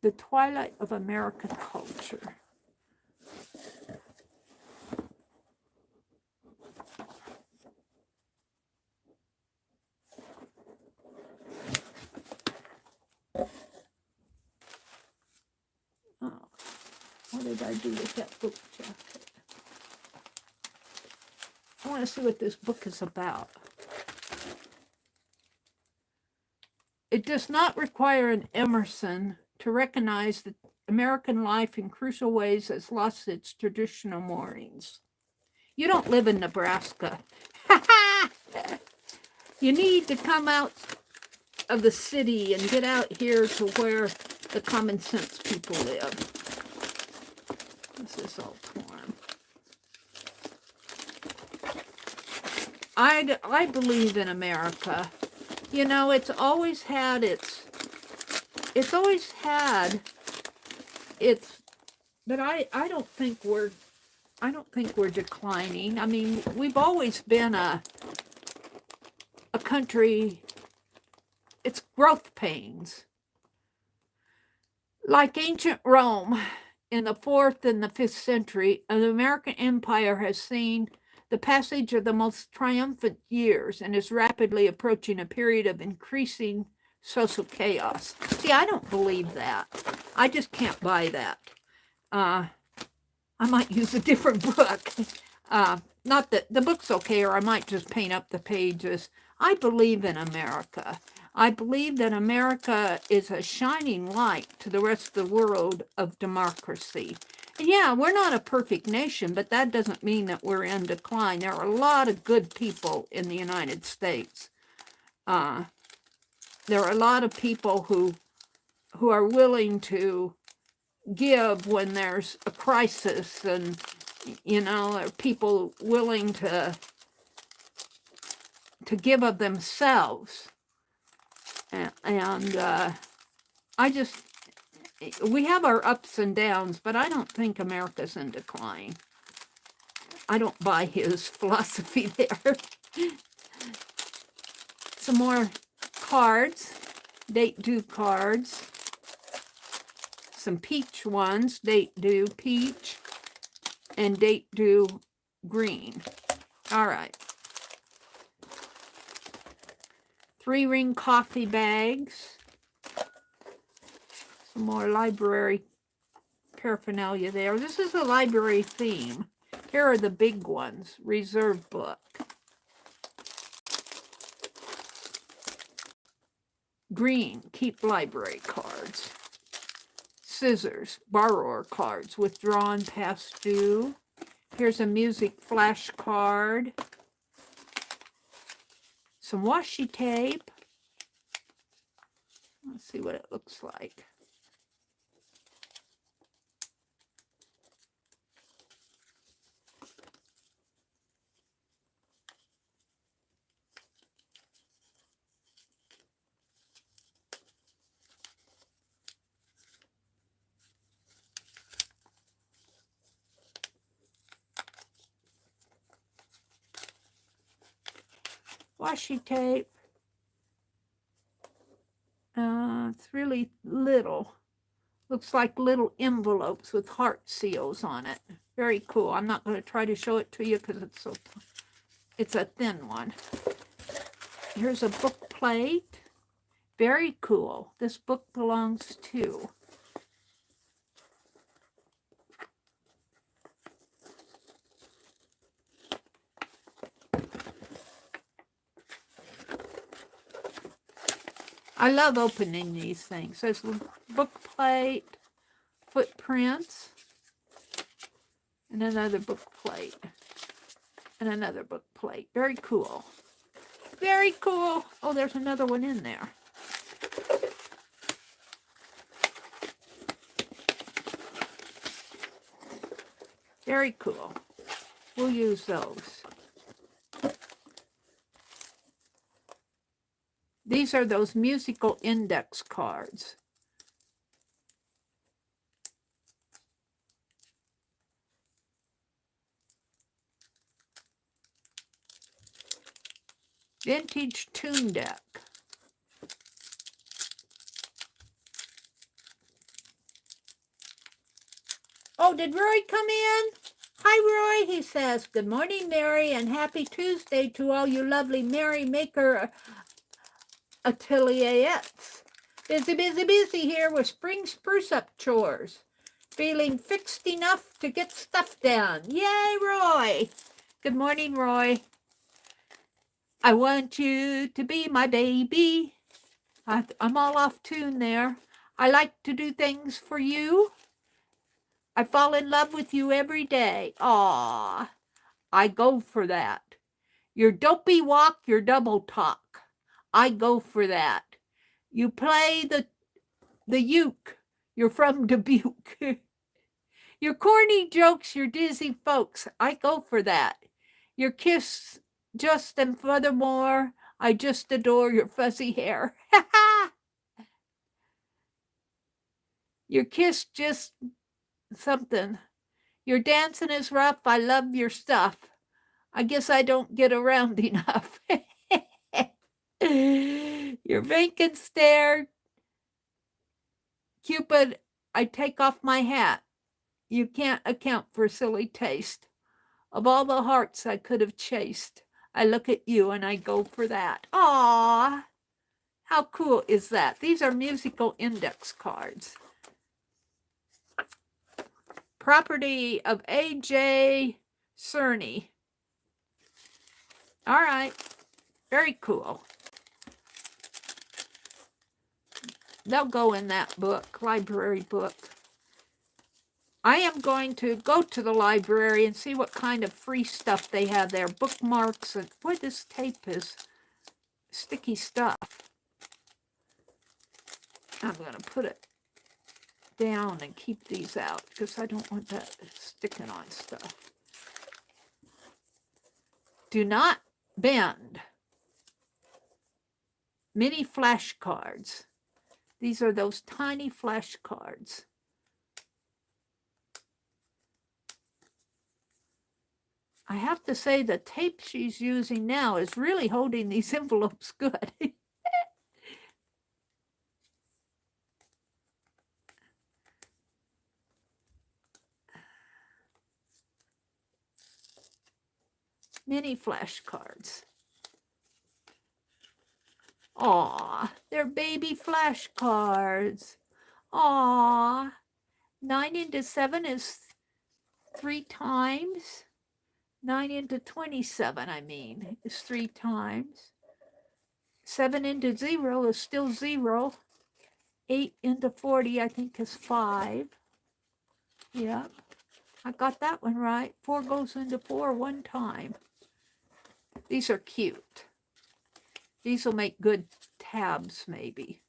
The Twilight of American Culture. Oh, what did I do with that book jacket? I want to see what this book is about. It does not require an Emerson to recognize that American life in crucial ways has lost its traditional moorings. You don't live in Nebraska. You need to come out of the city and get out here to where the common sense people live. This is all torn. I believe in America. You know, it's always had its, but I don't think we're declining. I mean, we've always been a country, it's growth pains. Like ancient Rome in the 4th and the 5th century, the American Empire has seen the passage of the most triumphant years and is rapidly approaching a period of increasing social chaos. See, I don't believe that. I just can't buy that. I might use a different book. Not that the book's okay, or I might just paint up the pages. I believe in America. I believe that America is a shining light to the rest of the world of democracy. And yeah, we're not a perfect nation, but that doesn't mean that we're in decline. There are a lot of good people in the United States. There are a lot of people who are willing to give when there's a crisis, and you know, there are people willing to give of themselves. And we have our ups and downs, but I don't think America's in decline. I don't buy his philosophy there. Some more cards, date due cards. Some peach ones, date due peach, and date due green. All right. 3-ring coffee bags. Some more library paraphernalia there. This is a library theme. Here are the big ones. Reserve book. Green, keep library cards. Scissors, borrower cards, withdrawn past due. Here's a music flash card. Some washi tape. Let's see what it looks like. Washi tape. It's really little. Looks like little envelopes with heart seals on it. Very cool. I'm not going to try to show it to you because it's a thin one. Here's a book plate. Very cool. This book belongs to. I love opening these things. There's a book plate, footprints, and another book plate, and another book plate. Very cool. Very cool. Oh, there's another one in there. Very cool. We'll use those. These are those musical index cards. Vintage tune deck. Oh, did Roy come in? Hi, Roy. He says, good morning, Meri, and happy Tuesday to all you lovely Meri Maker Ateliers. Busy, busy, busy here with spring spruce-up chores. Feeling fixed enough to get stuff done. Yay, Roy. Good morning, Roy. I want you to be my baby. I'm all off tune there. I like to do things for you. I fall in love with you every day. Aw, I go for that. Your dopey walk, your double talk. I go for that. You play the uke. You're from Dubuque. Your corny jokes, your dizzy folks. I go for that. Your kiss, just and furthermore, I just adore your fuzzy hair. Your kiss, just something. Your dancing is rough. I love your stuff. I guess I don't get around enough. Your vacant stare. Cupid, I take off my hat. You can't account for silly taste. Of all the hearts I could have chased, I look at you and I go for that. Aww, how cool is that? These are musical index cards. Property of A.J. Cerny. All right, very cool. They'll go in that book, library book. I am going to go to the library and see what kind of free stuff they have there. Bookmarks and, boy, this tape is sticky stuff. I'm going to put it down and keep these out because I don't want that sticking on stuff. Do not bend. Mini flashcards. These are those tiny flashcards. I have to say the tape she's using now is really holding these envelopes good. Mini flashcards. Aw, they're baby flashcards. Aw, 9 into 7 is 3 times. 9 into 27, I mean, is 3 times. 7 into 0 is still 0. 8 into 40, I think, is 5. Yep, I got that one right. 4 goes into 4 one time. These are cute. These will make good tabs, maybe.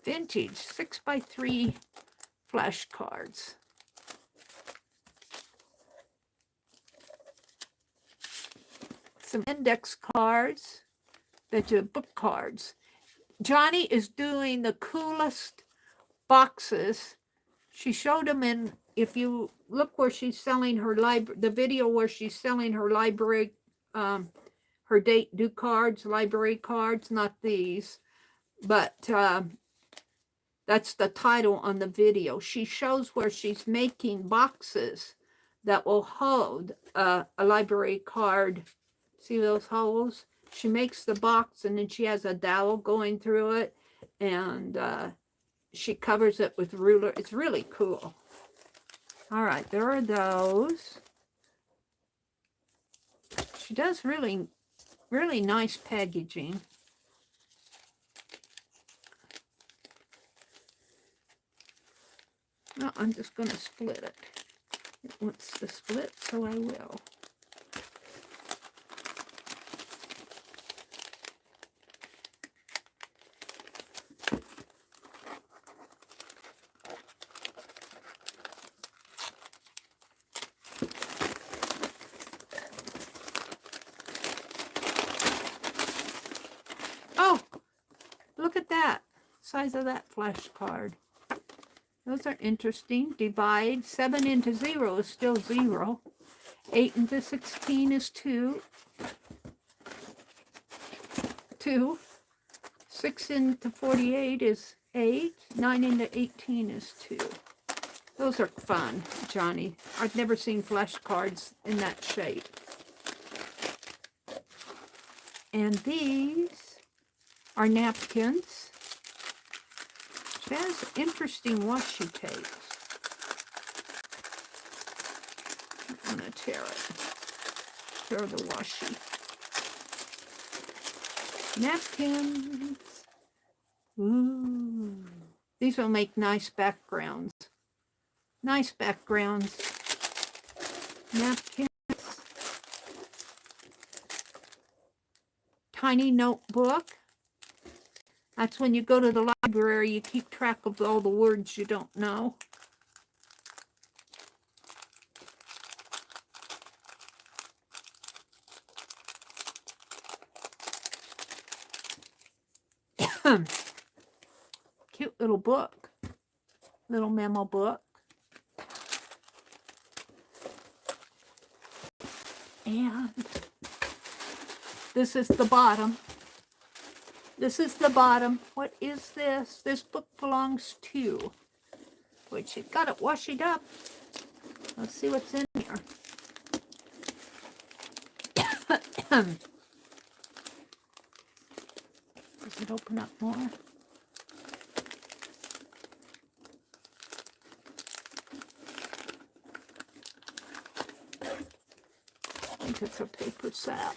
Vintage 6x3 flashcards. Some index cards. That are book cards. Johnny is doing the coolest boxes. She showed them in, if you look where she's selling her library, the video where she's selling her library, her due cards, library cards, not these, but that's the title on the video. She shows where she's making boxes that will hold a library card. See those holes? She makes the box and then she has a dowel going through it, and she covers it with ruler. It's really cool. All right, there are those. She does really, really nice packaging. No, I'm just going to split it. It wants to split, so I will. Oh, look at that. Size of that flashcard. Those are interesting. Divide 7 into 0 is still 0. 8 into 16 is 2. 2. 6 into 48 is 8. 9 into 18 is 2. Those are fun, Johnny. I've never seen flashcards in that shape. And these are napkins. She has interesting washi tape. I'm going to tear it. Tear the washi. Napkins. Ooh. These will make nice backgrounds. Nice backgrounds. Napkins. Tiny notebook. That's when you go to the library, you keep track of all the words you don't know. Cute little book. Little memo book. And this is the bottom. This is the bottom. What is this? This book belongs to, which it got it washed up. Let's see what's in here. Does it open up more? I think it's a paper sack.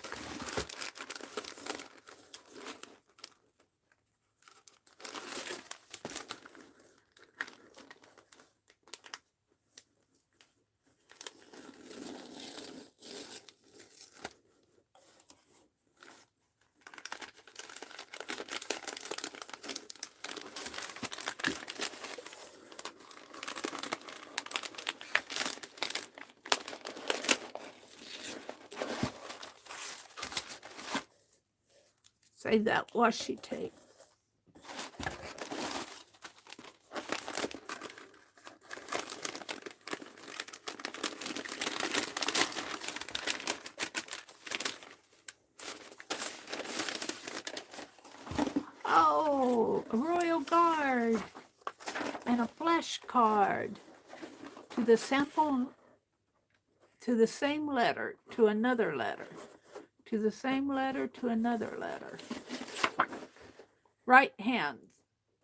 Save that washi tape. Oh, a royal guard and a flashcard to the sample, to the same letter, to another letter. To the same letter, to another letter. Right hand,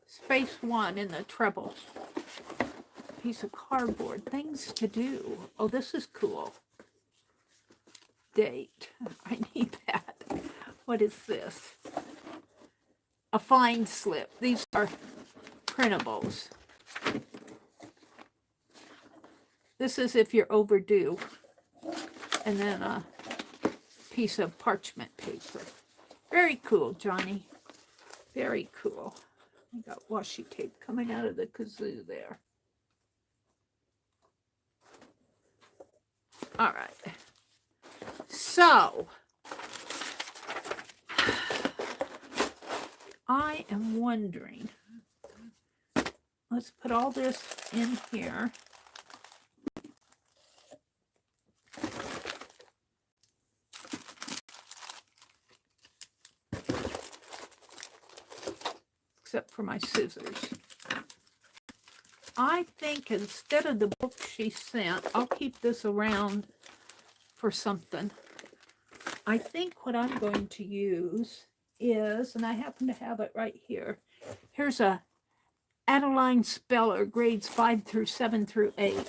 space 1 in the treble. Piece of cardboard, things to do. Oh, this is cool. Date, I need that. What is this? A fine slip. These are printables. This is if you're overdue. And then a piece of parchment paper. Very cool, Johnny. Very cool. I got washi tape coming out of the kazoo there. All right. So, I am wondering, let's put all this in here. Except for my scissors. I think instead of the book she sent, I'll keep this around for something. I think what I'm going to use is, and I happen to have it right here. Here's a Adeline Speller, grades 5 through 7 through 8.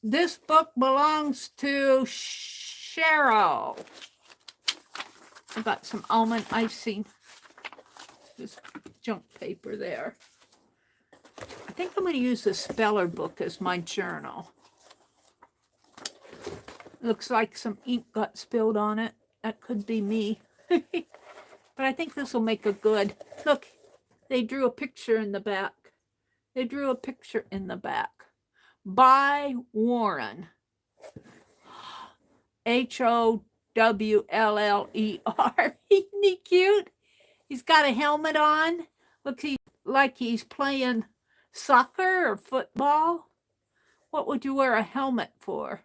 This book belongs to Cheryl. I got some almond icing. This junk paper there. I think I'm going to use the Speller book as my journal. Looks like some ink got spilled on it. That could be me. But I think this will make a good... Look, they drew a picture in the back. They drew a picture in the back. By Warren. Howller. Isn't he cute? He's got a helmet on. Looks like he's playing soccer or football. What would you wear a helmet for?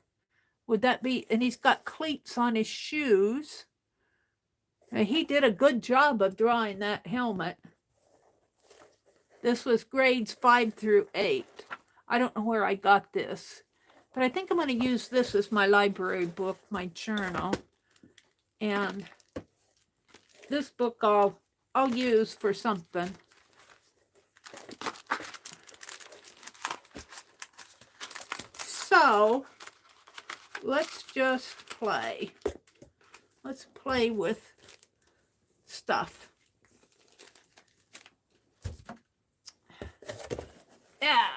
Would that be, and he's got cleats on his shoes. And he did a good job of drawing that helmet. This was grades 5 through 8. I don't know where I got this, but I think I'm going to use this as my library book, my journal. And this book I'll use for something. So let's just play. Let's play with stuff. Yeah,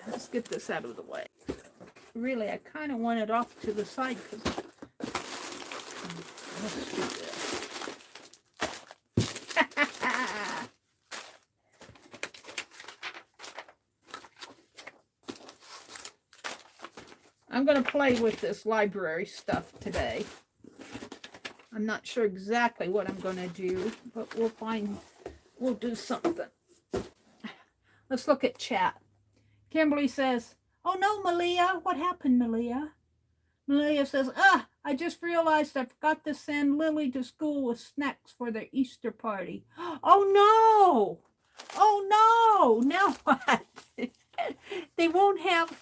let's get this out of the way. Really, I kind of want it off to the side because let's do this. I'm going to play with this library stuff today. I'm not sure exactly what I'm going to do, but we'll do something. Let's look at chat. Kimberly says, oh no, Malia, what happened, Malia? Malia says, I just realized I forgot to send Lily to school with snacks for their Easter party. Oh no! Oh no! Now what? They won't have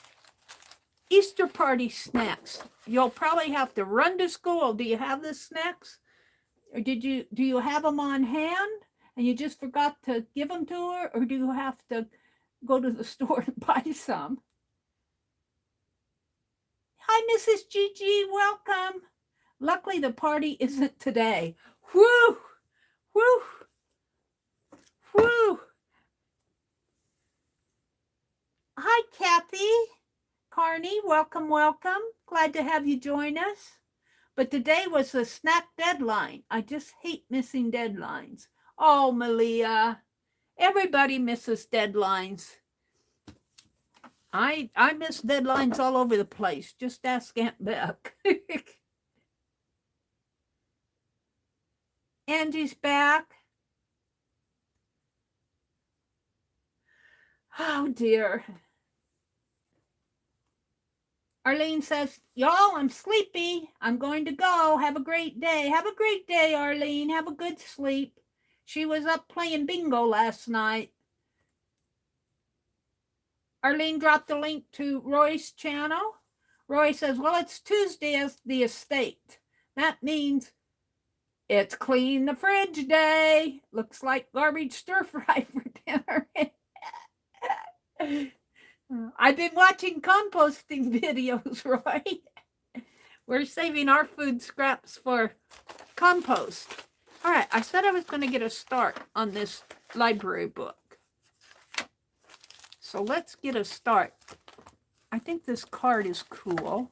Easter party snacks. You'll probably have to run to school. Do you have the snacks? Or do you have them on hand and you just forgot to give them to her? Or do you have to go to the store and buy some? Hi, Mrs. Gigi, welcome. Luckily, the party isn't today. Whew, whew, whew. Hi, Kathy. Carney, welcome, welcome. Glad to have you join us. But today was the snack deadline. I just hate missing deadlines. Oh, Malia, everybody misses deadlines. I miss deadlines all over the place. Just ask Aunt Beck. Angie's back. Oh, dear. Arlene says, y'all, I'm sleepy. I'm going to go. Have a great day. Have a great day, Arlene. Have a good sleep. She was up playing bingo last night. Arlene dropped the link to Roy's channel. Roy says, well, it's Tuesday as the estate. That means it's clean the fridge day. Looks like garbage stir fry for dinner. I've been watching composting videos, Roy. We're saving our food scraps for compost. All right, I said I was going to get a start on this library book. So let's get a start. I think this card is cool.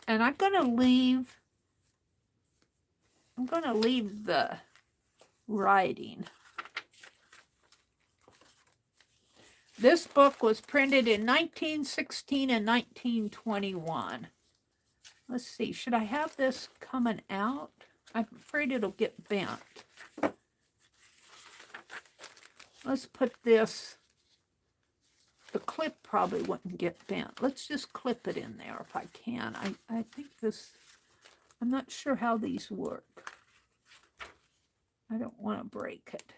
And I'm going to leave the writing. This book was printed in 1916 and 1921. Let's see, should I have this coming out? I'm afraid it'll get bent. Let's put this, the clip probably wouldn't get bent. Let's just clip it in there if I can. I think this, I'm not sure how these work. I don't want to break it.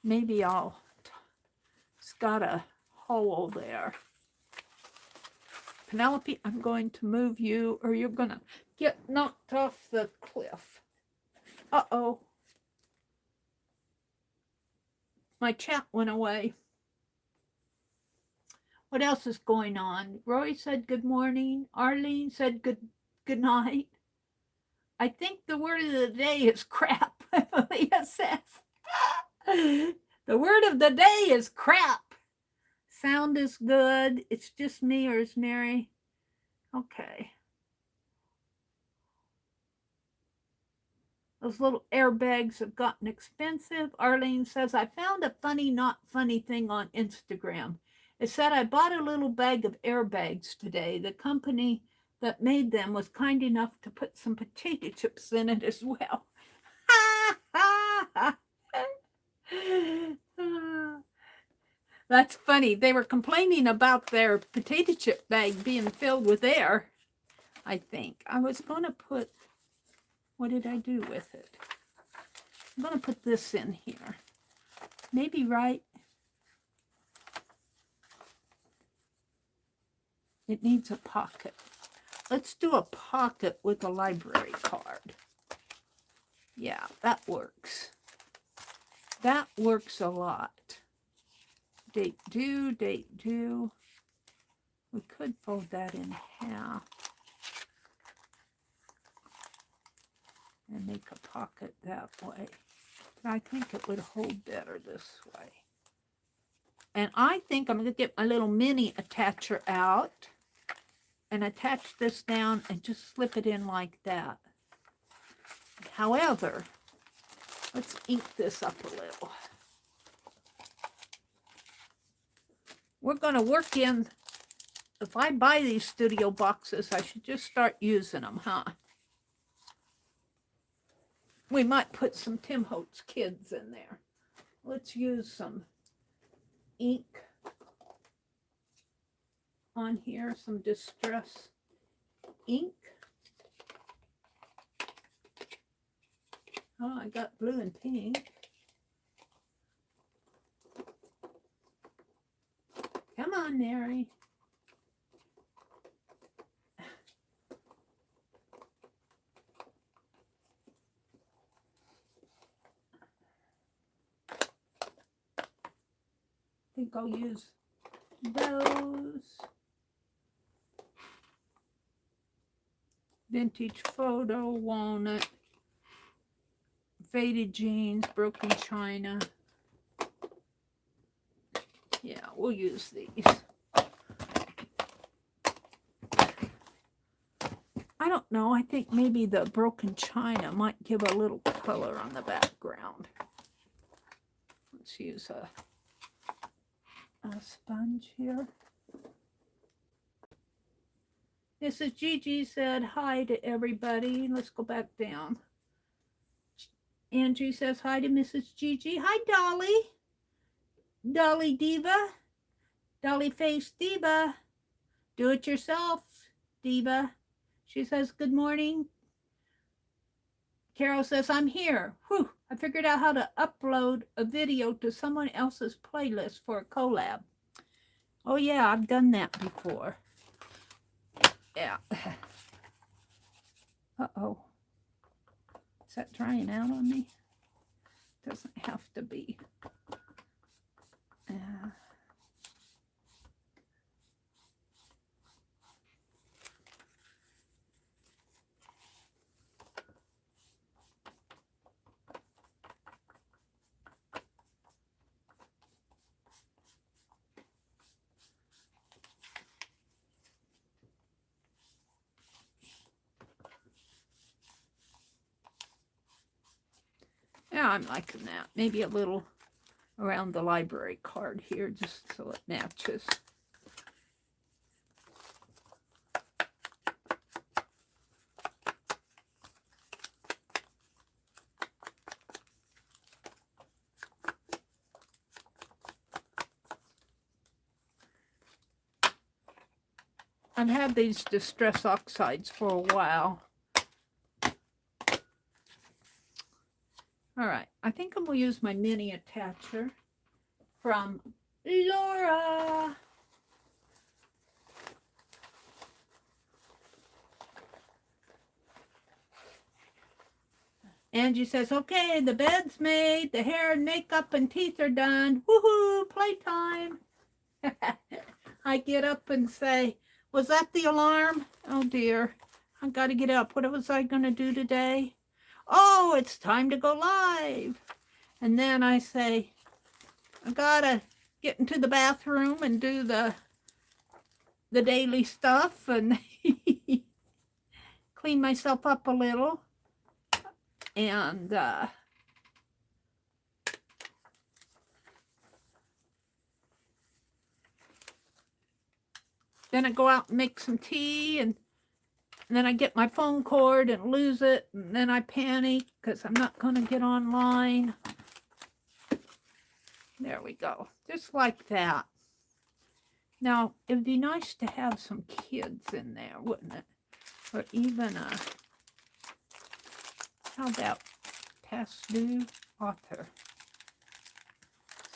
Maybe it's got a hole there. Penelope, I'm going to move you or you're going to get knocked off the cliff. Uh-oh. My chat went away. What else is going on? Roy said good morning. Arlene said good night. I think the word of the day is crap. Leah says. The word of the day is crap. Sound is good. It's just me, or is Meri? Okay. Those little airbags have gotten expensive. Arlene says, I found a funny, not funny thing on Instagram. It said, I bought a little bag of airbags today. The company that made them was kind enough to put some potato chips in it as well. That's funny. They were complaining about their potato chip bag being filled with air, I think. I was going to put, what did I do with it? I'm going to put this in here. Maybe right. It needs a pocket. Let's do a pocket with a library card. Yeah, that works. That works a lot. Date due, date due. We could fold that in half and make a pocket that way. But I think it would hold better this way. And I think I'm going to get my little mini attacher out and attach this down and just slip it in like that. However, let's ink this up a little. We're going to work in, if I buy these studio boxes, I should just start using them, huh? We might put some Tim Holtz Kids in there. Let's use some ink on here, some distress ink. Oh, I got blue and pink. Come on, Meri. I think I'll use those. Vintage photo, walnut, faded jeans, broken china. Yeah, we'll use these. I don't know. I think maybe the broken china might give a little color on the background. Let's use a sponge here. Mrs. Gigi said hi to everybody. Let's go back down. Angie says hi to Mrs. Gigi. Hi, Dolly. Dolly Diva. Dolly Face Diva. Do it yourself, Diva. She says good morning. Carol says I'm here. Whew, I figured out how to upload a video to someone else's playlist for a collab. Oh yeah, I've done that before. Yeah. Uh-oh. Is that drying out on me? Doesn't have to be. Yeah, I'm liking that. Maybe a little around the library card here, just so it matches. I've had these distress oxides for a while. All right, I think I'm going to use my mini attacher from Laura. Angie says, okay, the bed's made, the hair and makeup and teeth are done. Woohoo, playtime. I get up and say, was that the alarm? Oh dear, I got to get up. What was I going to do today? Oh, it's time to go live. And then I say, I got to get into the bathroom and do the daily stuff and clean myself up a little. And then I go out and make some tea, and then I get my phone cord and lose it, and then I panic because I'm not going to get online. There we go. Just like that. Now, it would be nice to have some kids in there, wouldn't it? Or even how about past due author?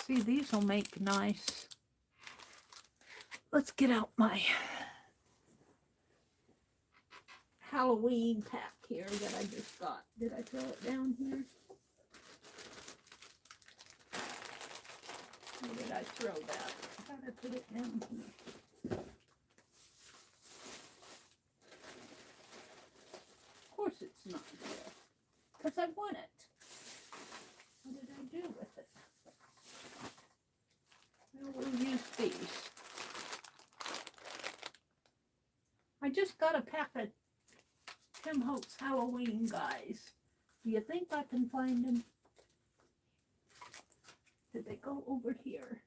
See, these will make nice. Let's get out my Halloween pack here that I just got. Did I throw it down here? Where did I throw that? I thought I put it down here. Of course it's not there, because I want it. What did I do with it? Well, we'll use these. I just got a pack of Tim Holtz Halloween guys. Do you think I can find them? Did they go over here?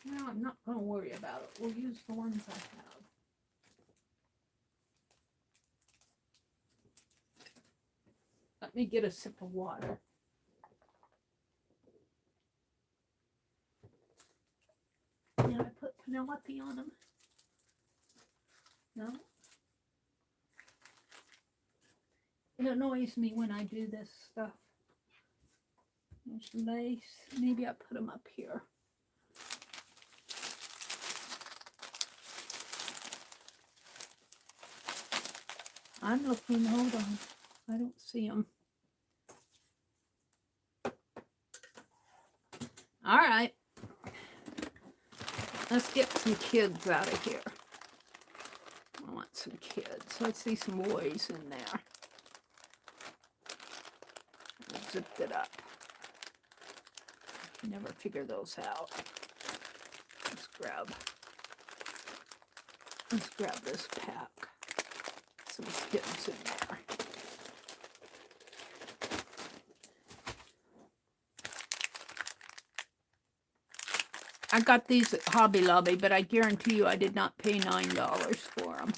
No, I'm not going to worry about it. We'll use the ones I have. Let me get a sip of water. Did I put Penelope on them? No? It annoys me when I do this stuff. There's lace. Maybe I put them up here. I'm looking. Hold on. I don't see them. All right. Let's get some kids out of here. I want some kids. Let's see some boys in there. I zipped it up. Never figure those out. Let's grab this pack. Some kids in there. I got these at Hobby Lobby, but I guarantee you I did not pay $9 for them.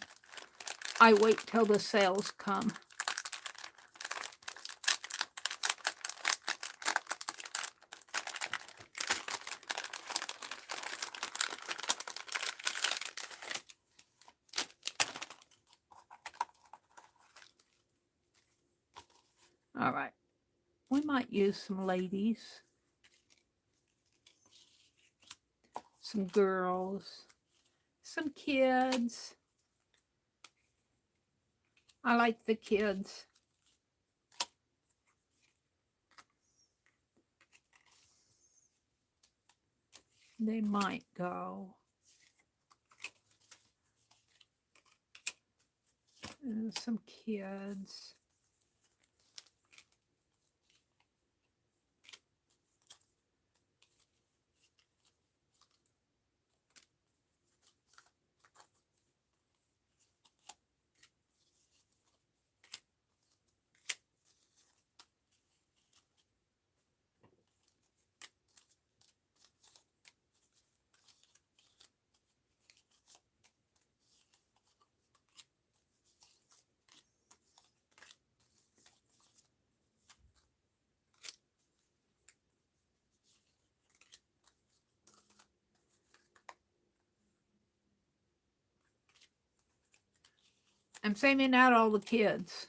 I wait till the sales come. All right. We might use some ladies. Some girls, some kids. I like the kids. They might go. And some kids. I'm saving out all the kids.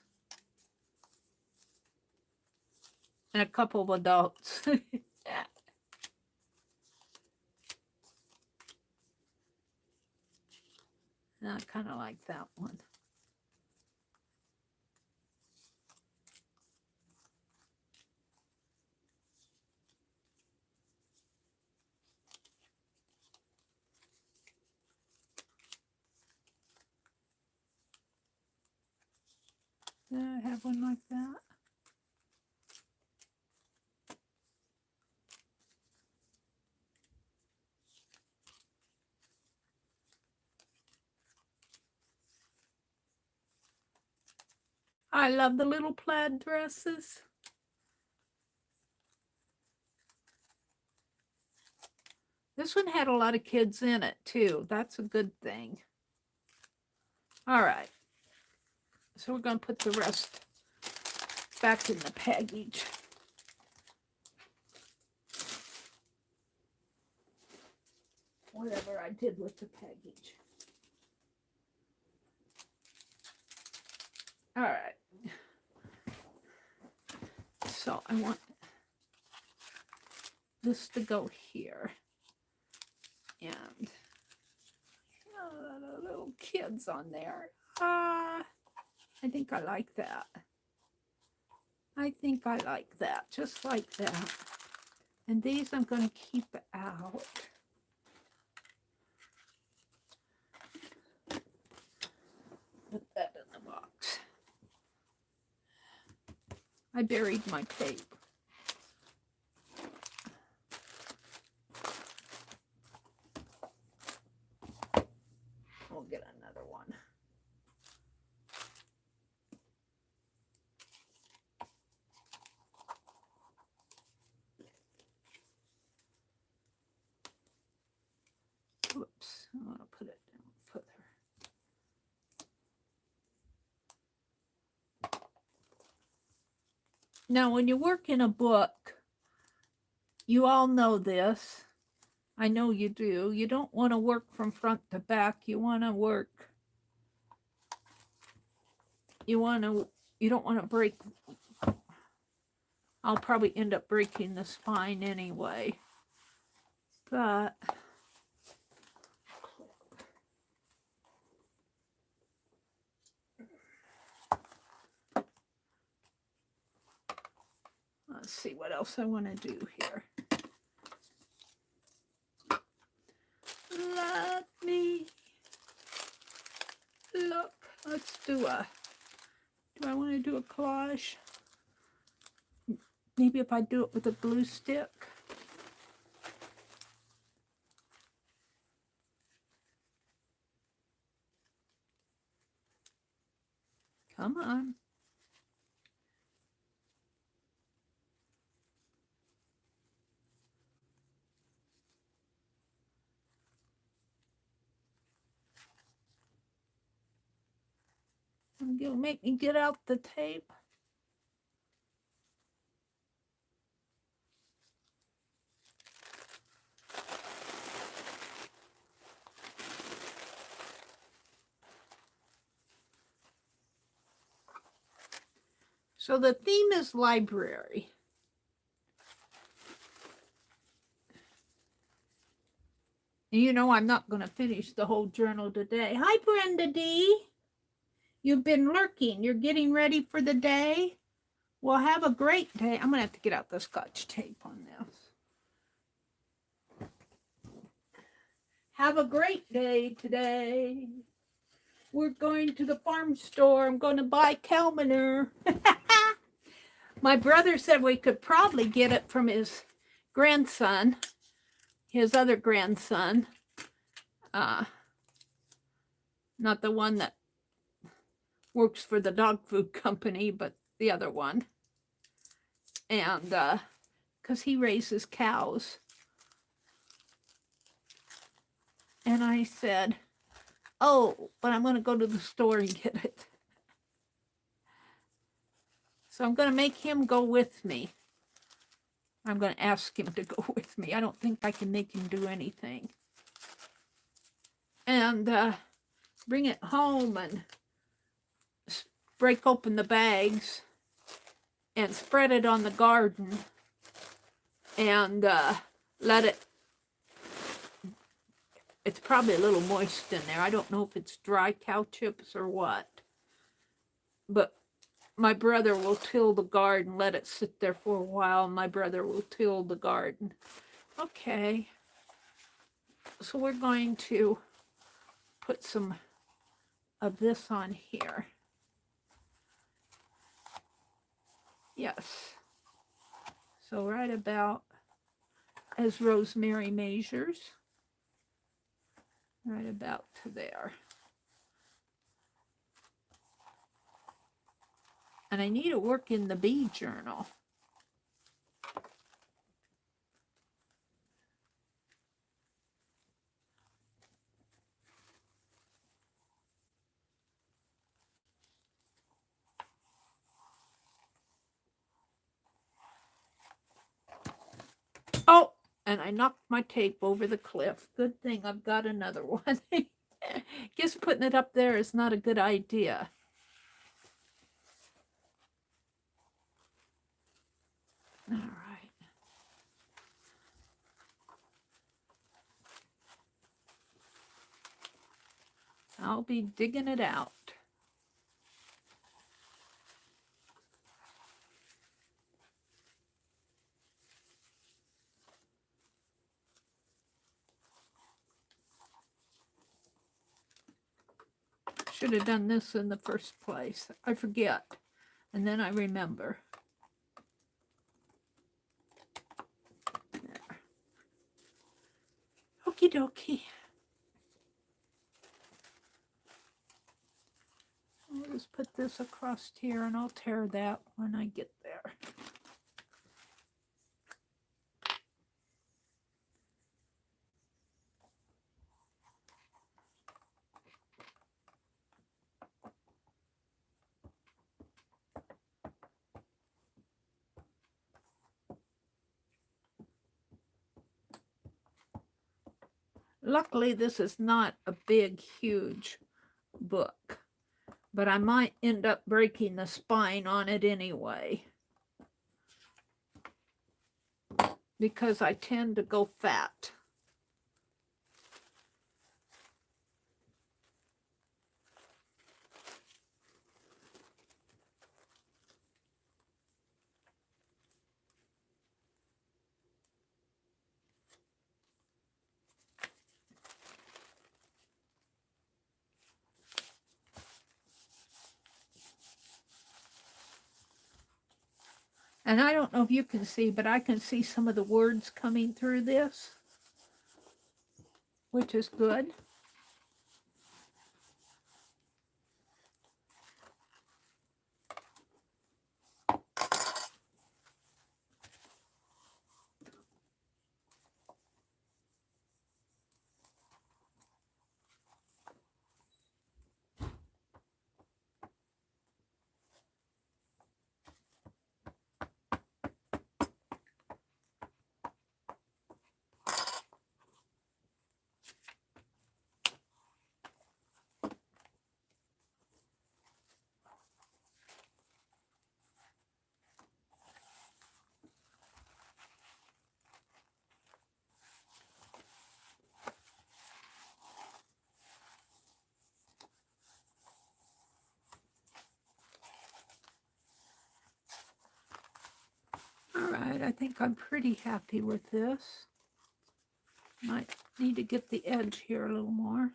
And a couple of adults. I kind of like that one. Do I have one like that? I love the little plaid dresses. This one had a lot of kids in it too. That's a good thing. All right. So we're going to put the rest back in the package. Whatever I did with the package. All right. So I want this to go here. And little kids on there. I think I like that. I think I like that, just like that. And these I'm going to keep out. Put that in the box. I buried my tape. We'll get another one. Oops, I want to put it down further. Now, when you work in a book, you all know this. I know you do. You don't want to work from front to back. You want to work. You don't want to break. I'll probably end up breaking the spine anyway. But let's see what else I want to do here. Let me look. Let's do a, do I want to do a collage? Maybe if I do it with a glue stick. Come on. You'll make me get out the tape. So the theme is library. And you know I'm not going to finish the whole journal today. Hi, Brenda D. You've been lurking. You're getting ready for the day? Well, have a great day. I'm going to have to get out the Scotch tape on this. Have a great day today. We're going to the farm store. I'm going to buy cow manure. My brother said we could probably get it from his grandson, his other grandson. Not the one that works for the dog food company, but the other one. And because he raises cows. And I said, oh, but I'm going to go to the store and get it. So I'm going to make him go with me. I'm going to ask him to go with me. I don't think I can make him do anything. And bring it home and break open the bags and spread it on the garden and let it, it's probably a little moist in there. I don't know if it's dry cow chips or what. But my brother will till the garden, let it sit there for a while. My brother will till the garden. Okay. So we're going to put some of this on here. Yes. So right about as Rosemary measures. Right about to there. And I need to work in the bee journal. Oh, and I knocked my tape over the cliff. Good thing I've got another one. Guess putting it up there is not a good idea. All right. I'll be digging it out. Should have done this in the first place. I forget. And then I remember. There. Okie dokie. I'll just put this across here and I'll tear that when I get there. Luckily, this is not a big, huge book, but I might end up breaking the spine on it anyway, because I tend to go fat. And I don't know if you can see, but I can see some of the words coming through this, which is good. All right, I think I'm pretty happy with this. Might need to get the edge here a little more.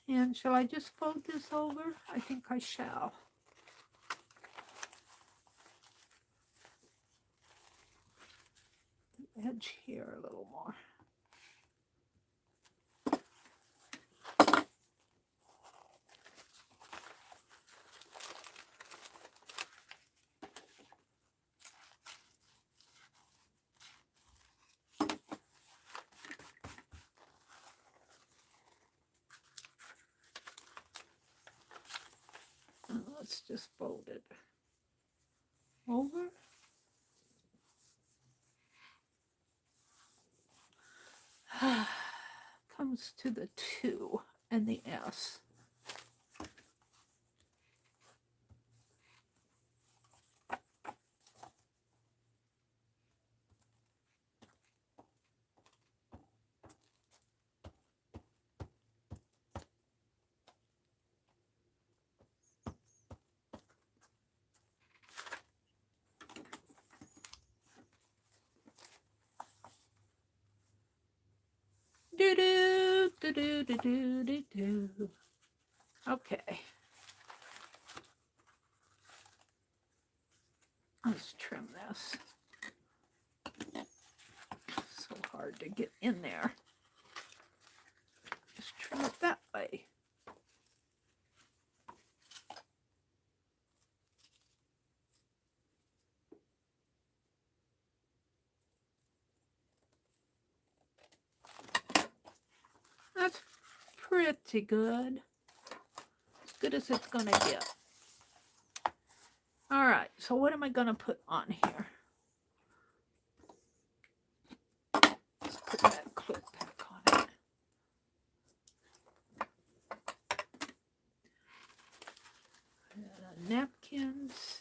And shall I just fold this over? I think I shall. The edge here a little more. Let's just fold it over. Comes to the 2 and the S. Do do do do do do do do. Okay. Let's trim this. So hard to get in there. Just trim it that way. That's pretty good. As good as it's going to get. All right, so what am I going to put on here? Let's put that clip back on it. Napkins.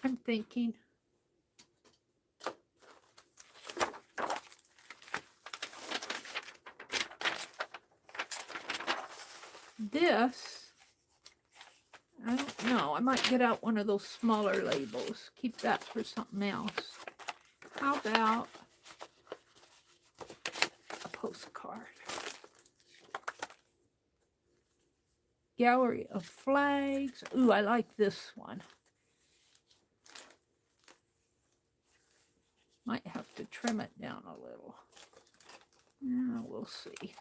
I'm thinking. This, I don't know. I might get out one of those smaller labels. Keep that for something else. How about a postcard? Gallery of flags. Ooh, I like this one. Might have to trim it down a little. Yeah, we'll see.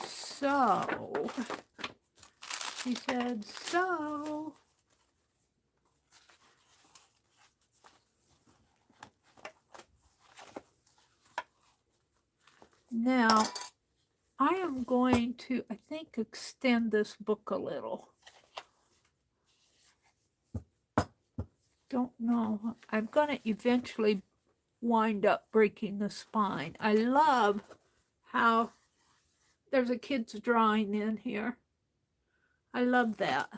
So, she said, so. Now, I am going to, I think, extend this book a little. Don't know. I'm going to eventually wind up breaking the spine. I love how there's a kid's drawing in here. I love that.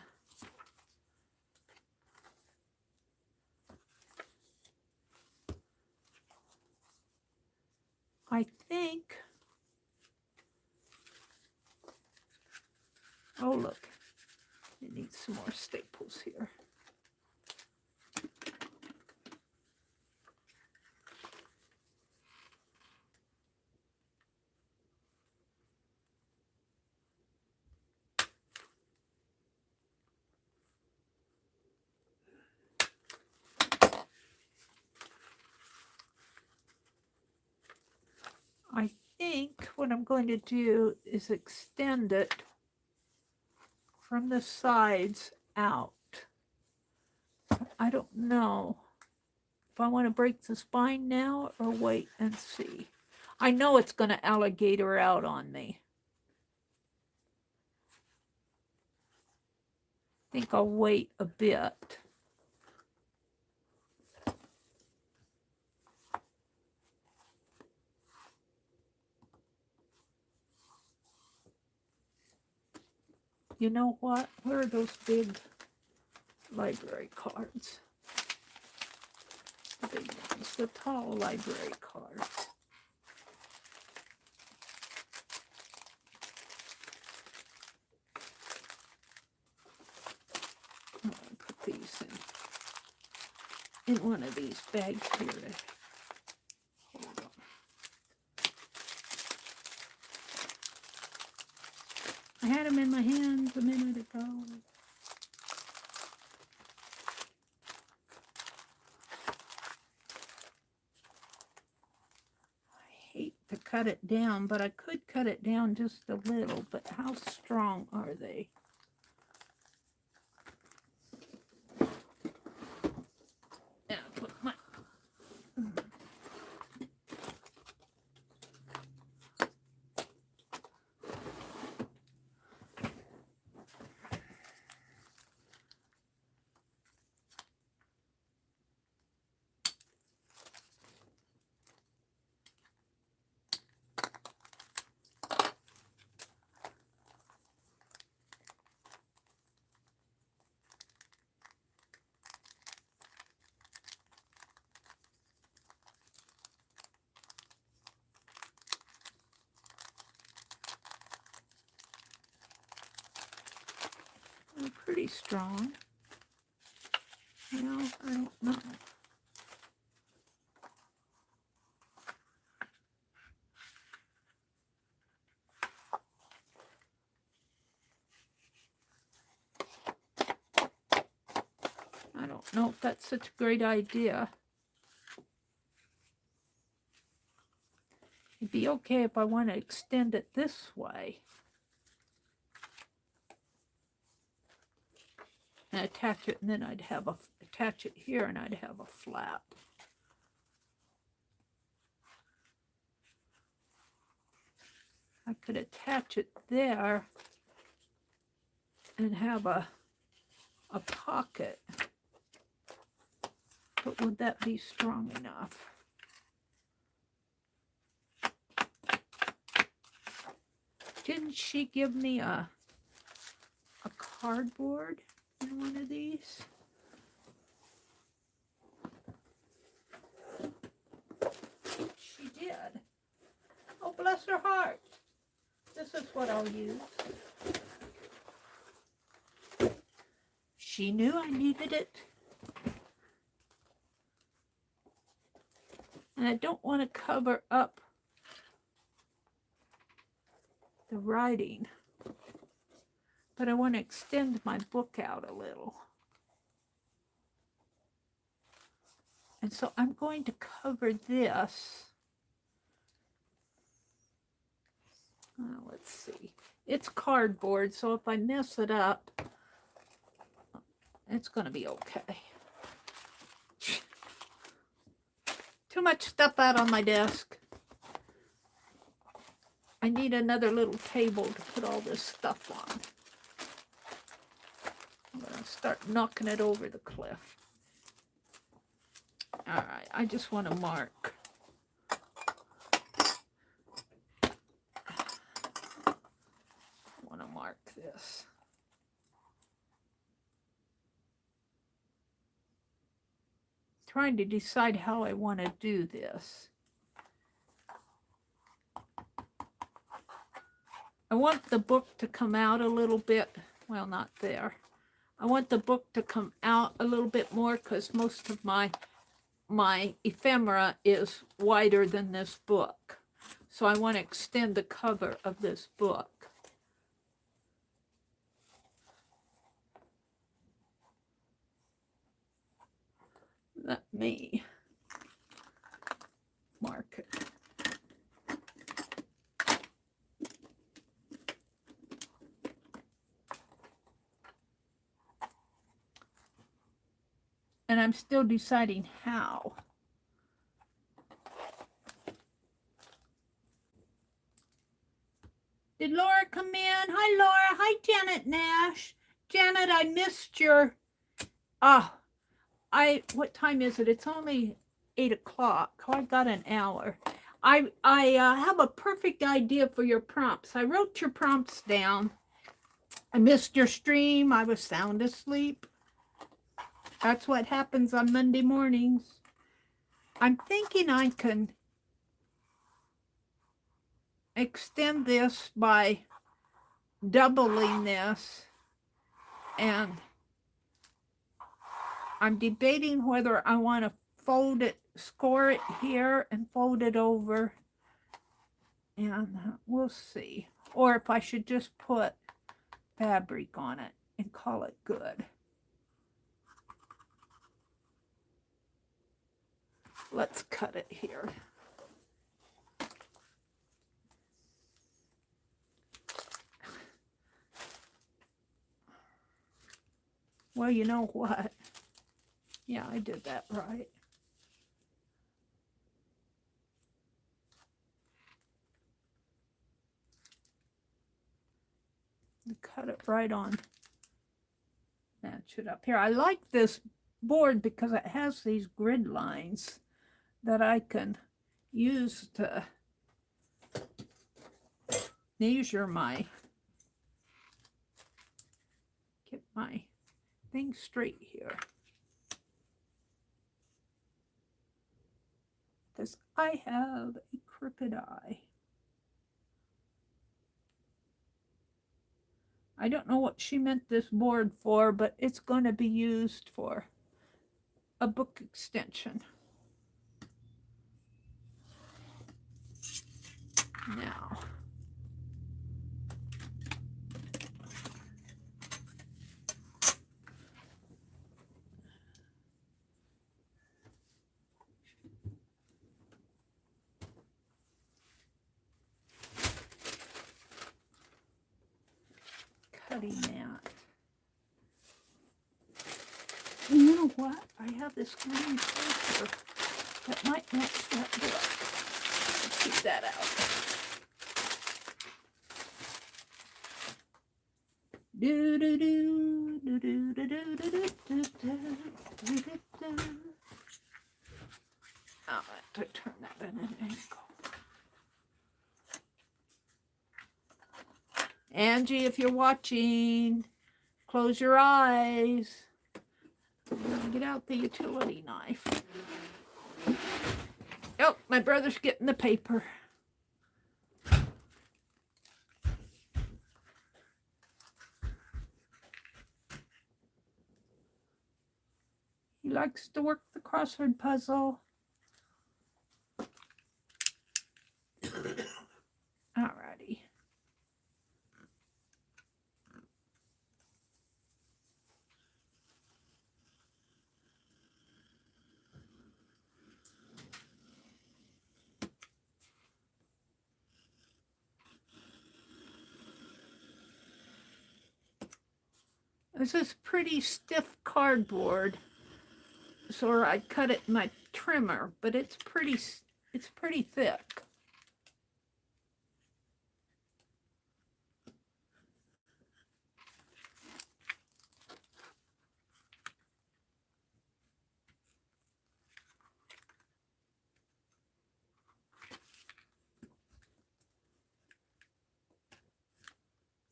I think, oh look, it needs some more staples here. I think what I'm going to do is extend it from the sides out. I don't know if I want to break the spine now or wait and see. I know it's going to alligator out on me. I think I'll wait a bit. You know what? Where are those big library cards? The big ones, the tall library cards. I'm going to put these in one of these bags here. Hold on. I had them in my hands a minute ago. I hate to cut it down, but I could cut it down just a little, but how strong are they? Yeah, put my... pretty strong. Well, I don't know. I don't know if that's such a great idea. It'd be okay if I want to extend it this way. And attach it, and then I'd have a, attach it here, and I'd have a flap. I could attach it there and have a pocket. But would that be strong enough? Didn't she give me a cardboard in one of these? She did. Oh, bless her heart. This is what I'll use. She knew I needed it. And I don't want to cover up the writing, but I want to extend my book out a little. And so I'm going to cover this. Let's see. It's cardboard, so if I mess it up, it's going to be okay. Too much stuff out on my desk. I need another little table to put all this stuff on. I'm going to start knocking it over the cliff. All right, I just want to mark. This. Trying to decide how I want to do this. I want the book to come out a little bit. Well, not there. I want the book to come out a little bit more because most of my ephemera is wider than this book. So I want to extend the cover of this book. Let me mark it. And I'm still deciding how. Did Laura come in? Hi, Laura. Hi, Janet Nash. Janet, I missed your... what time is it? It's only 8 o'clock. Oh, I got an hour. I have a perfect idea for your prompts. I wrote your prompts down. I missed your stream. I was sound asleep. That's what happens on Monday mornings. I'm thinking I can extend this by doubling this, and I'm debating whether I want to fold it, score it here and fold it over, and we'll see. Or if I should just put fabric on it and call it good. Let's cut it here. Well, you know what? Yeah, I did that right. Cut it right on. Match it up here. I like this board because it has these grid lines that I can use to measure my, get my thing straight here. Because I have a crooked eye. I don't know what she meant this board for, but it's going to be used for a book extension. Now, cutting that. You know what? I have this green paper that might match that book. Let's keep that out. Do do do do do do do do do do do. I have to turn that at an angle. Angie, if you're watching, close your eyes. Get out the utility knife. Oh, my brother's getting the paper. He likes to work the crossword puzzle. Alrighty. This is pretty stiff cardboard, so I cut it in my trimmer, but it's pretty thick.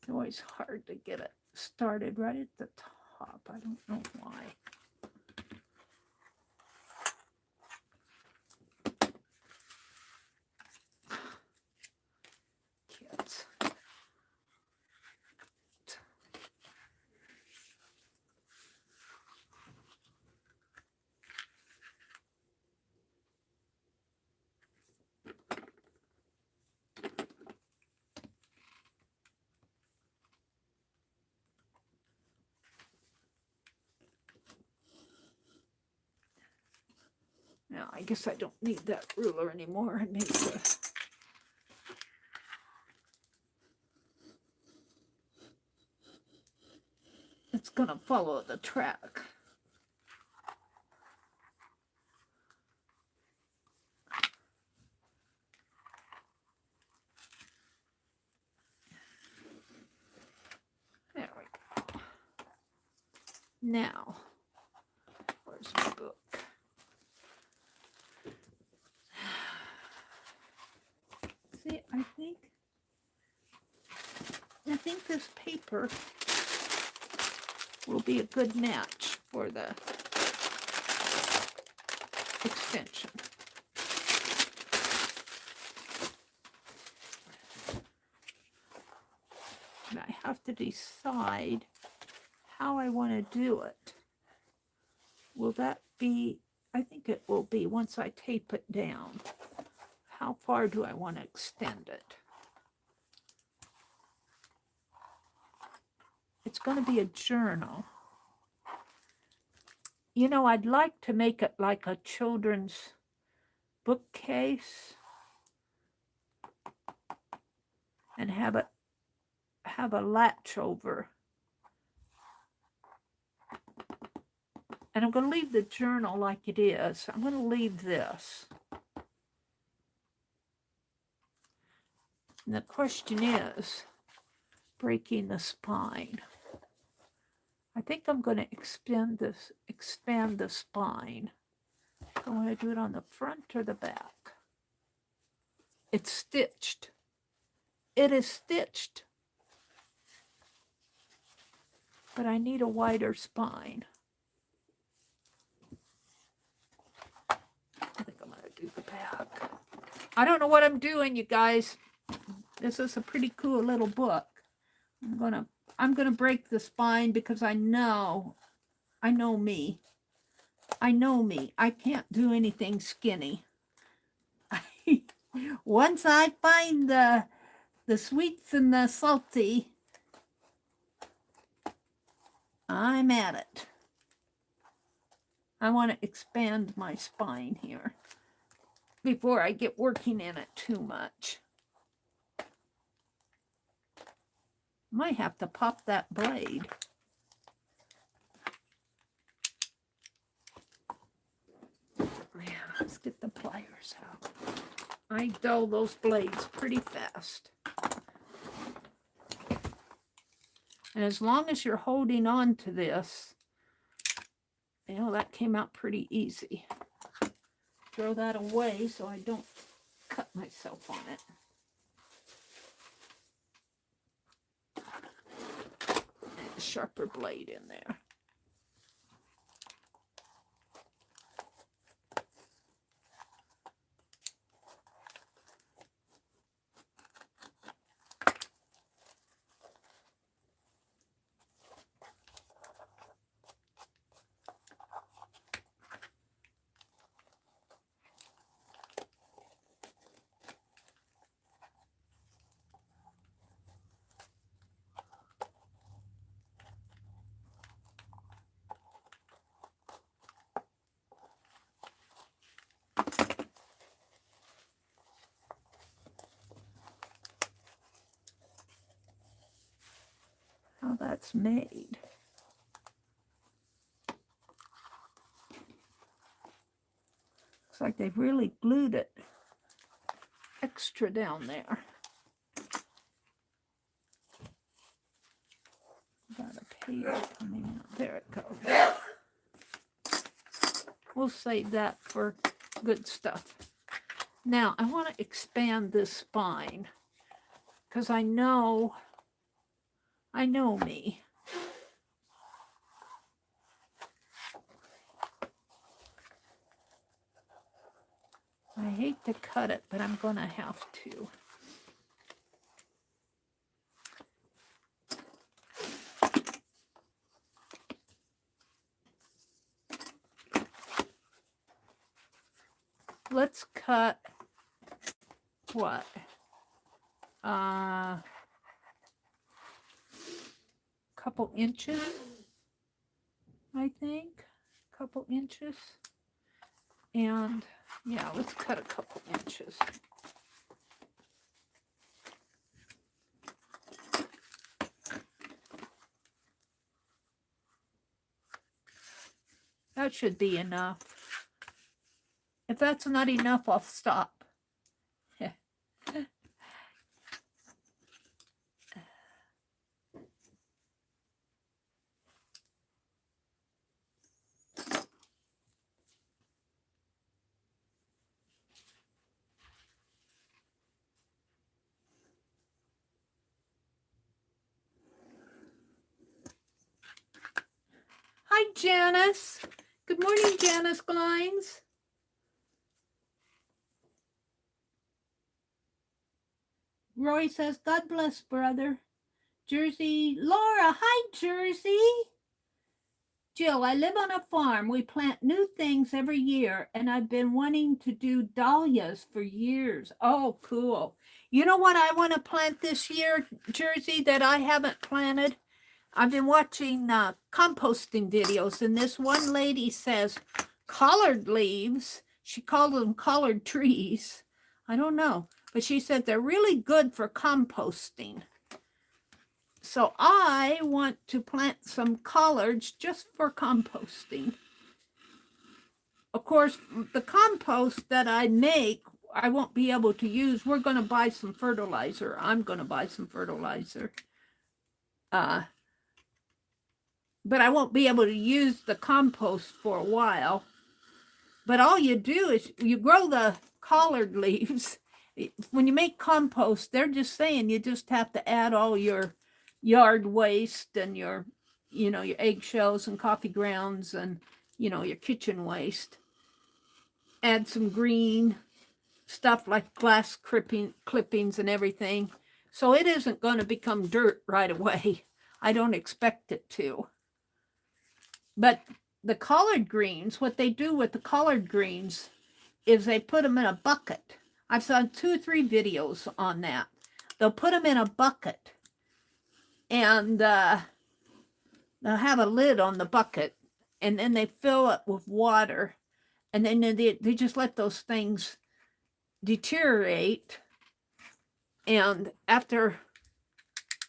It's always hard to get it started right at the top. I don't know why. Kids. Now, I guess I don't need that ruler anymore. I need to... It's going to follow the track. There we go. Now, where's my book? See, I think this paper will be a good match for the extension. And I have to decide how I want to do it. Will that be, I think it will be once I tape it down. How far do I want to extend it? It's going to be a journal. You know, I'd like to make it like a children's bookcase and have a latch over. And I'm going to leave the journal like it is. I'm going to leave this. And the question is breaking the spine. I think I'm going to expand the spine. I want to do it on the front or the back. It's stitched. It is stitched. But I need a wider spine. I think I'm going to do the back. I don't know what I'm doing, you guys. This is a pretty cool little book. I'm going to I'm going to break the spine because I know me. I know me. I can't do anything skinny. Once I find the sweets and the salty, I'm at it. I want to expand my spine here before I get working in it too much. Might have to pop that blade. Yeah, let's get the pliers out. I dull those blades pretty fast. And as long as you're holding on to this, you know, that came out pretty easy. Throw that away so I don't cut myself on it. And a sharper blade in there. How that's made. Looks like they've really glued it extra down there. Got a page coming out. There it goes. We'll save that for good stuff. Now, I want to expand this spine because I know me. I hate to cut it, but I'm going to have to. Let's cut what? Couple inches, I think. Couple inches. And yeah, let's cut a couple inches. That should be enough. If that's not enough, I'll stop. Hi, Janice. Good morning, Janice Glines. Roy says, God bless, brother. Jersey, Laura, hi, Jersey. Jill, I live on a farm. We plant new things every year, and I've been wanting to do dahlias for years. Oh, cool. You know what I want to plant this year, Jersey, that I haven't planted? I've been watching composting videos, and this one lady says collard leaves. She called them collard trees. I don't know. But she said they're really good for composting. So I want to plant some collards just for composting. Of course, the compost that I make, I won't be able to use. We're going to buy some fertilizer. I'm going to buy some fertilizer. But I won't be able to use the compost for a while. But all you do is you grow the collard leaves. When you make compost, they're just saying you just have to add all your yard waste and your eggshells and coffee grounds and, your kitchen waste. Add some green stuff like glass clippings and everything. So it isn't going to become dirt right away. I don't expect it to. But the collard greens, what they do with the collard greens is they put them in a bucket. I've seen 2 or 3 videos on that. They'll put them in a bucket, and they'll have a lid on the bucket, and then they fill it with water, and then they just let those things deteriorate, and after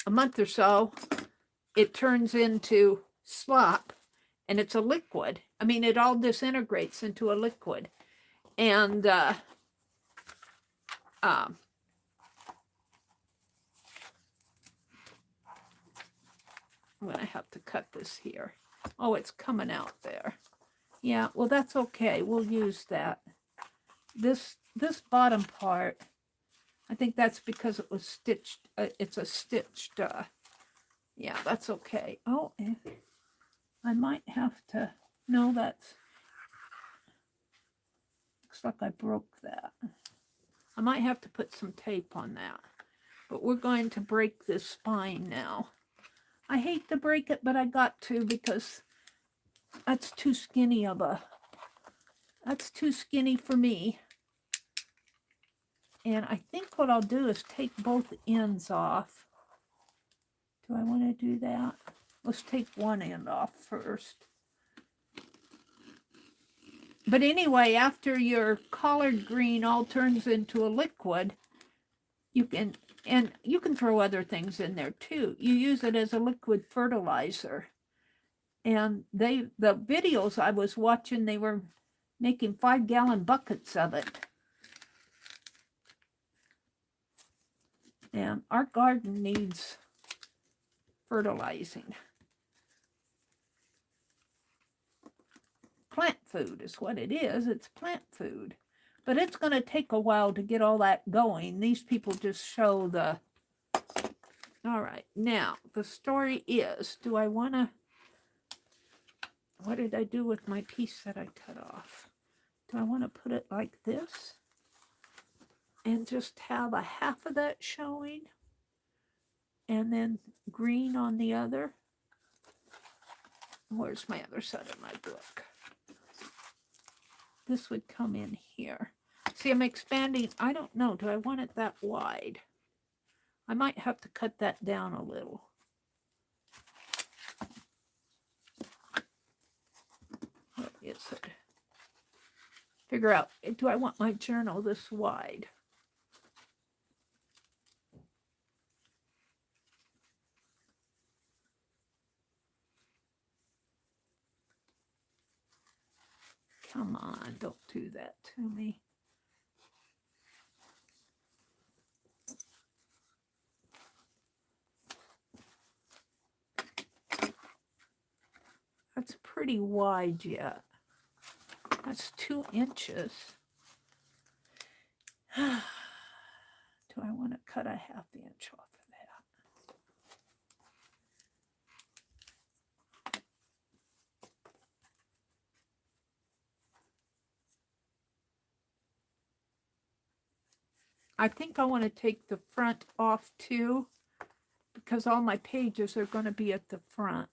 a month or so, it turns into slop, and it's a liquid. I mean, it all disintegrates into a liquid. And I'm going to have to cut this here. Oh, it's coming out there. Yeah, well, that's okay. We'll use that. This bottom part, I think that's because it was stitched. It's a stitched, yeah, that's okay. Oh, I might have to, no, that's, looks like I broke that. I might have to put some tape on that. But we're going to break this spine now. I hate to break it, but I got to, because that's too skinny of a, that's too skinny for me. And I think what I'll do is take both ends off. Do I want to do that? Let's take one end off first. But anyway, after your collard green all turns into a liquid, you can, and you can throw other things in there too. You use it as a liquid fertilizer. And the videos I was watching, they were making 5-gallon buckets of it. And our garden needs fertilizing. Plant food is what it is. It's plant food. But it's going to take a while to get all that going. These people just show the... All right. Now, the story is, do I want to... What did I do with my piece that I cut off? Do I want to put it like this? And just have a half of that showing? And then green on the other? Where's my other side of my book? This would come in here. See, I'm expanding. I don't know. Do I want it that wide? I might have to cut that down a little. What is it? Figure out, do I want my journal this wide? Come on, don't do that to me. That's pretty wide yet. That's 2 inches. Do I want to cut a 1/2 inch off of that? I think I want to take the front off too, because all my pages are going to be at the front.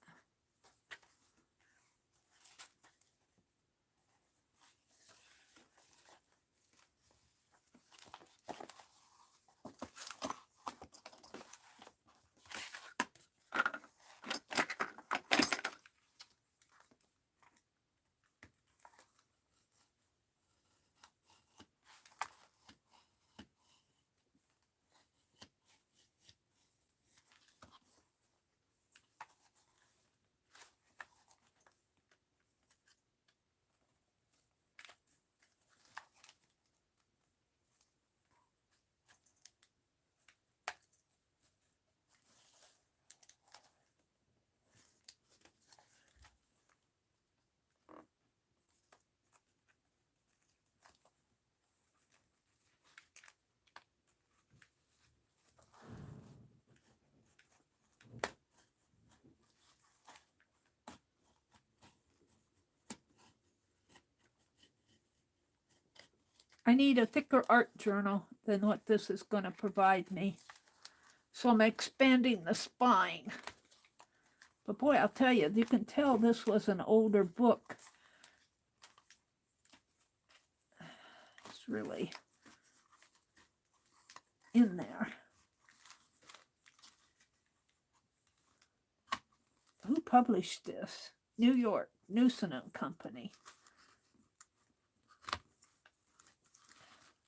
I need a thicker art journal than what this is going to provide me. So I'm expanding the spine. But boy, I'll tell you, you can tell this was an older book. It's really in there. Who published this? New York, Newson and Company.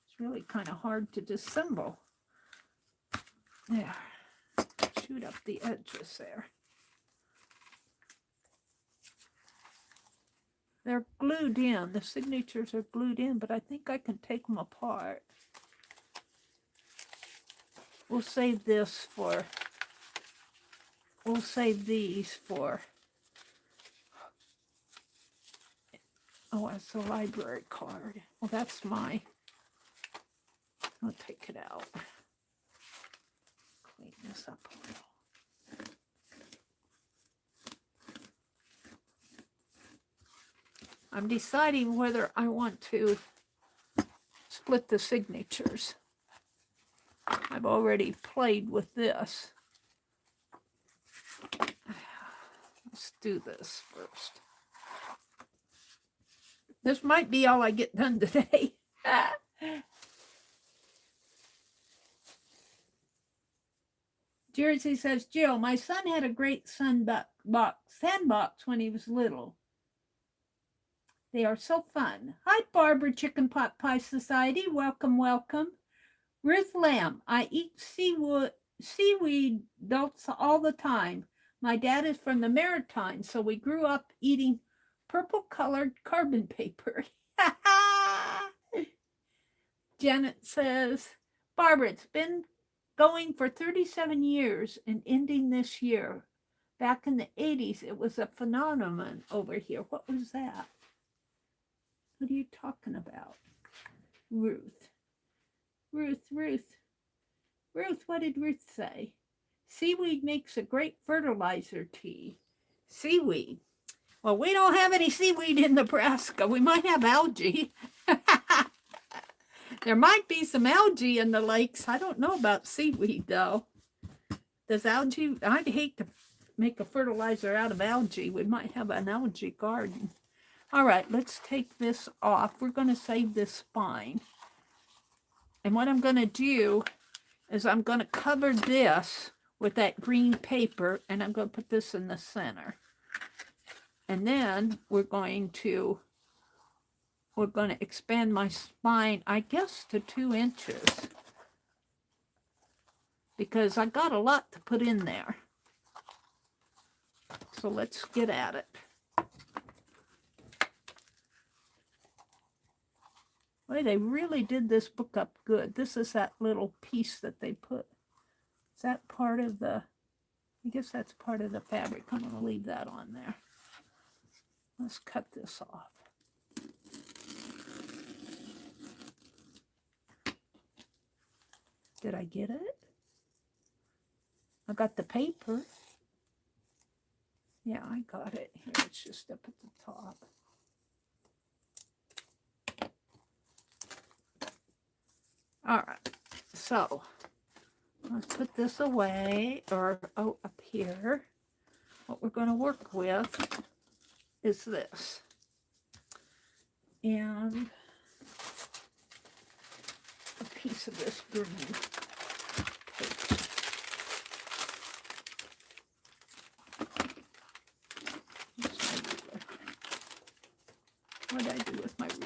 It's really kind of hard to disassemble. There. Shoot up the edges there. They're glued in. The signatures are glued in, but I think I can take them apart. We'll save this for, we'll save these for, oh, it's a library card. Well, that's my, I'll take it out. Clean this up a little. I'm deciding whether I want to split the signatures. I've already played with this. Let's do this first. This might be all I get done today. Jersey says, Jill, my son had a great sandbox when he was little. They are so fun. Hi, Barbara Chicken Pot Pie Society. Welcome, welcome. Ruth Lamb, I eat seaweed adults all the time. My dad is from the Maritimes, so we grew up eating purple-colored carbon paper. Janet says, Barbara, it's been going for 37 years and ending this year. Back in the 80s, it was a phenomenon over here. What was that? What are you talking about? Ruth, what did Ruth say? Seaweed makes a great fertilizer tea. Seaweed. Well, we don't have any seaweed in Nebraska. We might have algae. There might be some algae in the lakes. I don't know about seaweed, though. Does algae, I'd hate to make a fertilizer out of algae. We might have an algae garden. All right, let's take this off. We're going to save this spine. And what I'm going to do is I'm going to cover this with that green paper, and I'm going to put this in the center. And then we're going to expand my spine, I guess, to 2 inches. Because I got a lot to put in there. So let's get at it. Boy, they really did this book up good. This is that little piece that they put. Is that part of the, I guess that's part of the fabric. I'm going to leave that on there. Let's cut this off. Did I get it? I got the paper. Yeah, I got it. Here, it's just up at the top. All right, so let's put this away, or up here. What we're going to work with is this. And a piece of this green paper. What did I do with my ruler?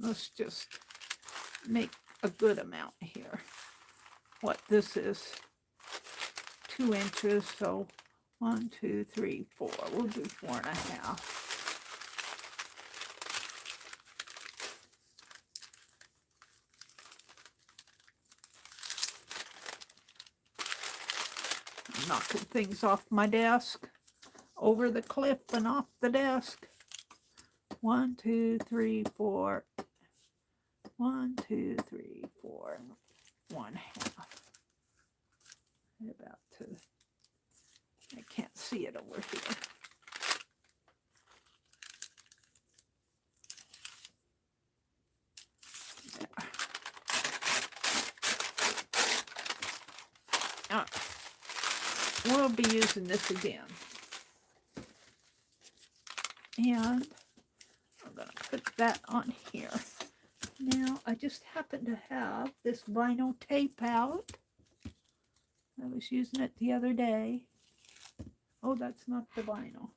Let's just make a good amount here. What this is, 2 inches, so 1, 2, 3, 4. We'll do 4.5. I'm knocking things off my desk, over the cliff and off the desk. 1, 2, 3, 4. 1, 2, 3, 4, 1/2. About to, I can't see it over here. There. All right. We'll be using this again. And I'm going to put that on here. Now, I just happen to have this vinyl tape out. I was using it the other day. Oh, that's not the vinyl.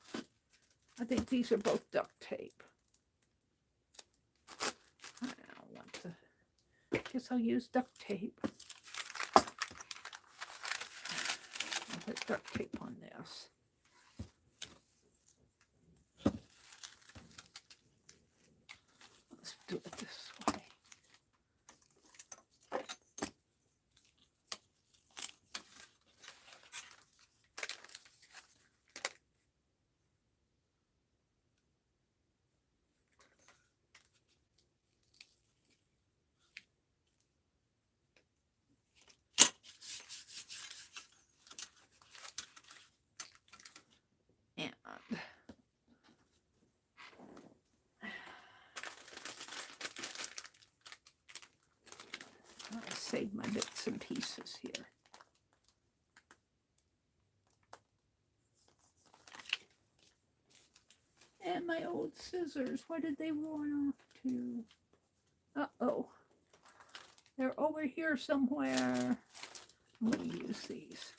I think these are both duct tape. I don't want to. Guess I'll use duct tape. I'll put duct tape on this. Let's do it this way. Save my bits and pieces here. And my old scissors, where did they run off to? Uh-oh. They're over here somewhere. I'm going to use these.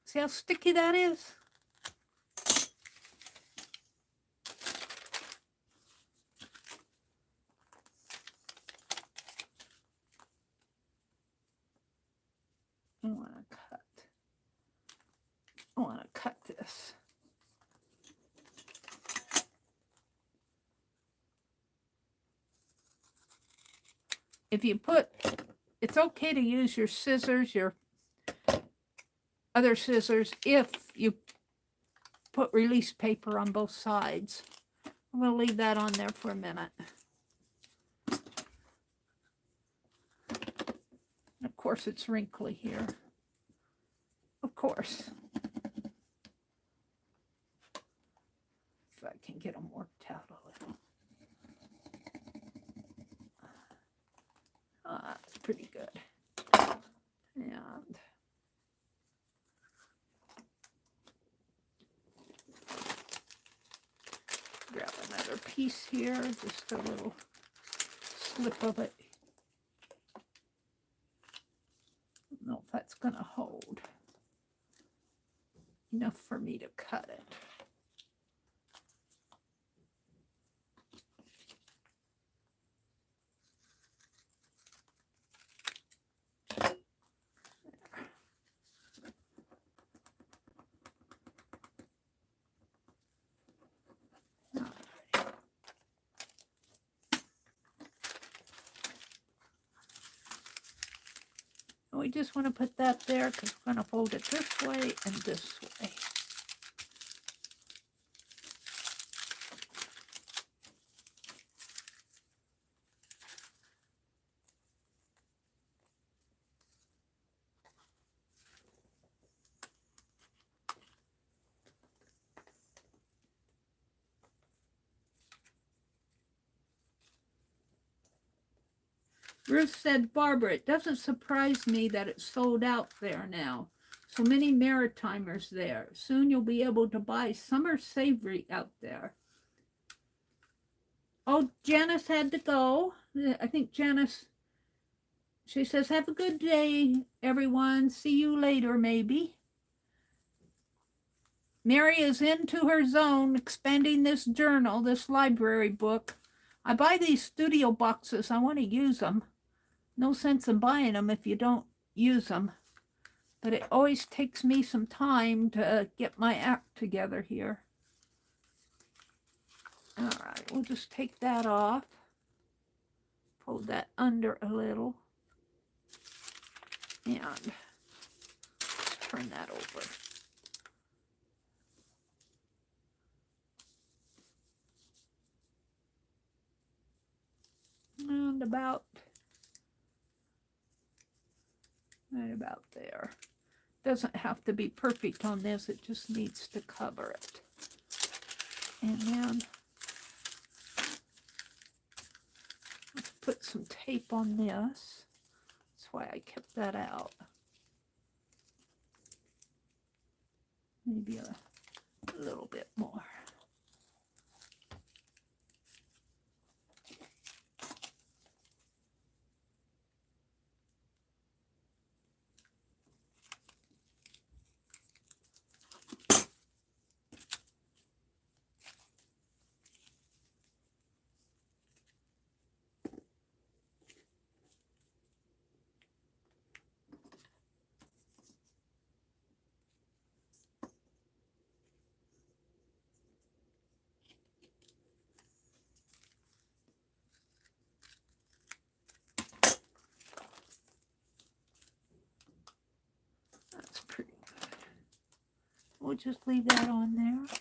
See how sticky that is? I want to cut this. If you put, it's okay to use your scissors, your other scissors, if you put release paper on both sides. I'm going to leave that on there for a minute. And of course, it's wrinkly here. Of course. If I can get them worked out a little. That's pretty good. And grab another piece here, just a little slip of it. I don't know if that's going to hold enough for me to cut it. We just want to put that there because we're going to fold it this way and this way. Ruth said, Barbara, it doesn't surprise me that it's sold out there now. So many Maritimers there. Soon you'll be able to buy summer savory out there. Oh, Janice had to go. I think Janice, she says, have a good day, everyone. See you later, maybe. Meri is into her zone, expanding this journal, this library book. I buy these studio boxes. I want to use them. No sense in buying them if you don't use them. But it always takes me some time to get my act together here. All right, we'll just take that off. Fold that under a little. And let's turn that over. And right about there. Doesn't have to be perfect on this, it just needs to cover it. And then let's put some tape on this. That's why I kept that out. Maybe a little bit more. That's pretty good. We'll just leave that on there.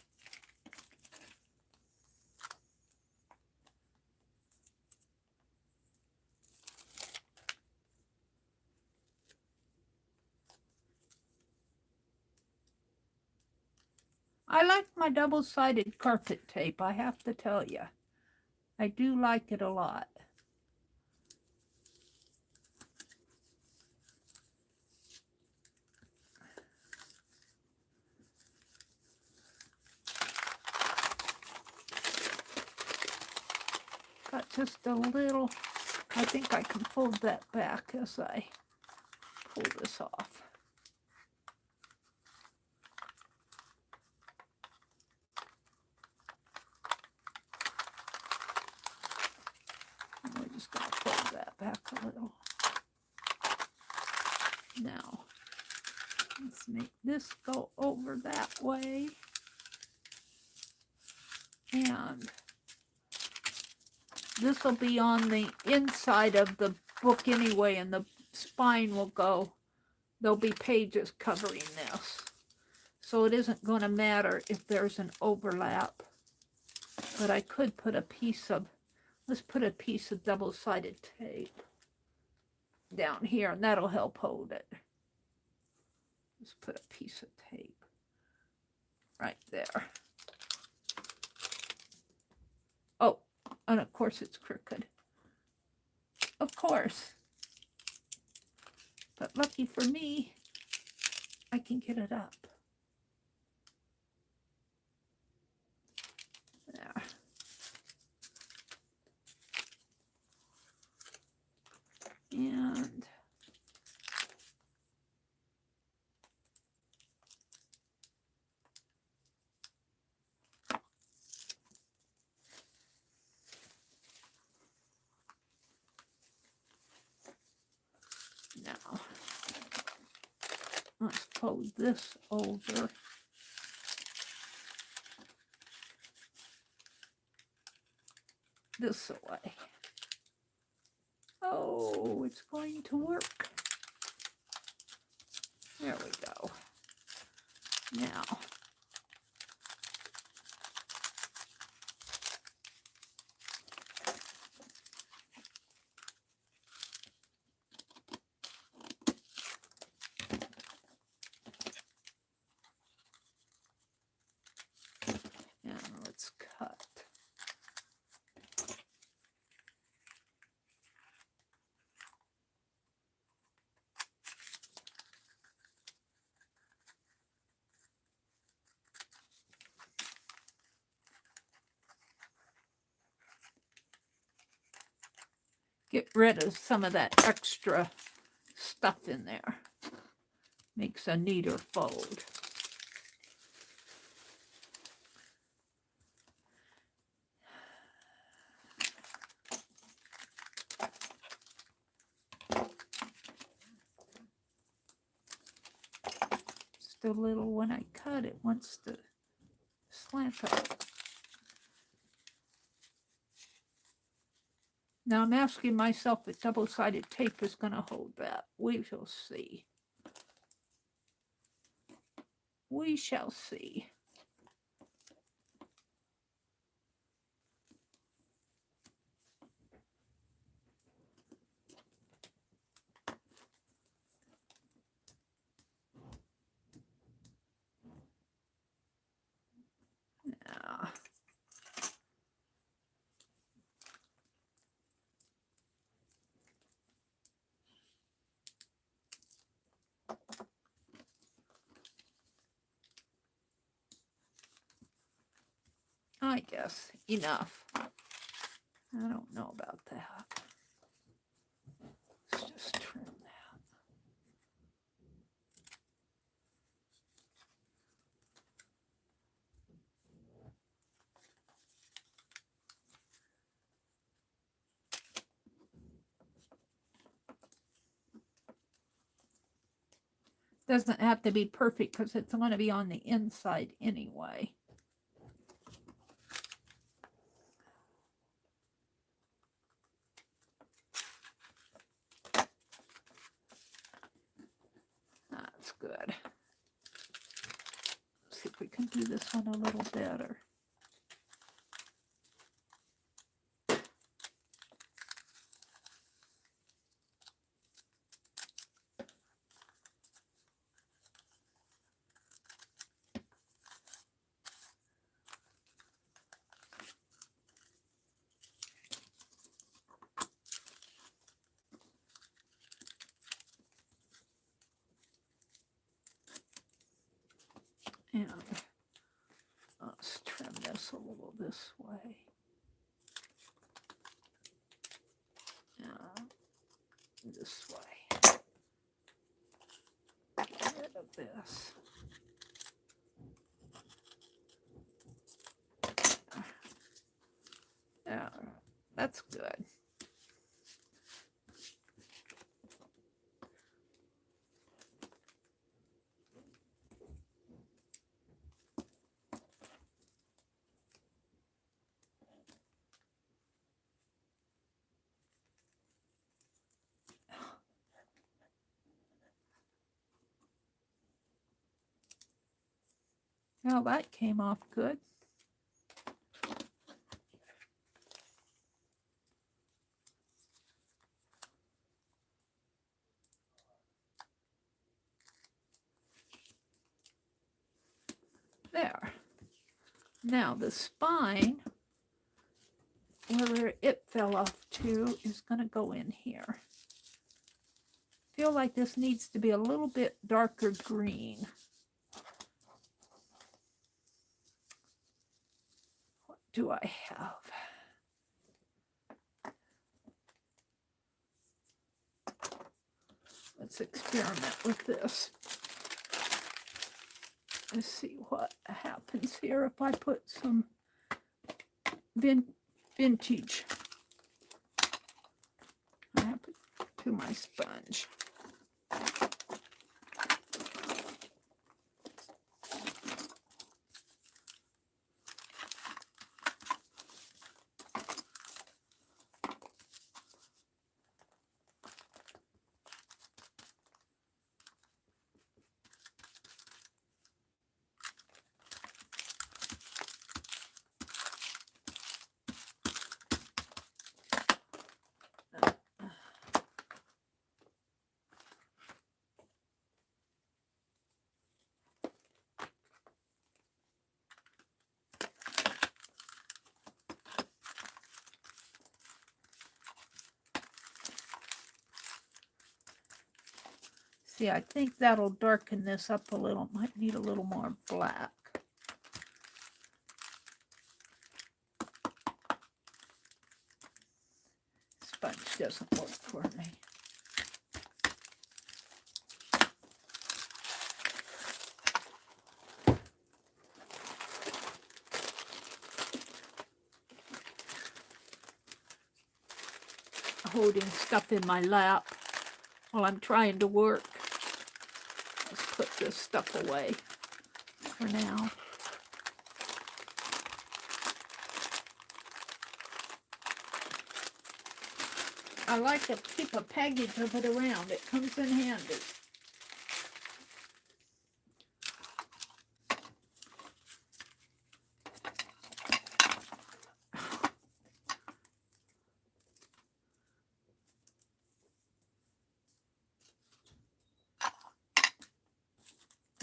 I like my double-sided carpet tape, I have to tell you. I do like it a lot. Got just a little, I think I can fold that back as I pull this off. We're just going to fold that back a little. Now, let's make this go over that way. And this will be on the inside of the book anyway, and the spine will go, there'll be pages covering this. So it isn't going to matter if there's an overlap. But I could put a piece of, let's put a piece of double-sided tape down here, and that'll help hold it. Let's put a piece of tape right there. Oh, and of course it's crooked. Of course. But lucky for me, I can get it up. There. And now, let's fold this over. This way. Oh, it's going to work. There we go. Now, and let's cut. Get rid of some of that extra stuff in there. Makes a neater fold. Just a little, when I cut it, wants to slant up. Now I'm asking myself if double-sided tape is going to hold that. We shall see. We shall see. Yeah. I guess enough. I don't know about that. Let's just trim that. Doesn't have to be perfect because it's going to be on the inside anyway. That's good. Let's see if we can do this one a little better. And let's trim this a little this way. This way. Get rid of this. Yeah, that's good. Well, that came off good. There. Now the spine, where it fell off to, is going to go in here. I feel like this needs to be a little bit darker green. What do I have? Let's experiment with this. Let's see what happens here if I put some vintage. I have to my sponge. See, I think that'll darken this up a little. Might need a little more black. Sponge doesn't work for me. Holding stuff in my lap while I'm trying to work. Let's put this stuff away for now. I like to keep a package of it around. It comes in handy.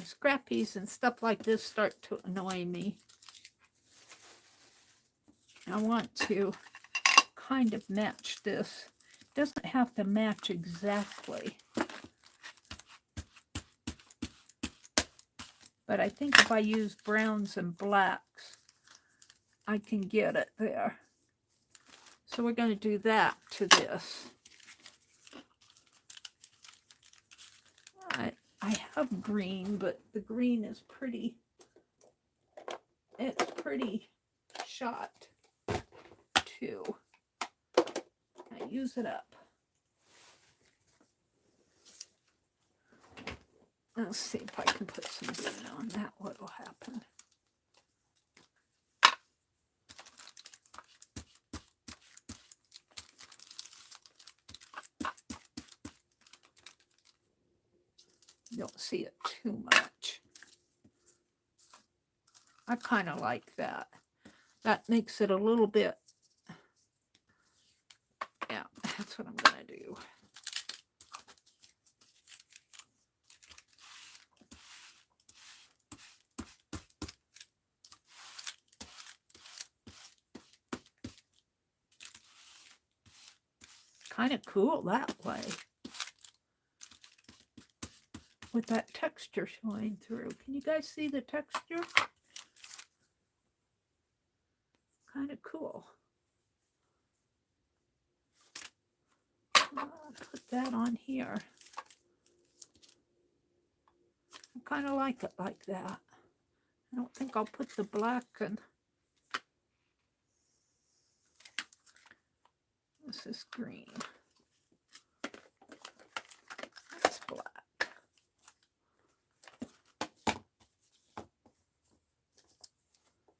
Scrappies and stuff like this start to annoy me. I want to kind of match this. It doesn't have to match exactly. But I think if I use browns and blacks, I can get it there. So we're going to do that to this. I have green, but the green is pretty, it's pretty shot too. I use it up. Let's see if I can put some green on that. What will happen? Don't see it too much. I kind of like that. That makes it a little bit, yeah, that's what I'm going to do. Kind of cool that way. With that texture showing through. Can you guys see the texture? Kind of cool. I'll put that on here. I kind of like it like that. I don't think I'll put the black and this is green. That's black.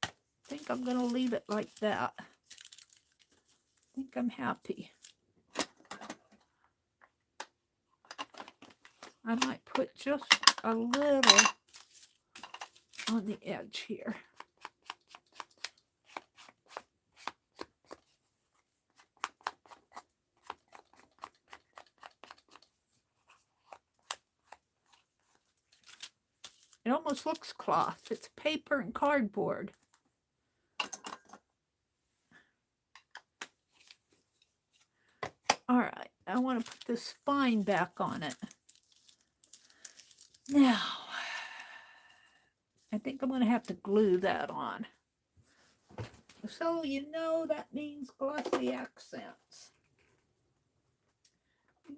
I think I'm going to leave it like that. I think I'm happy. I might put just a little on the edge here. It almost looks cloth. It's paper and cardboard. All right, I want to put the spine back on it. Now, I think I'm going to have to glue that on. So you know that means glossy accents.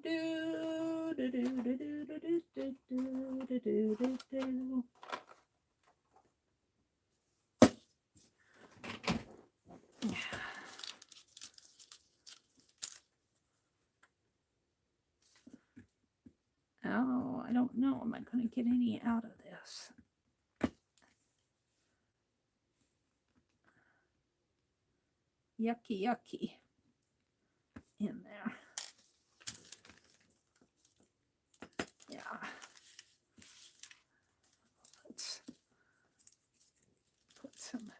Do, do, do, do, do, do, do, do, do, do, do, do. Oh, I don't know. Am I going to get any out of this? Yucky, yucky in there. Yeah. Let's put some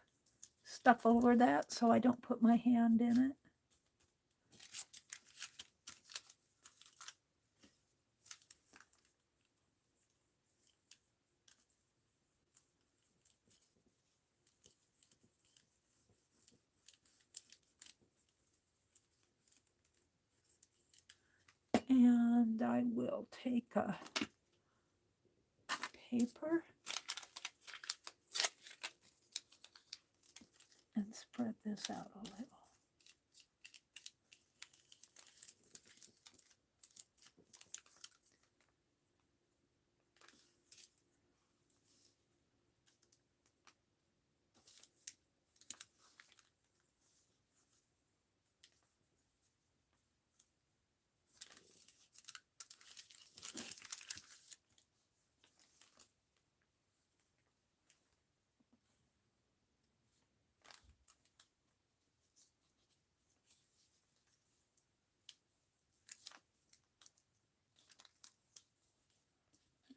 stuff over that so I don't put my hand in it. And I will take a paper and spread this out a little.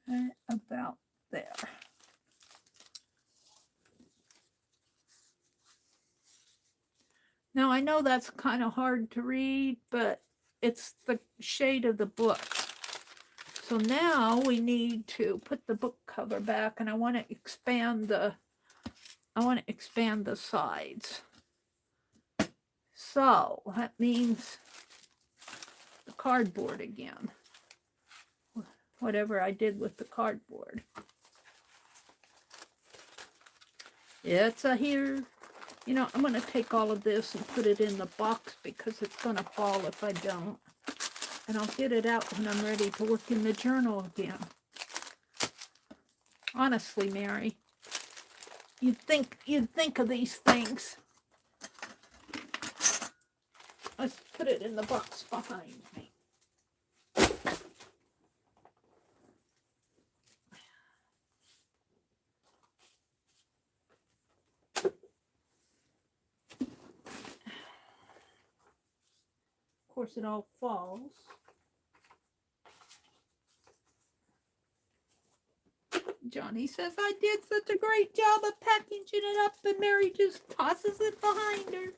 Right about there. Now, I know that's kind of hard to read, but it's the shade of the book. So now we need to put the book cover back, and I want to expand the sides. So that means the cardboard again. Whatever I did with the cardboard. It's a here. You know, I'm going to take all of this and put it in the box because it's going to fall if I don't. And I'll get it out when I'm ready to work in the journal again. Honestly, Meri, you'd think of these things. Let's put it in the box behind me. Of course, it all falls. Johnny says, I did such a great job of packaging it up, and Meri just tosses it behind her.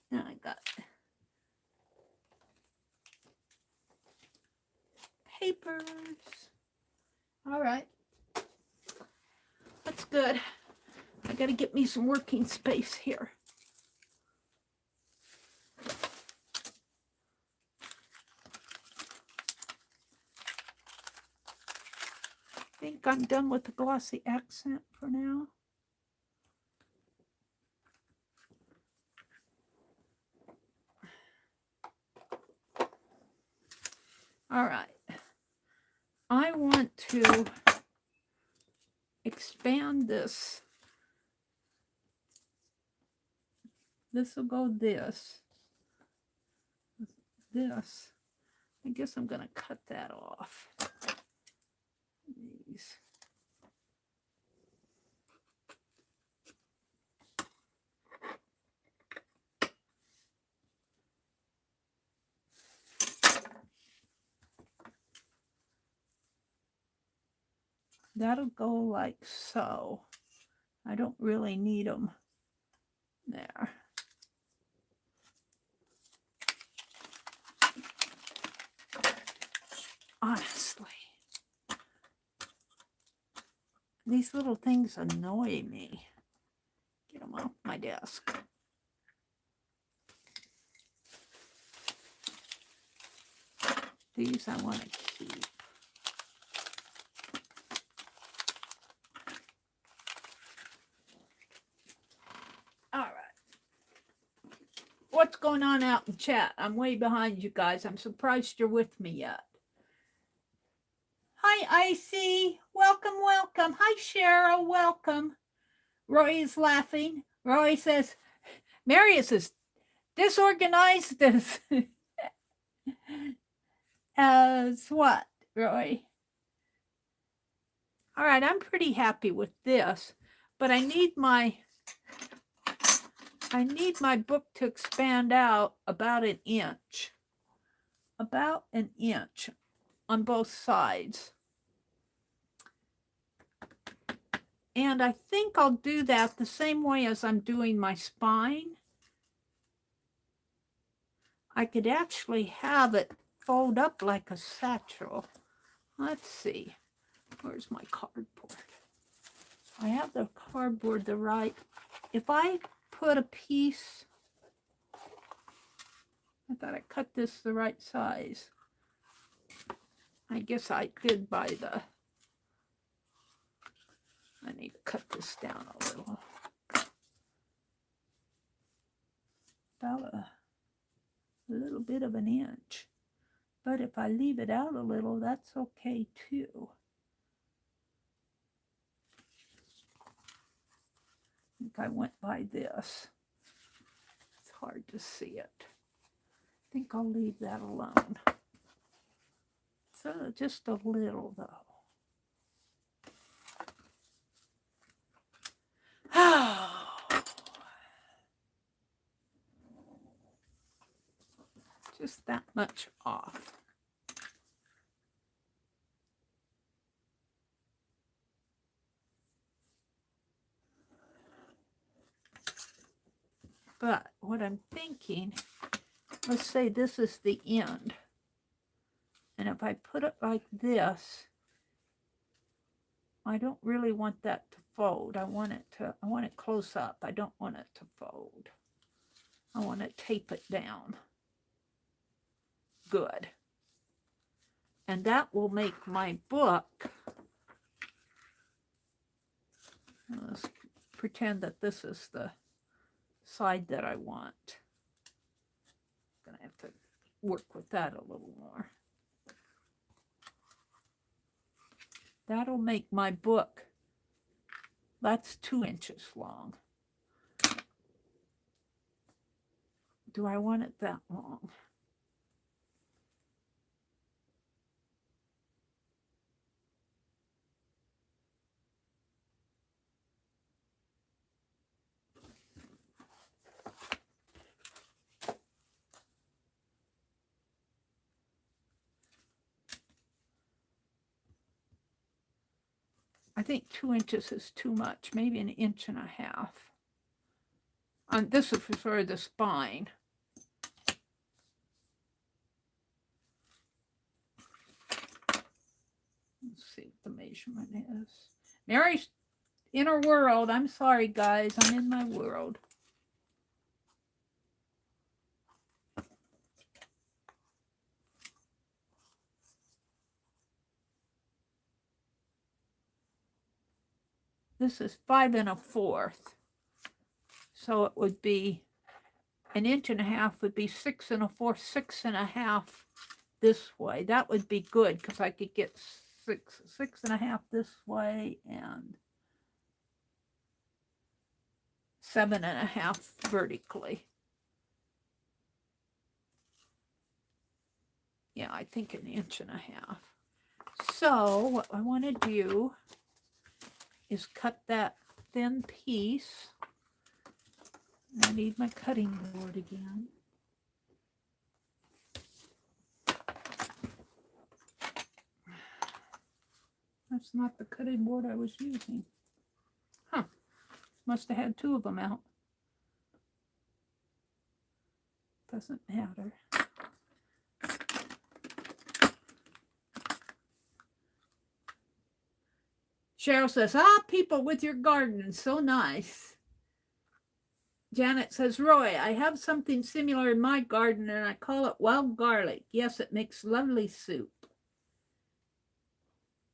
Now I got papers. All right. That's good. I got to get me some working space here. I think I'm done with the glossy accent for now. All right. I want to expand this. This will go this. This. I guess I'm going to cut that off. These. That'll go like so. I don't really need them there. Honestly, these little things annoy me. Get them off my desk. These I want to keep. All right. What's going on out in chat? I'm way behind you guys. I'm surprised you're with me yet. Hi, Icy. Welcome, welcome. Hi, Cheryl. Welcome. Roy is laughing. Roy says, Meri is as disorganized as what, Roy? All right, I'm pretty happy with this, but I need my book to expand out about an inch. About an inch on both sides. And I think I'll do that the same way as I'm doing my spine. I could actually have it fold up like a satchel. Let's see. Where's my cardboard? I have the cardboard the right. If I put a piece, I thought I cut this the right size. I guess I could by the, I need to cut this down a little. About a little bit of an inch. But if I leave it out a little, that's okay too. I think I went by this. It's hard to see it. I think I'll leave that alone. So just a little though. just that much off. But what I'm thinking, let's say this is the end. And if I put it like this, I don't really want that to fold. I want it close up. I don't want it to fold. I want to tape it down. Good. And that will make my book, let's pretend that this is the side that I want. I'm going to have to work with that a little more. That'll make my book, that's 2 inches long. Do I want it that long? I think 2 inches is too much, maybe 1.5 inches. This is for the spine. Let's see what the measurement is. Mary's in her world. I'm sorry, guys. I'm in my world. This is 5 1/4. So it would be 1.5 inches would be 6 1/4, 6 1/2 this way. That would be good because I could get 6 1/2 this way and 7 1/2 vertically. Yeah, I think 1.5 inches. So what I want to do is cut that thin piece. I need my cutting board again. That's not the cutting board I was using. Huh. Must have had 2 of them out. Doesn't matter. Cheryl says, people with your garden, so nice. Janet says, Roy, I have something similar in my garden and I call it wild garlic. Yes, it makes lovely soup.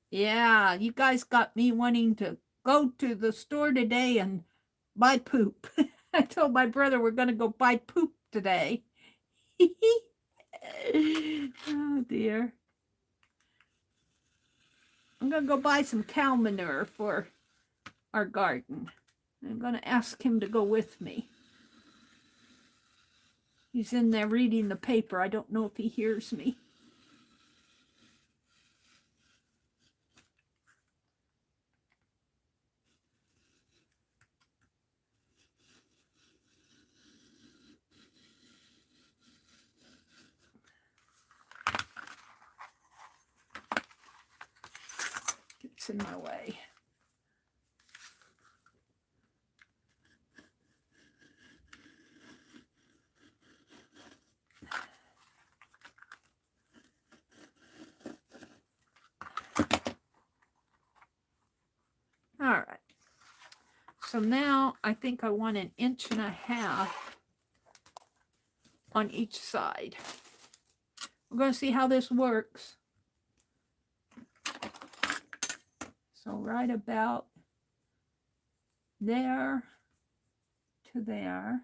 Yeah, you guys got me wanting to go to the store today and buy poop. I told my brother we're going to go buy poop today. Oh, dear. I'm going to go buy some cow manure for our garden. I'm going to ask him to go with me. He's in there reading the paper. I don't know if he hears me. Gets in my way. All right. So now I think I want 1.5 inches on each side. We're going to see how this works. So right about there to there,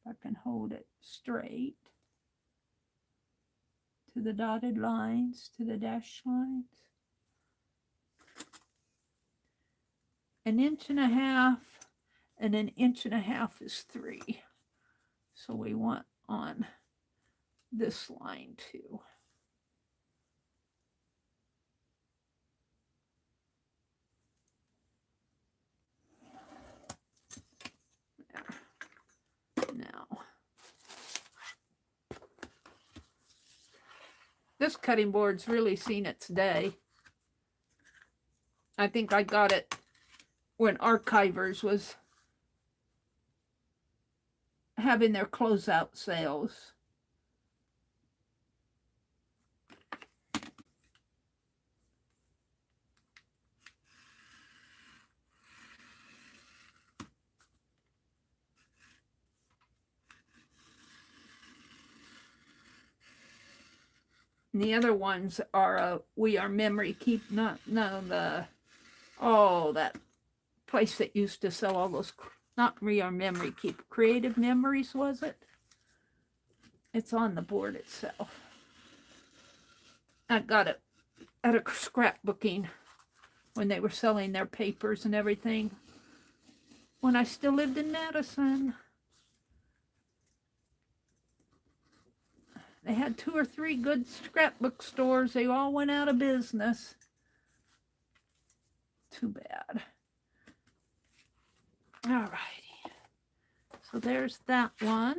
if I can hold it straight, to the dotted lines, to the dashed lines. 1.5 inches and 1.5 inches is 3. So we want on this line too. There. Now, This cutting board's really seen its day. I think I got it when Archivers was having their closeout sales. And the other ones are We Are Memory Keep, no, that place that used to sell all those, not We Are Memory Keep, Creative Memories, was it? It's on the board itself. I got it at a scrapbooking when they were selling their papers and everything, when I still lived in Madison. They had 2 or 3 good scrapbook stores. They all went out of business. Too bad. All righty. So there's that one.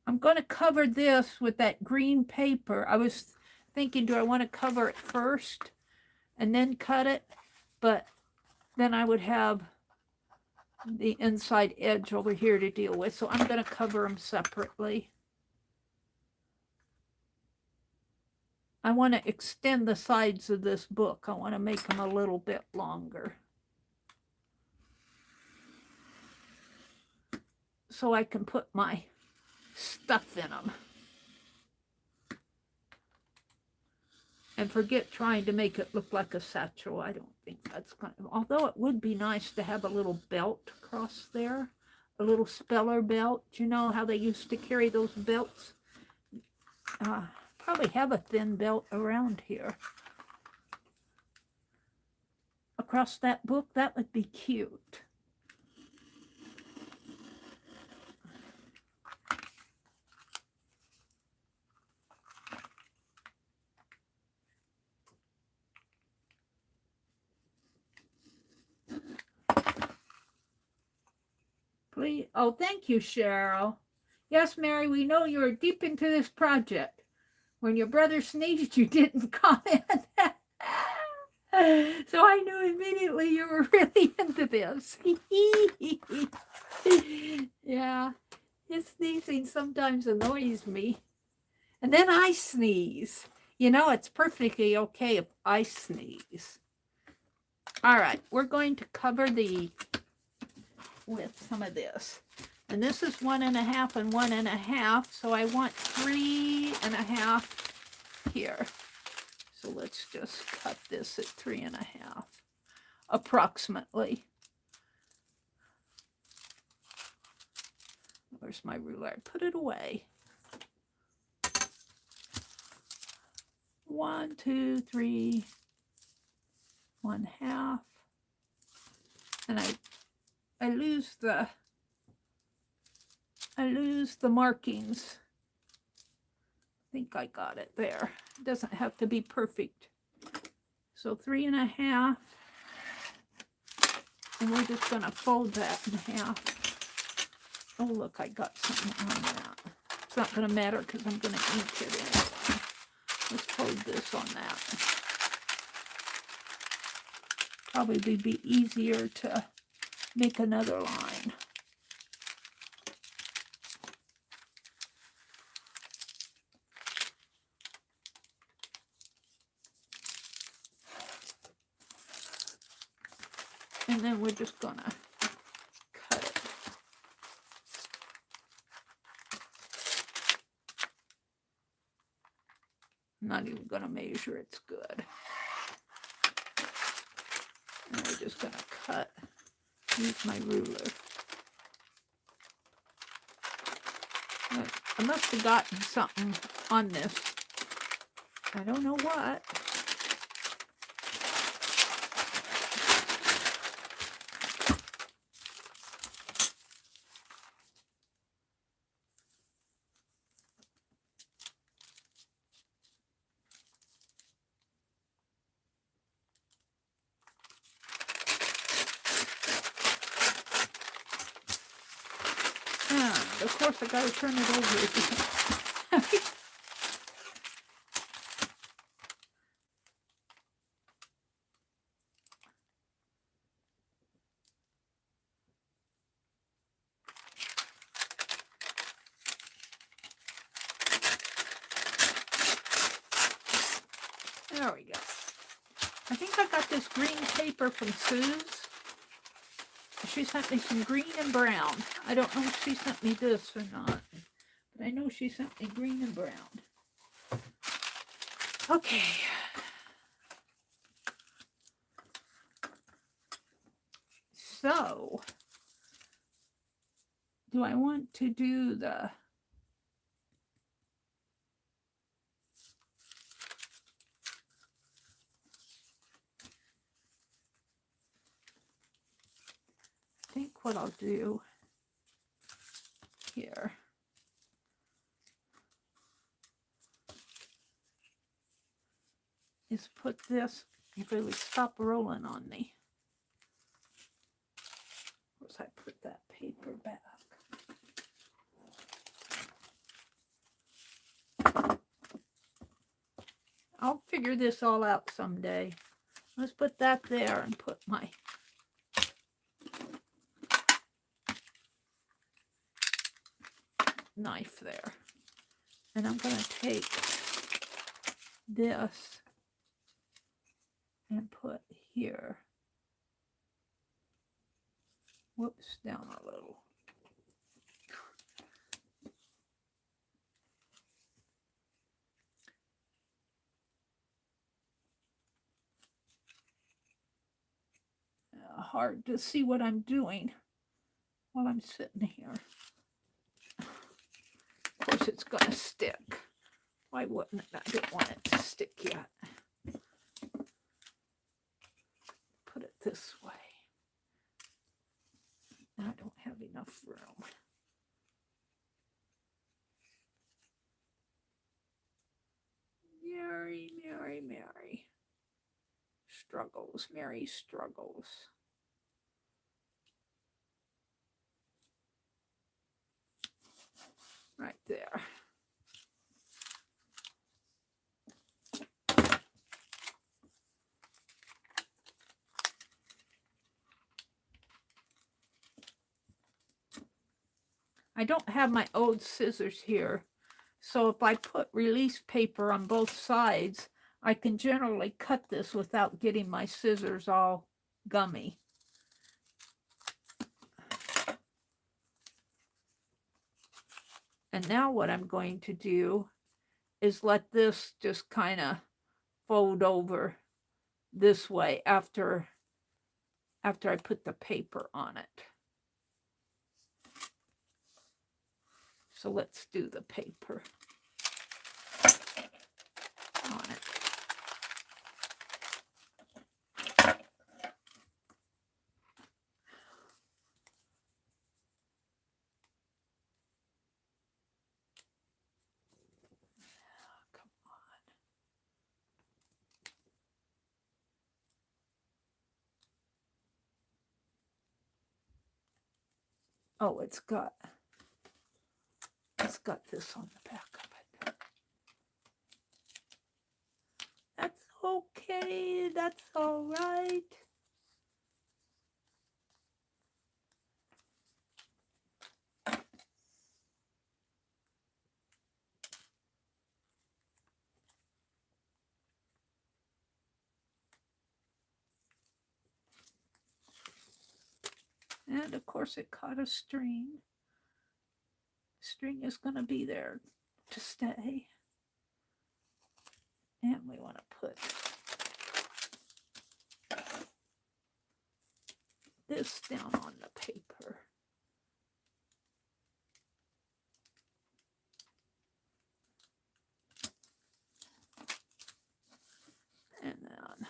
I'm going to cover this with that green paper. I was thinking, do I want to cover it first and then cut it? But then I would have the inside edge over here to deal with. So I'm going to cover them separately. I want to extend the sides of this book. I want to make them a little bit longer, so I can put my stuff in them. And forget trying to make it look like a satchel. I don't think that's going to, although it would be nice to have a little belt across there, a little speller belt. You know how they used to carry those belts? Probably have a thin belt around here. Across that book, that would be cute. Please. Oh, thank you, Cheryl. Yes, Mary, we know you are deep into this project. When your brother sneezed, you didn't comment. So I knew immediately you were really into this. Yeah, his sneezing sometimes annoys me. And then I sneeze. You know, it's perfectly okay if I sneeze. All right, we're going to cover the with some of this. And this is 1.5 and 1.5. So I want 3.5 here. So let's just cut this at 3.5, approximately. Where's my ruler? I put it away. 1, 2, 3, 1/2. And I lose the markings. I think I got it there. It doesn't have to be perfect. So 3.5. And we're just going to fold that in half. Oh, look, I got something on that. It's not going to matter because I'm going to ink it in. Let's fold this on that. Probably be easier to make another line. And then we're just gonna cut it. I'm not even gonna measure, it's good. And we're just gonna cut, use my ruler. I must have gotten something on this. I don't know what. of course I gotta turn it over again. There we go. I think I got this green paper from Sue's. She sent me some green and brown. I don't know if she sent me this or not, but I know she sent me green and brown. Okay. So, do I want to do the... I think what I'll do here is put this, if it would stop rolling on me. Of course, I put that paper back. I'll figure this all out someday. Let's put that there and put my knife there. And I'm going to take this and put here. Whoops, down a little. Hard to see what I'm doing while I'm sitting here. Of course, it's going to stick. Why wouldn't it? I don't want it to stick yet. Put it this way. I don't have enough room. Meri, Meri, Meri. Struggles. Meri struggles. Right there. I don't have my old scissors here, so if I put release paper on both sides, I can generally cut this without getting my scissors all gummy. And now what I'm going to do is let this just kind of fold over this way after I put the paper on it. So let's do the paper on it. Come on. Oh, it's got this on the back of it. That's okay. That's all right. And of course it caught a string. String is going to be there to stay. And we want to put this down on the paper. And then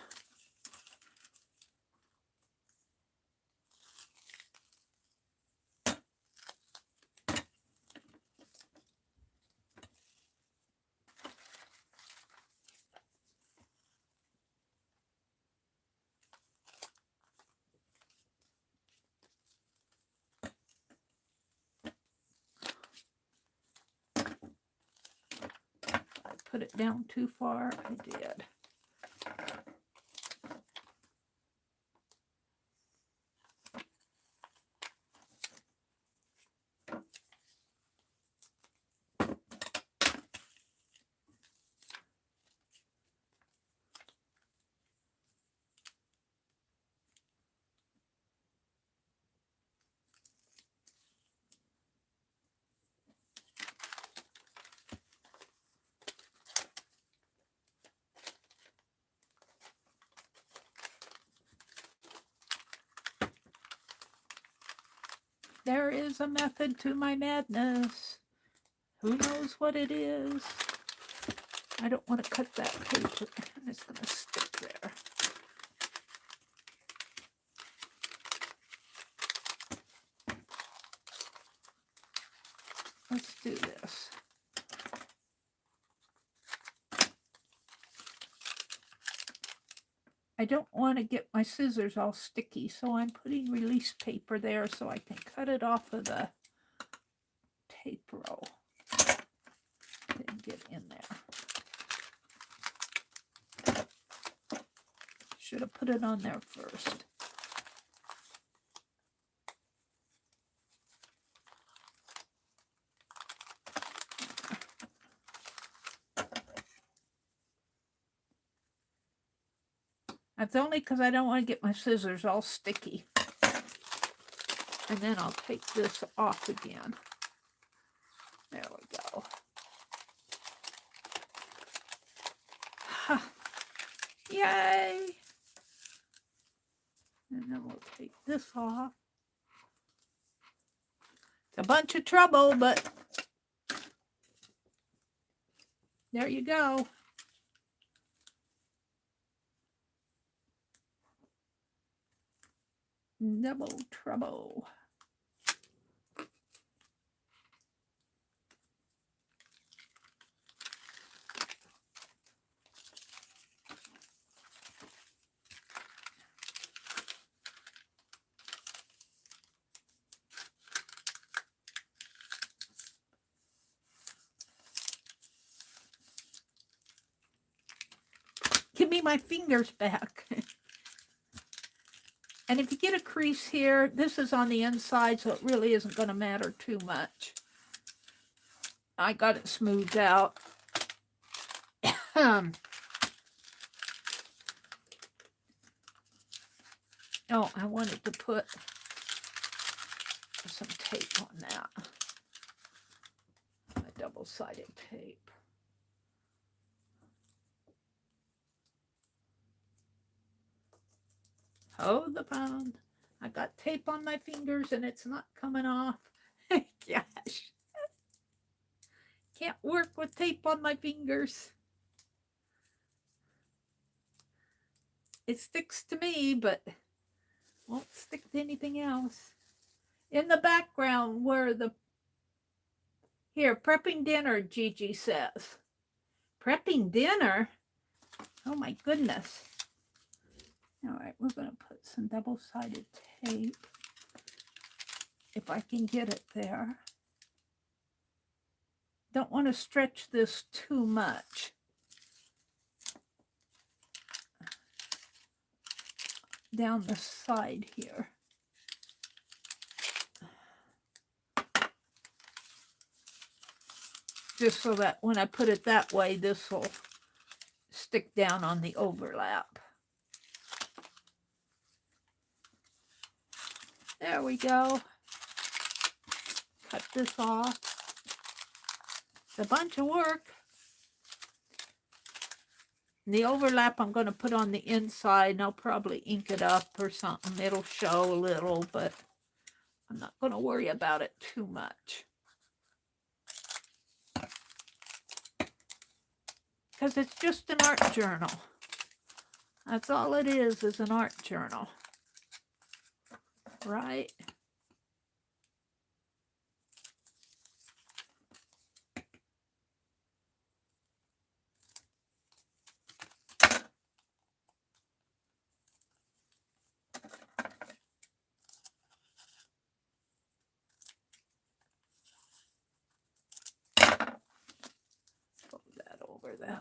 put it down too far? I did. There is a method to my madness. Who knows what it is? I don't want to cut that paper. It's going to stick there. Let's do this. I don't want to get my scissors all sticky, so I'm putting release paper there so I can cut it off of the tape roll. Didn't get in there. Should have put it on there first. That's only because I don't want to get my scissors all sticky. And then I'll take this off again. There we go. Yay! And then we'll take this off. It's a bunch of trouble, but there you go. Double trouble. Give me my fingers back. And if you get a crease here, this is on the inside, so it really isn't going to matter too much. I got it smoothed out. Oh, I wanted to put some tape on that. A double-sided tape. Oh, the fun. I got tape on my fingers and it's not coming off. Gosh. Can't work with tape on my fingers. It sticks to me, but won't stick to anything else. In the background where the... Here, prepping dinner, Gigi says. Prepping dinner? Oh my goodness. All right, we're going to put some double-sided tape, if I can get it there. Don't want to stretch this too much. Down the side here. Just so that when I put it that way, this will stick down on the overlap. There we go. Cut this off. It's a bunch of work. The overlap I'm going to put on the inside, and I'll probably ink it up or something. It'll show a little, but I'm not going to worry about it too much. Because it's just an art journal. That's all it is an art journal. Right? Put that over that.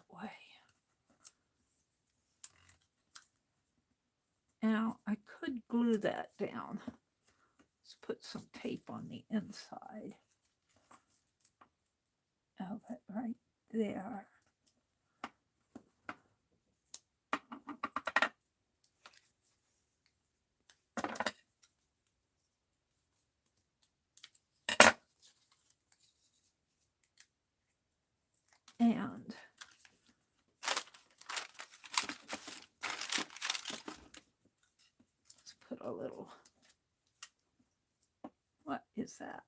glue that down. Let's put some tape on the inside of it right there. And let's put a little, what is that?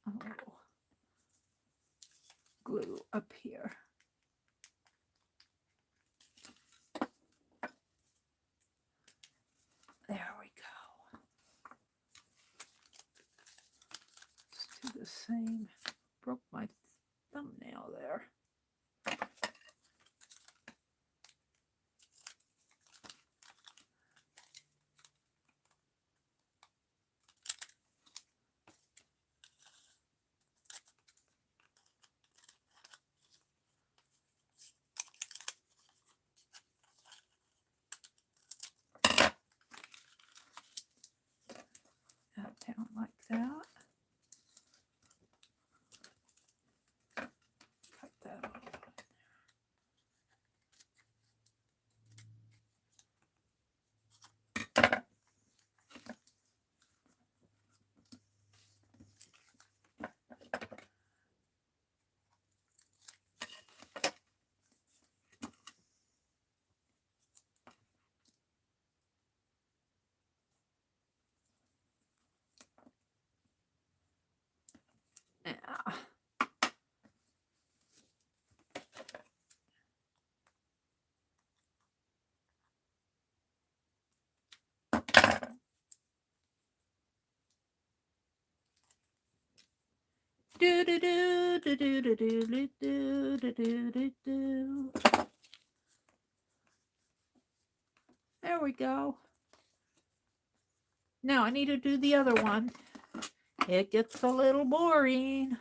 A little glue up here. There we go. Let's do the same. Broke my thumbnail there. Down like that. Cut that off. Yeah. Do do do do do do do do do do do do. There we go. Now I need to do the other one. It gets a little boring.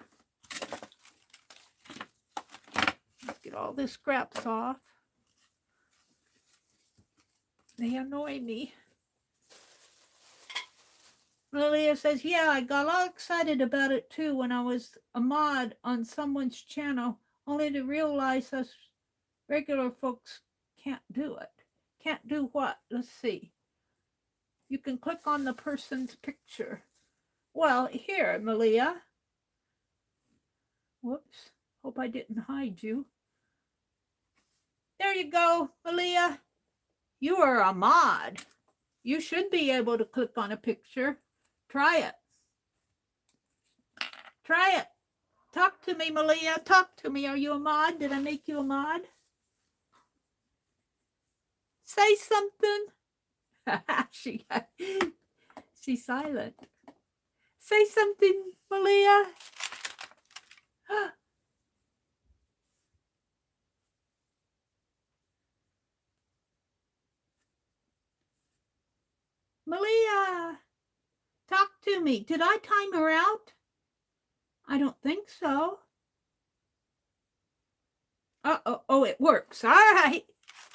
Let's get all the scraps off. They annoy me. Lilia says, yeah, I got all excited about it too when I was a mod on someone's channel, only to realize us regular folks can't do it. Can't do what? Let's see. You can click on the person's picture. Well, here, Malia. Whoops. Hope I didn't hide you. There you go, Malia. You are a mod. You should be able to click on a picture. Try it. Try it. Talk to me, Malia. Talk to me. Are you a mod? Did I make you a mod? Say something. She's silent. Say something, Malia. Malia, talk to me. Did I time her out? I don't think so. Oh, it works. All right.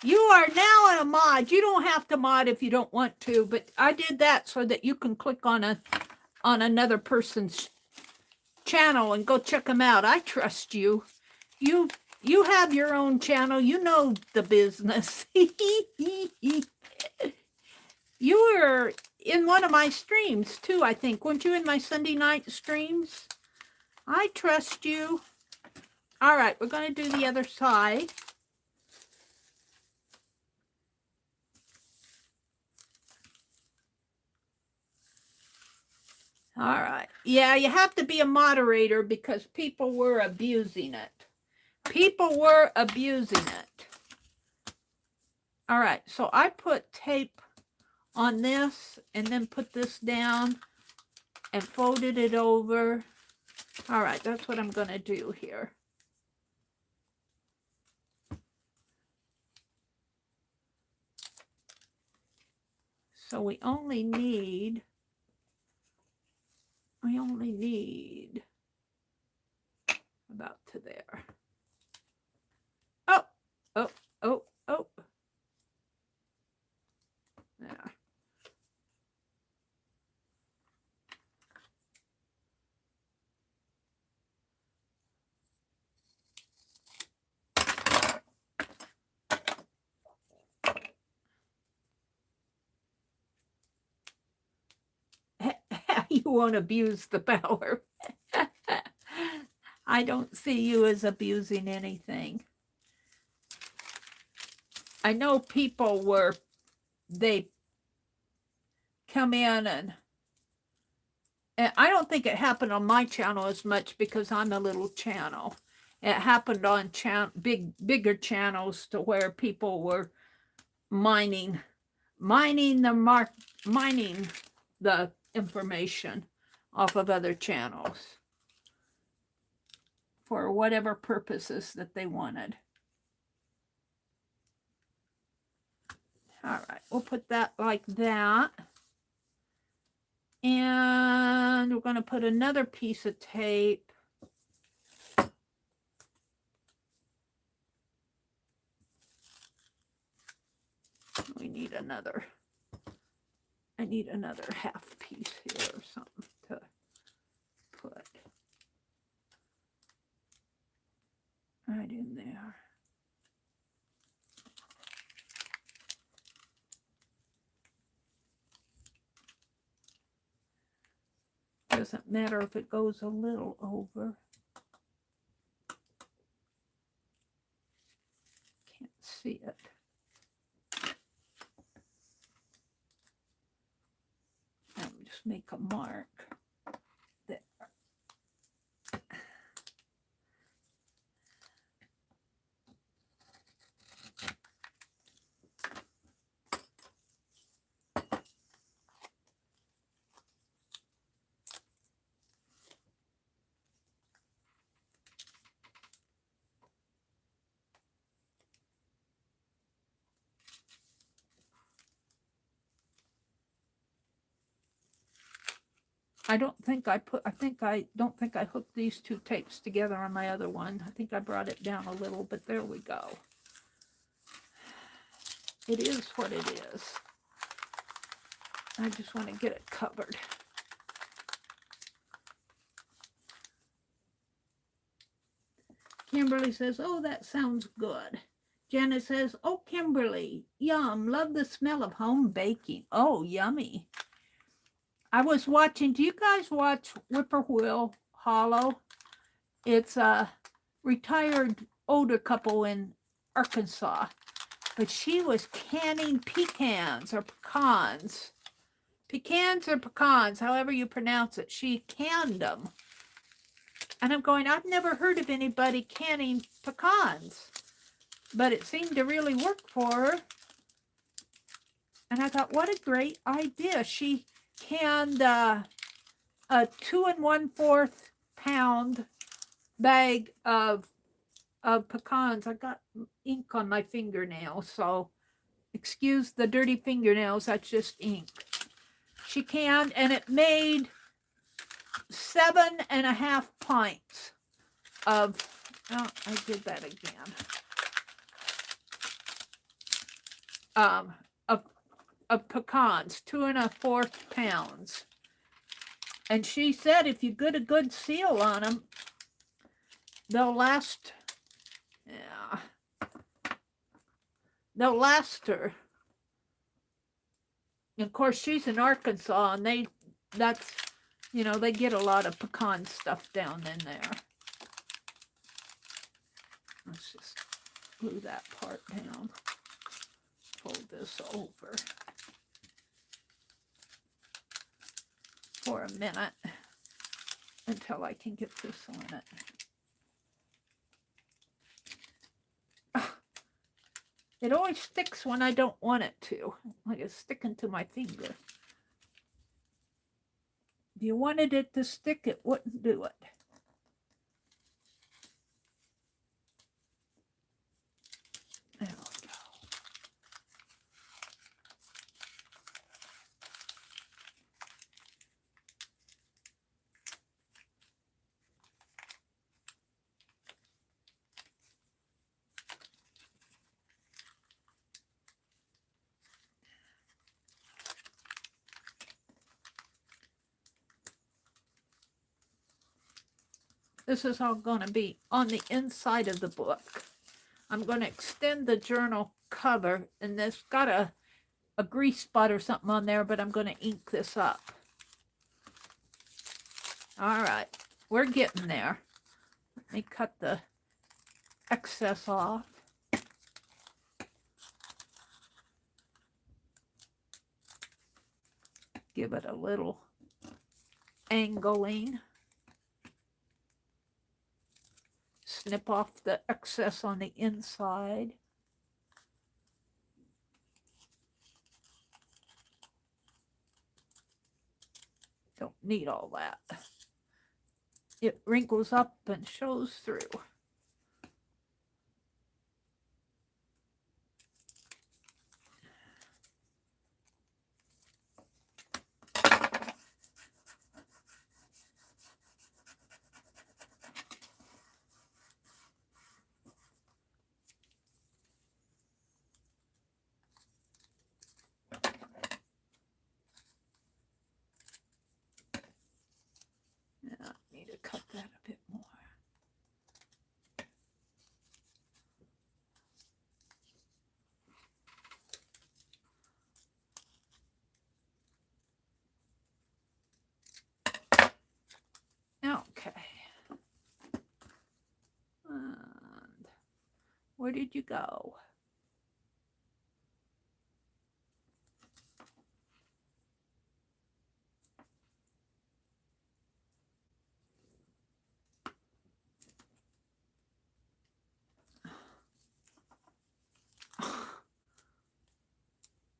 You are now a mod. You don't have to mod if you don't want to, but I did that so that you can click on another person's channel and go check them out. I trust you. You have your own channel. You know the business. You were in one of my streams too, I think. Weren't you in my Sunday night streams? I trust you. All right, we're going to do the other side. All right. Yeah, you have to be a moderator because people were abusing it. People were abusing it. All right, so I put tape on this and then put this down and folded it over. All right, that's what I'm going to do here. So we only need about to there. Oh, you won't abuse the power. I don't see you as abusing anything. I know people were, they come in and I don't think it happened on my channel as much because I'm a little channel. It happened on bigger channels to where people were mining the information off of other channels for whatever purposes that they wanted. All right, we'll put that like that. And we're going to put another piece of tape. We need another. I need another half piece here or something to put right in there. Doesn't matter if it goes a little over. Can't see it. And just make a mark there. I don't think I hooked these two tapes together on my other one. I think I brought it down a little, but there we go. It is what it is. I just want to get it covered. Kimberly says, oh, that sounds good. Janet says, oh, Kimberly, yum, love the smell of home baking. Oh, yummy. I was watching, do you guys watch Whippoorwill Hollow? It's a retired older couple in Arkansas, but she was canning pecans or pecans. Pecans or pecans, however you pronounce it. She canned them. And I'm going, I've never heard of anybody canning pecans, but it seemed to really work for her. And I thought, what a great idea. She canned a 2 1/4 pound bag of pecans. I got ink on my fingernail, so excuse the dirty fingernails, that's just ink. She canned, and it made 7.5 pints of, oh, I did that again. Of pecans, 2 1/4 pounds. And she said if you get a good seal on them, they'll last, yeah, they'll last her. And of course, she's in Arkansas, and that's, you know, they get a lot of pecan stuff down in there. Let's just glue that part down. Fold this over for a minute until I can get this on it. It always sticks when I don't want it to, like it's sticking to my finger. If you wanted it to stick, it wouldn't do it. There we go. This is all going to be on the inside of the book. I'm going to extend the journal cover, and this got a grease spot or something on there, but I'm going to ink this up. All right, we're getting there. Let me cut the excess off. Give it a little angling. Snip off the excess on the inside. Don't need all that. It wrinkles up and shows through. I need to cut that a bit more. Okay. And where did you go?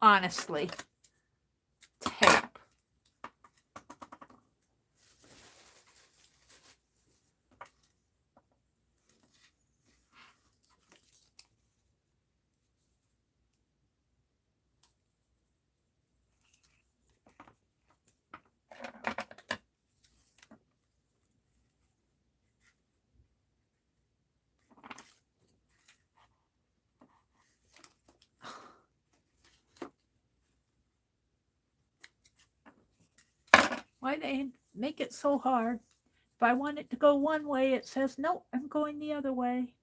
Honestly, tape. Why they make it so hard? If I want it to go one way, it says, no, I'm going the other way.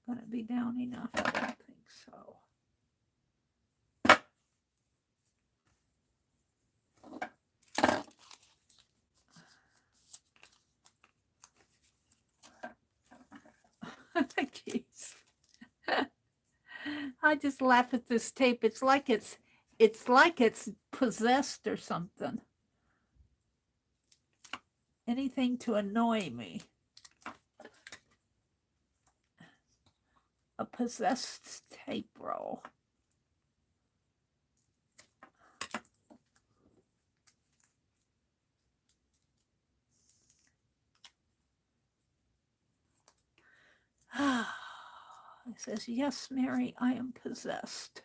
Gonna be down enough? I don't think so. Jeez. I just laugh at this tape. It's like it's possessed or something. Anything to annoy me. A possessed tape roll. It says, yes, Meri, I am possessed.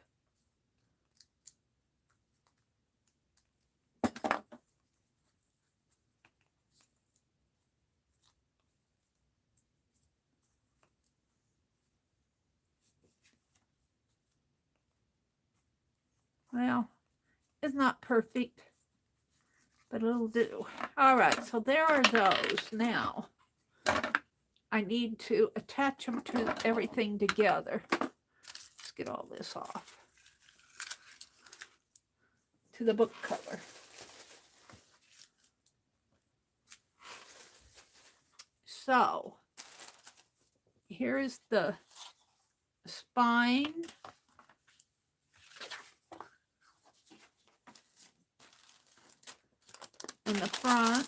Well, it's not perfect, but it'll do. All right, so there are those. Now, I need to attach them to everything together. Let's get all this off. To the book cover. So, here is the spine. In the front.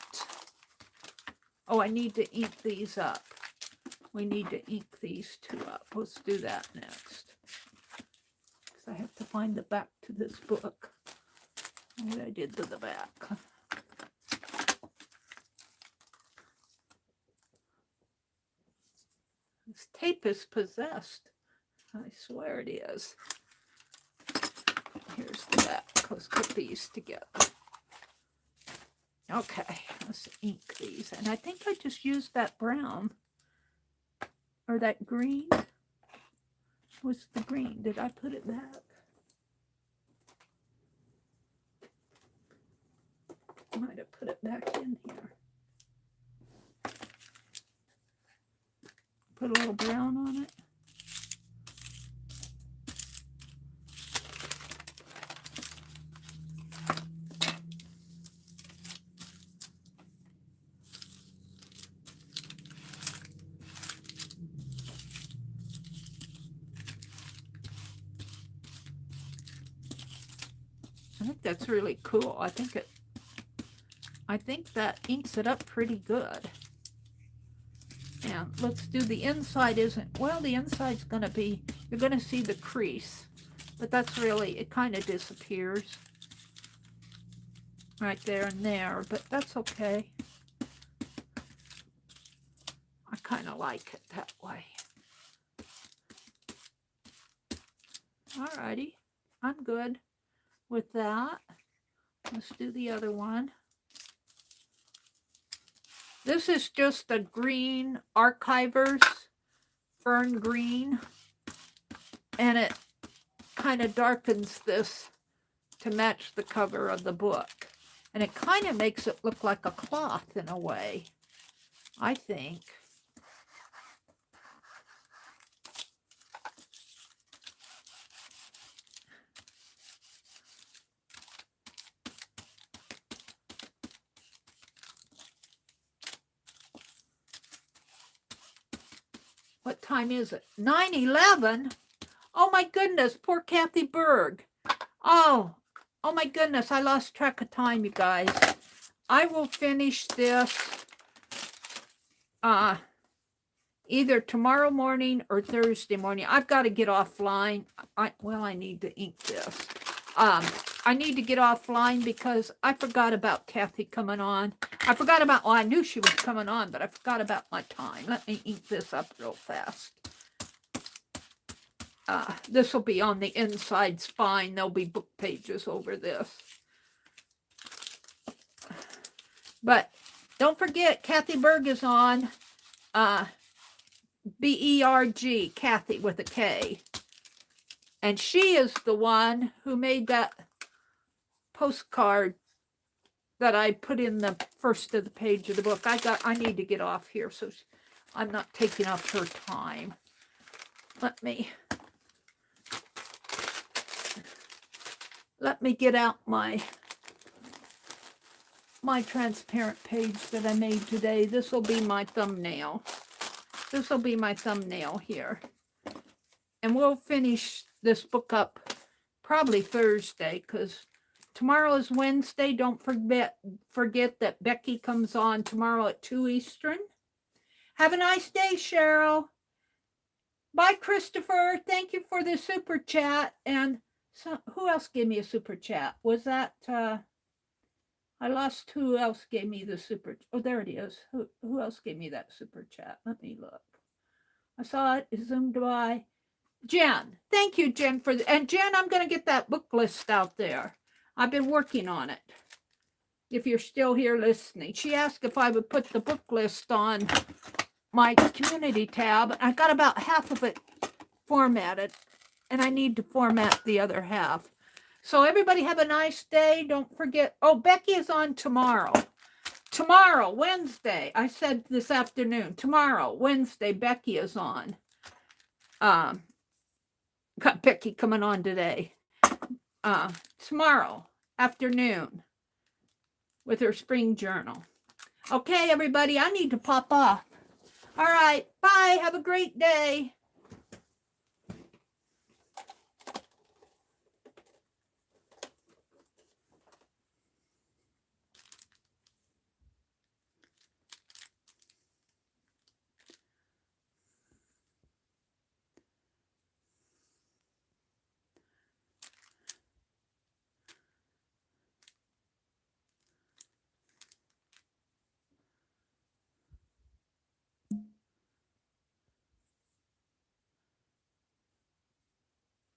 Oh, I need to ink these up. We need to ink these two up. Let's do that next. Because I have to find the back to this book. What I did to the back. This tape is possessed. I swear it is. Here's the back. Let's put these together. Okay, let's ink these. And I think I just used that brown. Or that green. What's the green? Did I put it back? I might have put it back in here. Put a little brown on it. I think that's really cool. I think that inks it up pretty good. And let's do the inside. Well, the inside's going to be, you're going to see the crease, but that's really, it kind of disappears right there and there, but that's okay. I kind of like it that way. Alrighty, I'm good with that. Let's do the other one. This is just a green Archivers fern green, and it kind of darkens this to match the cover of the book, and it kind of makes it look like a cloth in a way, I think. What time is it? 9:11? Oh my goodness, poor Kathy Berg. Oh my goodness, I lost track of time, you guys. I will finish this either tomorrow morning or Thursday morning. I've got to get offline. I need to ink this. I need to get offline because I forgot about Kathy coming on. I forgot about, well, I knew she was coming on, but I forgot about my time. Let me ink this up real fast. This will be on the inside spine. There'll be book pages over this. But don't forget, Kathy Berg is on. B-E-R-G, Kathy with a K. And she is the one who made that postcard that I put in the first of the page of the book. I need to get off here so I'm not taking up her time. Let me get out my transparent page that I made today. This will be my thumbnail. This will be my thumbnail here. And we'll finish this book up probably Thursday, because tomorrow is Wednesday. Don't forget that Becky comes on tomorrow at 2 Eastern. Have a nice day, Cheryl. Bye, Christopher. Thank you for the super chat. And so, who else gave me a super chat? Was that, I lost who else gave me the super, oh, there it is. Who else gave me that super chat? Let me look. I saw it zoomed by. Jen. Thank you, Jen, and Jen, I'm going to get that book list out there. I've been working on it. If you're still here listening. She asked if I would put the book list on my community tab. I got about half of it formatted, and I need to format the other half. So everybody have a nice day. Don't forget. Oh, Becky is on tomorrow. Tomorrow, Wednesday. I said this afternoon. Tomorrow, Wednesday, Becky is on. Got Becky coming on today. Tomorrow afternoon with her spring journal. Okay, everybody, I need to pop off. All right, bye. Have a great day.